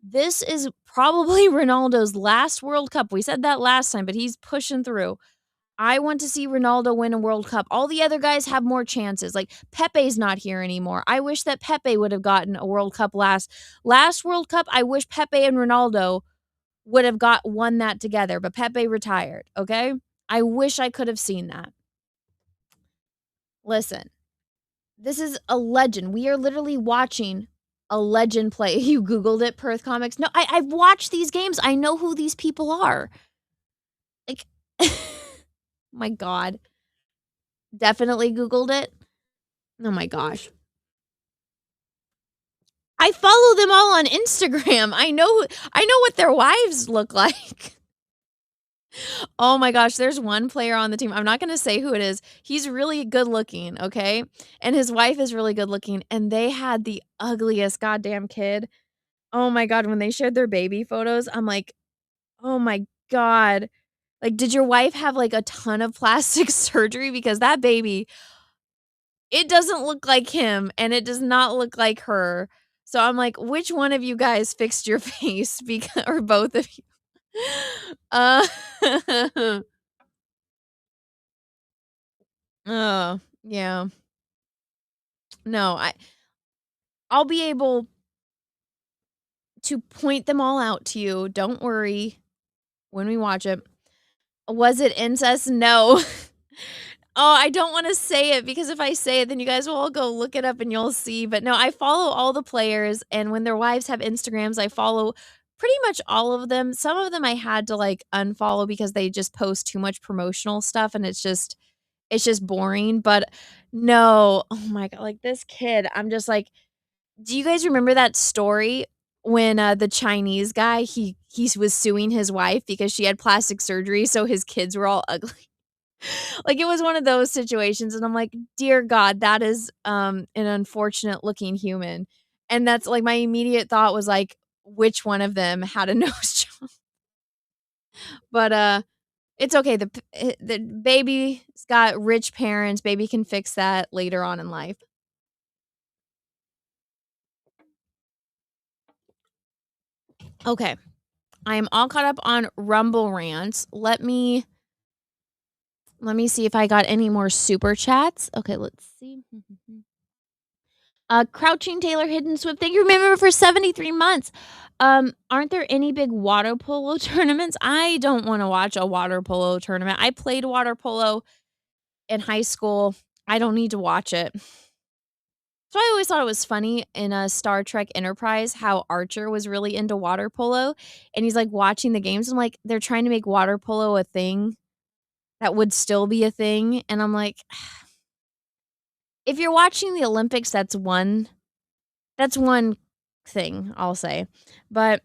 This is probably Ronaldo's last World Cup. We said that last time, but he's pushing through. I want to see Ronaldo win a World Cup. All the other guys have more chances. Like Pepe's not here anymore. I wish that Pepe would have gotten a World Cup last World Cup. I wish Pepe and Ronaldo would have won that together, but Pepe retired, okay? I wish I could have seen that. Listen, this is a legend. We are literally watching a legend play. You Googled it, Perth Comics. No, I've watched these games. I know who these people are. Like, my God. Definitely Googled it. Oh my gosh. I follow them all on Instagram. I know what their wives look like. Oh my gosh, there's one player on the team. I'm not going to say who it is. He's really good looking, okay? And his wife is really good looking, and they had the ugliest goddamn kid. Oh my god, when they shared their baby photos, I'm like, "Oh my god. Like, did your wife have like a ton of plastic surgery because that baby, it doesn't look like him and it does not look like her." So I'm like, "Which one of you guys fixed your face because or both of you?" Uh Oh, yeah. No, I'll be able to point them all out to you. Don't worry when we watch it. Was it incest? No. Oh, I don't want to say it because if I say it, then you guys will all go look it up and you'll see. But no, I follow all the players, and when their wives have Instagrams, I follow pretty much all of them. Some of them I had to like unfollow because they just post too much promotional stuff, and it's just boring. But no, oh my god, like this kid, I'm just like, do you guys remember that story when the Chinese guy he was suing his wife because she had plastic surgery, so his kids were all ugly? Like it was one of those situations, and I'm like, dear God, that is an unfortunate looking human. And that's like my immediate thought was like, which one of them had a nose job? But it's okay. The baby's got rich parents. Baby can fix that later on in life. Okay. I am all caught up on Rumble rants. Let me see if I got any more super chats. Okay, let's see. Crouching Taylor Hidden Swift. Thank you, remember, for 73 months. Aren't there any big water polo tournaments? I don't want to watch a water polo tournament. I played water polo in high school. I don't need to watch it. So I always thought it was funny in a Star Trek Enterprise how Archer was really into water polo, and he's like watching the games. I'm like, they're trying to make water polo a thing that would still be a thing, and I'm like, if you're watching the Olympics, that's one That's one thing I'll say. But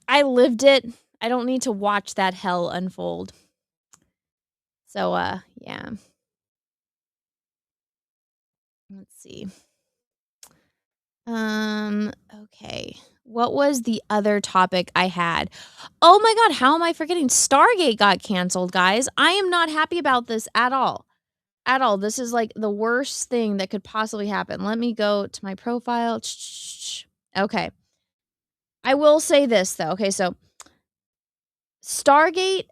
I lived it. I don't need to watch that hell unfold. So, yeah. Let's see. Okay. What was the other topic I had? Oh my god, how am I forgetting? Stargate got canceled, guys. I am not happy about this at all. At all. This is like the worst thing that could possibly happen. Let me go to my profile. Okay. I will say this though. Okay, so Stargate,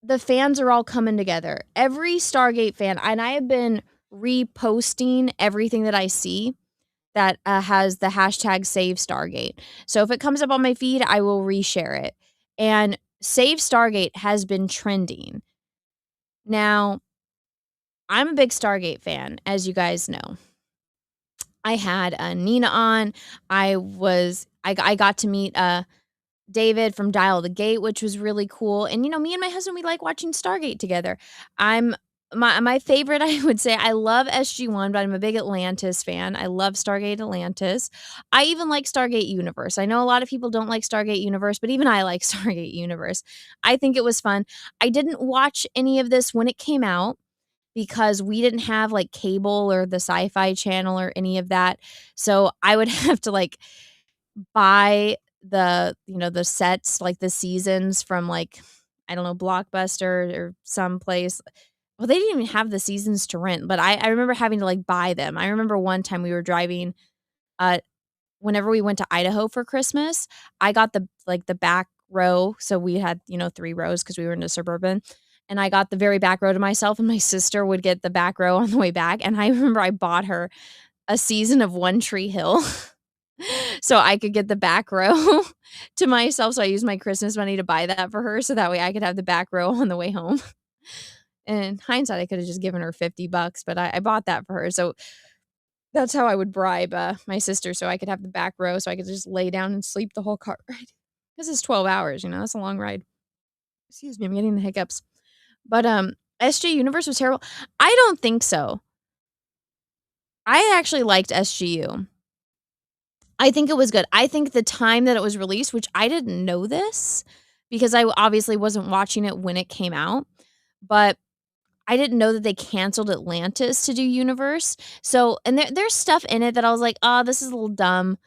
the fans are all coming together. Every Stargate fan, and I have been reposting everything that I see that has the hashtag Save Stargate. So if it comes up on my feed, I will reshare it. And Save Stargate has been trending. Now, I'm a big Stargate fan, as you guys know. I had Nina on. I got to meet David from Dial the Gate, which was really cool. And me and my husband, we like watching Stargate together. My favorite, I would say, I love SG-1, but I'm a big Atlantis fan. I love Stargate Atlantis. I even like Stargate Universe. I know a lot of people don't like Stargate Universe, but even I like Stargate Universe. I think it was fun. I didn't watch any of this when it came out because we didn't have like cable or the Sci-Fi Channel or any of that. So I would have to like buy the sets, like the seasons from like, I don't know, Blockbuster or someplace. Well, they didn't even have the seasons to rent, but I remember having to like buy them. I remember one time we were driving, whenever we went to Idaho for Christmas, I got the back row. So we had, 3 rows because we were in a suburban. And I got the very back row to myself, and my sister would get the back row on the way back. And I remember I bought her a season of One Tree Hill so I could get the back row to myself. So I used my Christmas money to buy that for her so that way I could have the back row on the way home. And in hindsight, I could have just given her $50, but I bought that for her. So that's how I would bribe my sister so I could have the back row so I could just lay down and sleep the whole car ride. Because it's 12 hours, that's a long ride. Excuse me, I'm getting the hiccups. But SG Universe was terrible. I don't think so. I actually liked SGU. I think it was good. I think the time that it was released, which I didn't know this because I obviously wasn't watching it when it came out, but I didn't know that they canceled Atlantis to do Universe. So, and there's stuff in it that I was like, oh, this is a little dumb.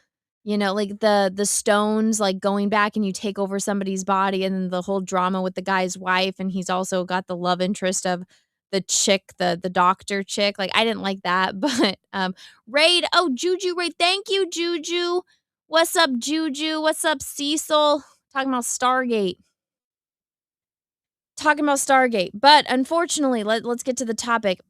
Like the stones, like going back and you take over somebody's body, and then the whole drama with the guy's wife, and he's also got the love interest of the chick, the doctor chick. Like I didn't like that, but Raid, oh Juju Raid, thank you Juju. What's up Juju? What's up Cecil? Talking about Stargate. But unfortunately, let's get to the topic.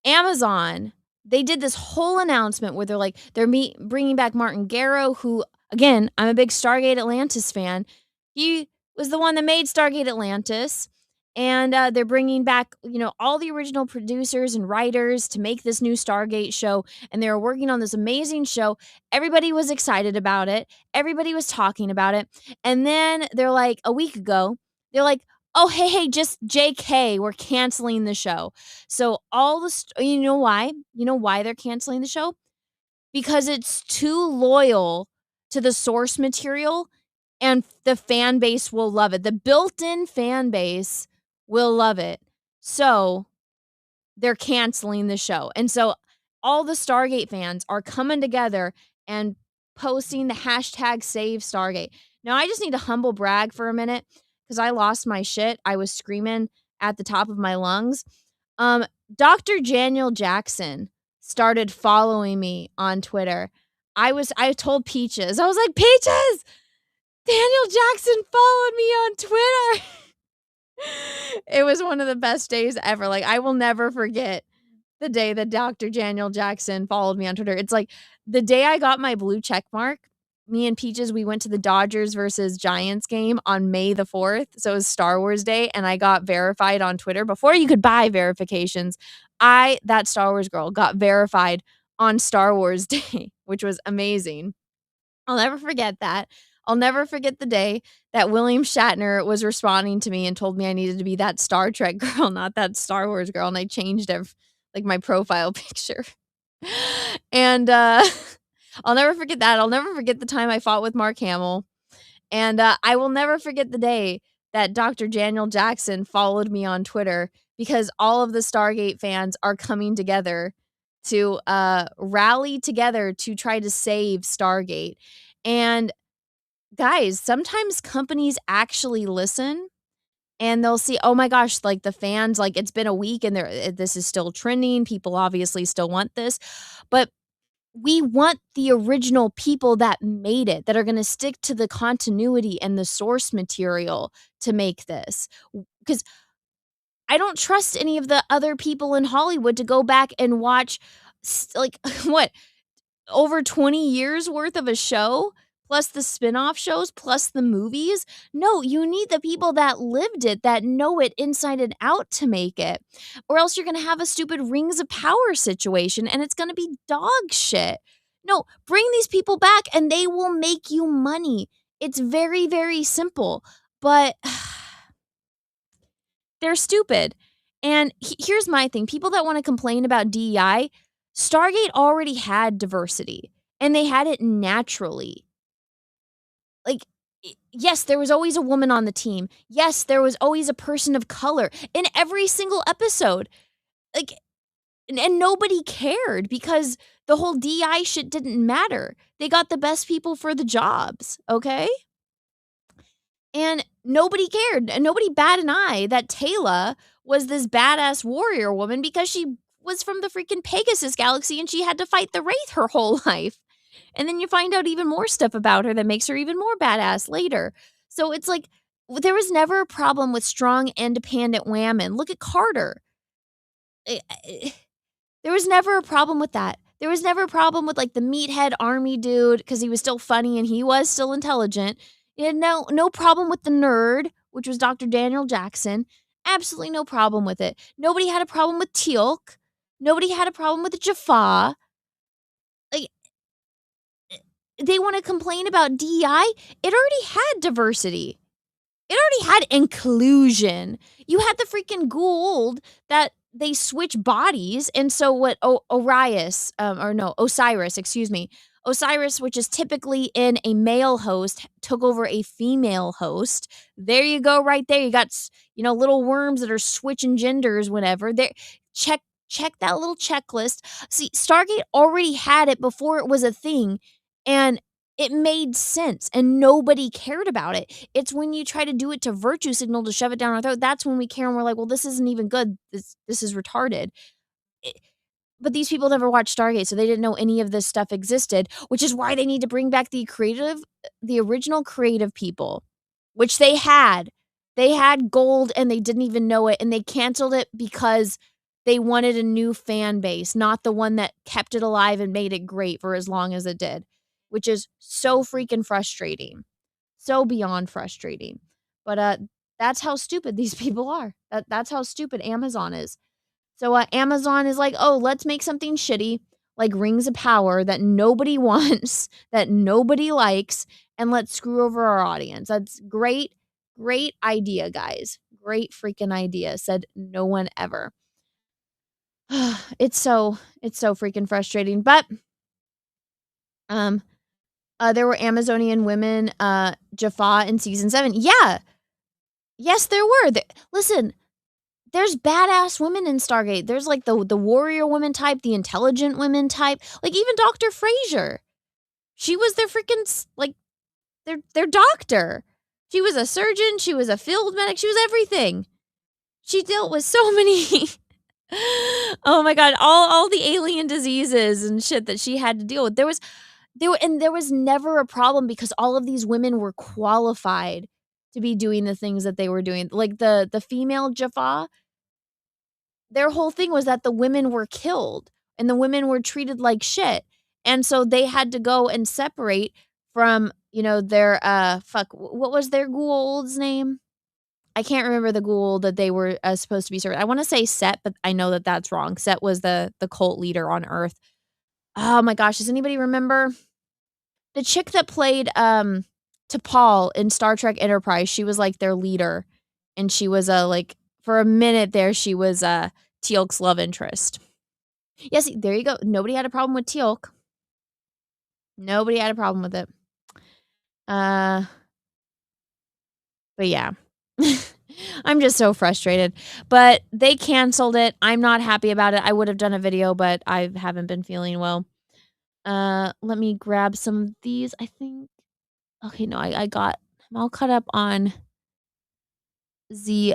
Amazon, they did this whole announcement where they're bringing back Martin Garrow, who, again, I'm a big Stargate Atlantis fan. He was the one that made Stargate Atlantis. And they're bringing back, all the original producers and writers to make this new Stargate show. And they were working on this amazing show. Everybody was excited about it. Everybody was talking about it. And then they're like, a week ago, they're like, oh, hey, just JK, we're canceling the show. So you know why? You know why they're canceling the show? Because it's too loyal to the source material, and the fan base will love it. The built-in fan base will love it. So they're canceling the show. And so all the Stargate fans are coming together and posting the hashtag Save Stargate. Now, I just need to humble brag for a minute because I lost my shit. I was screaming at the top of my lungs. Dr. Daniel Jackson started following me on Twitter. I told Peaches, I was like, Peaches, Daniel Jackson followed me on Twitter. It was one of the best days ever. Like, I will never forget the day that Dr. Daniel Jackson followed me on Twitter. It's like the day I got my blue check mark, me and Peaches, we went to the Dodgers versus Giants game on May the 4th. So it was Star Wars Day, and I got verified on Twitter before you could buy verifications. That Star Wars girl, got verified on Star Wars Day, which was amazing. I'll never forget that. I'll never forget the day that William Shatner was responding to me and told me I needed to be that Star Trek girl, not that Star Wars girl. And I changed my profile picture. And I'll never forget that. I'll never forget the time I fought with Mark Hamill. And I will never forget the day that Dr. Daniel Jackson followed me on Twitter because all of the Stargate fans are coming together to rally together to try to save Stargate. And guys, sometimes companies actually listen and they'll see, oh my gosh, like the fans, like it's been a week and this is still trending. People obviously still want this. But we want the original people that made it, that are going to stick to the continuity and the source material to make this. Because I don't trust any of the other people in Hollywood to go back and watch, like, what, over 20 years worth of a show, plus the spin-off shows, plus the movies. No, you need the people that lived it, that know it inside and out to make it. Or else you're going to have a stupid Rings of Power situation and it's going to be dog shit. No, bring these people back and they will make you money. It's very, very simple. But they're stupid. And here's my thing. People that want to complain about DEI, Stargate already had diversity and they had it naturally. Like, yes, there was always a woman on the team. Yes, there was always a person of color in every single episode. Like, and nobody cared because the whole DEI shit didn't matter. They got the best people for the jobs, okay? And nobody cared. And nobody bat an eye that Taylor was this badass warrior woman because she was from the freaking Pegasus galaxy and she had to fight the Wraith her whole life. And then you find out even more stuff about her that makes her even more badass later. So it's like, there was never a problem with strong, independent women. Look at Carter. There was never a problem with that. There was never a problem with like the meathead army dude because he was still funny and he was still intelligent. You had no problem with the nerd, which was Dr. Daniel Jackson. Absolutely no problem with it. Nobody had a problem with Teal'c. Nobody had a problem with Jaffa. Like, they want to complain about DEI. It already had diversity. It already had inclusion. You had the freaking Gould that they switch bodies. And so what Osiris, Osiris, which is typically in a male host, took over a female host. There you go right there. You got, little worms that are switching genders whenever. There, check that little checklist. See, Stargate already had it before it was a thing. And it made sense and nobody cared about it. It's when you try to do it to virtue signal to shove it down our throat. That's when we care and we're like, well, this isn't even good. This is retarded. But these people never watched Stargate, so they didn't know any of this stuff existed, which is why they need to bring back the original creative people, which they had. They had gold and they didn't even know it, and they canceled it because they wanted a new fan base, not the one that kept it alive and made it great for as long as it did, which is so freaking frustrating. So beyond frustrating. But that's how stupid these people are. That's how stupid Amazon is. So Amazon is like, oh, let's make something shitty like Rings of Power that nobody wants, that nobody likes, and let's screw over our audience. That's great idea, guys. Great freaking idea, said no one ever. It's so freaking frustrating. But there were Amazonian women, Jaffa in season 7. Yeah. Yes, there were. Listen, there's badass women in Stargate. There's like the warrior woman type, the intelligent women type. Like even Dr. Frasier. She was their freaking, like, their doctor. She was a surgeon. She was a field medic. She was everything. She dealt with so many... oh my God. All the alien diseases and shit that she had to deal with. There was never a problem because all of these women were qualified to be doing the things that they were doing. Like the female Jaffa, their whole thing was that the women were killed and the women were treated like shit. And so they had to go and separate from, their, what was their Gould's name? I can't remember the Gould that they were supposed to be serving. I want to say Set, but I know that that's wrong. Set was the cult leader on Earth. Oh my gosh, does anybody remember? The chick that played T'Pol in Star Trek Enterprise, she was like their leader. And she was for a minute there, she was Teal'c's love interest. Yes, there you go. Nobody had a problem with Teal'c. Nobody had a problem with it. But yeah. I'm just so frustrated. But they canceled it. I'm not happy about it. I would have done a video, but I haven't been feeling well. Let me grab some of these, I think. Okay, no, I'm all caught up on the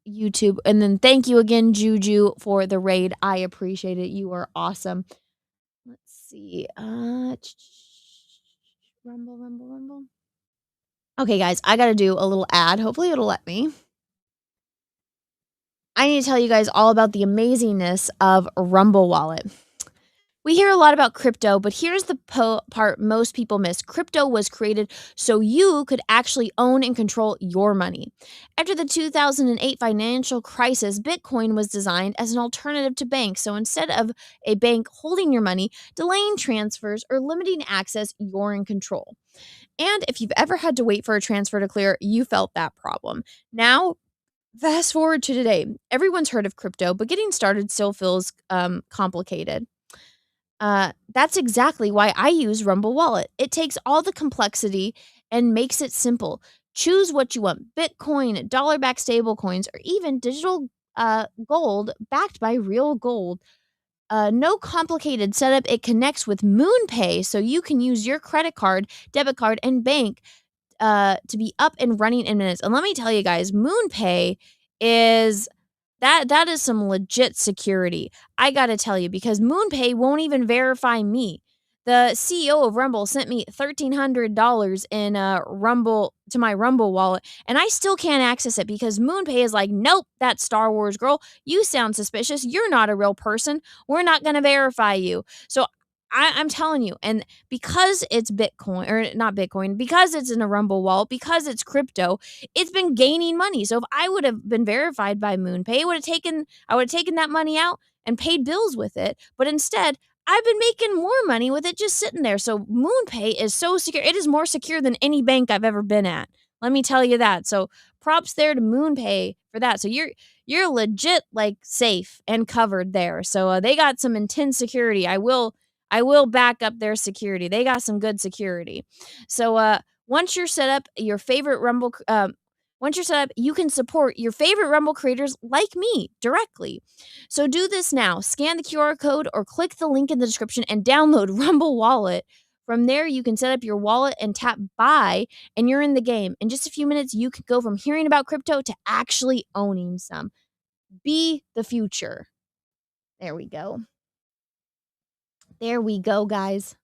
YouTube. And then thank you again, Juju, for the raid. I appreciate it. You are awesome. Let's see. Rumble. Okay, guys, I gotta do a little ad. Hopefully it'll let me. I need to tell you guys all about the amazingness of Rumble Wallet. We hear a lot about crypto, but here's the part most people miss. Crypto was created so you could actually own and control your money. After the 2008 financial crisis, Bitcoin was designed as an alternative to banks. So instead of a bank holding your money, delaying transfers, or limiting access, you're in control. And if you've ever had to wait for a transfer to clear, you felt that problem. Now, fast forward to today. Everyone's heard of crypto, but getting started still feels complicated. That's exactly why I use Rumble Wallet. It takes all the complexity and makes it simple. Choose what you want: Bitcoin, dollar-backed stablecoins, or even digital gold backed by real gold. No complicated setup. It connects with MoonPay, so you can use your credit card, debit card, and bank to be up and running in minutes. And let me tell you guys, MoonPay is that is some legit security. I gotta tell you, because MoonPay won't even verify me. The CEO of Rumble sent me $1,300 in Rumble to my Rumble wallet, and I still can't access it because MoonPay is like, nope, that's Star Wars girl. You sound suspicious. You're not a real person. We're not gonna verify you. So I'm telling you, and because it's Bitcoin, or not Bitcoin, because it's in a Rumble wallet, because it's crypto, it's been gaining money. So if I would have been verified by MoonPay, I would have taken that money out and paid bills with it. But instead, I've been making more money with it just sitting there. So MoonPay is so secure. It is more secure than any bank I've ever been at. Let me tell you that. So props there to MoonPay for that. So you're legit like safe and covered there. So they got some intense security. I will back up their security. They got some good security. So once you're set up, you can support your favorite Rumble creators like me directly. So do this now. Scan the QR code or click the link in the description and download Rumble Wallet. From there, you can set up your wallet and tap buy, and you're in the game. In just a few minutes, you can go from hearing about crypto to actually owning some. Be the future. There we go. There we go, guys.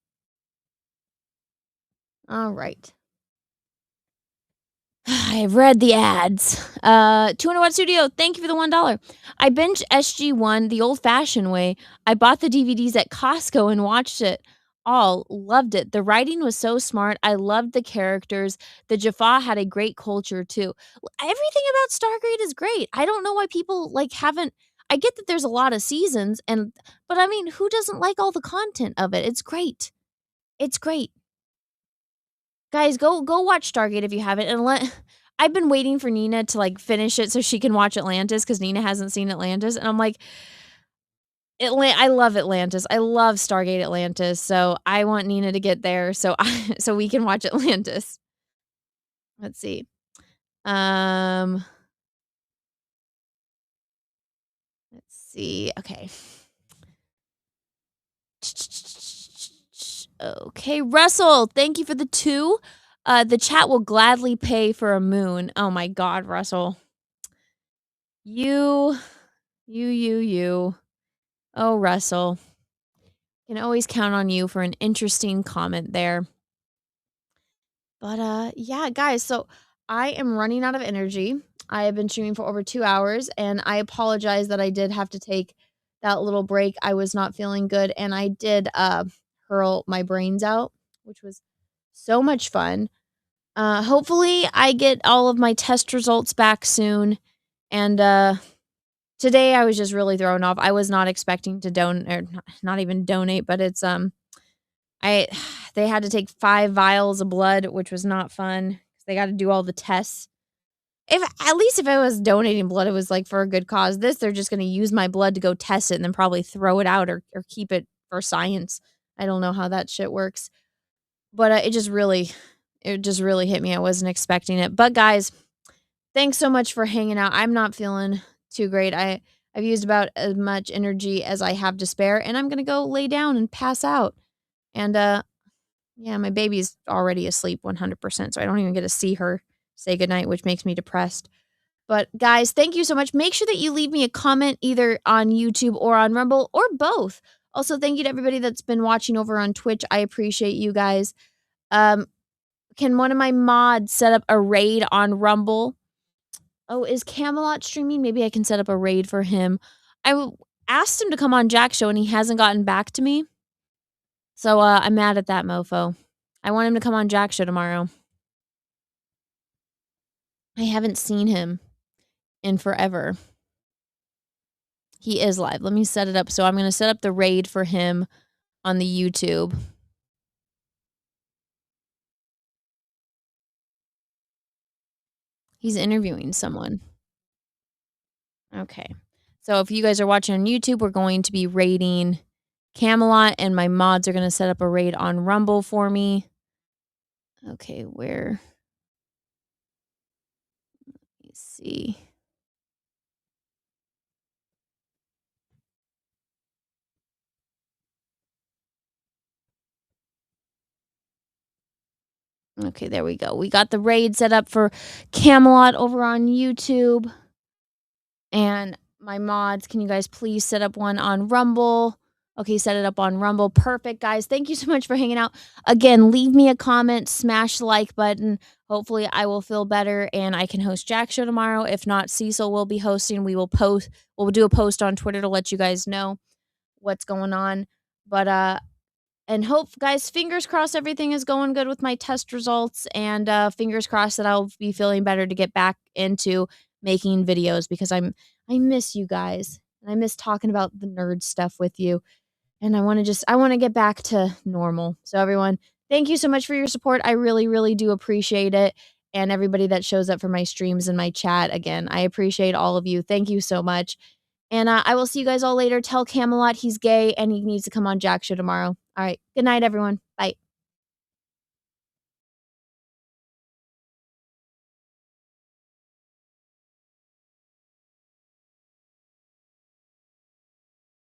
All right. I've read the ads. 200 Watt Studio, thank you for the $1. I binged SG1 the old-fashioned way. I bought the DVDs at Costco and watched it all. Loved it. The writing was so smart. I loved the characters. The Jaffa had a great culture, too. Everything about Stargate is great. I don't know why people, haven't... I get that there's a lot of seasons, but I mean, who doesn't like all the content of it? It's great. It's great. Guys, go watch Stargate if you haven't. And I've been waiting for Nina to finish it so she can watch Atlantis, because Nina hasn't seen Atlantis, and I'm like, I love Atlantis. I love Stargate Atlantis, so I want Nina to get there so we can watch Atlantis. Let's see. Let's see. Okay. Okay, Russell, thank you for the 2. The chat will gladly pay for a moon. Oh my God, Russell. You. Oh, Russell. Can always count on you for an interesting comment there. But yeah, guys, so I am running out of energy. I have been streaming for over 2 hours, and I apologize that I did have to take that little break. I was not feeling good, and I did hurl my brains out, which was so much fun. Hopefully I get all of my test results back soon. And today I was just really thrown off. I was not expecting to not even donate, but it's they had to take 5 vials of blood, which was not fun. They got to do all the tests. At least if I was donating blood, it was for a good cause. They're just going to use my blood to go test it and then probably throw it out or keep it for science. I don't know how that shit works. But it just really hit me. I wasn't expecting it. But guys, thanks so much for hanging out. I'm not feeling too great. I've used about as much energy as I have to spare, and I'm gonna go lay down and pass out. And yeah, my baby's already asleep 100%, so I don't even get to see her say goodnight, which makes me depressed. But guys, thank you so much. Make sure that you leave me a comment either on YouTube or on Rumble or both. Also, thank you to everybody that's been watching over on Twitch. I appreciate you guys. Can one of my mods set up a raid on Rumble? Oh, is Camelot streaming? Maybe I can set up a raid for him. Asked him to come on Jack's show and he hasn't gotten back to me. So I'm mad at that mofo. I want him to come on Jack's show tomorrow. I haven't seen him in forever. He is live. Let me set it up. So I'm going to set up the raid for him on the YouTube. He's interviewing someone. Okay. So if you guys are watching on YouTube, we're going to be raiding Camelot, and my mods are going to set up a raid on Rumble for me. Okay, where? Let me see. Okay, there we go. We got the raid set up for Camelot over on YouTube. And my mods, can you guys please set up one on Rumble? Okay, set it up on Rumble. Perfect, guys. Thank you so much for hanging out. Again, leave me a comment, smash the like button. Hopefully I will feel better and I can host Jack's show tomorrow. If not, Cecil will be hosting. We'll do a post on Twitter to let you guys know what's going on. But and hope, guys, fingers crossed everything is going good with my test results, and fingers crossed that I'll be feeling better to get back into making videos, because I miss you guys and I miss talking about the nerd stuff with you, and I want to get back to normal. So everyone, thank you so much for your support. I really, really do appreciate it. And everybody that shows up for my streams and my chat, again, I appreciate all of you. Thank you so much. And I will see you guys all later. Tell Camelot he's gay and he needs to come on Jack's show tomorrow. All right. Good night, everyone. Bye.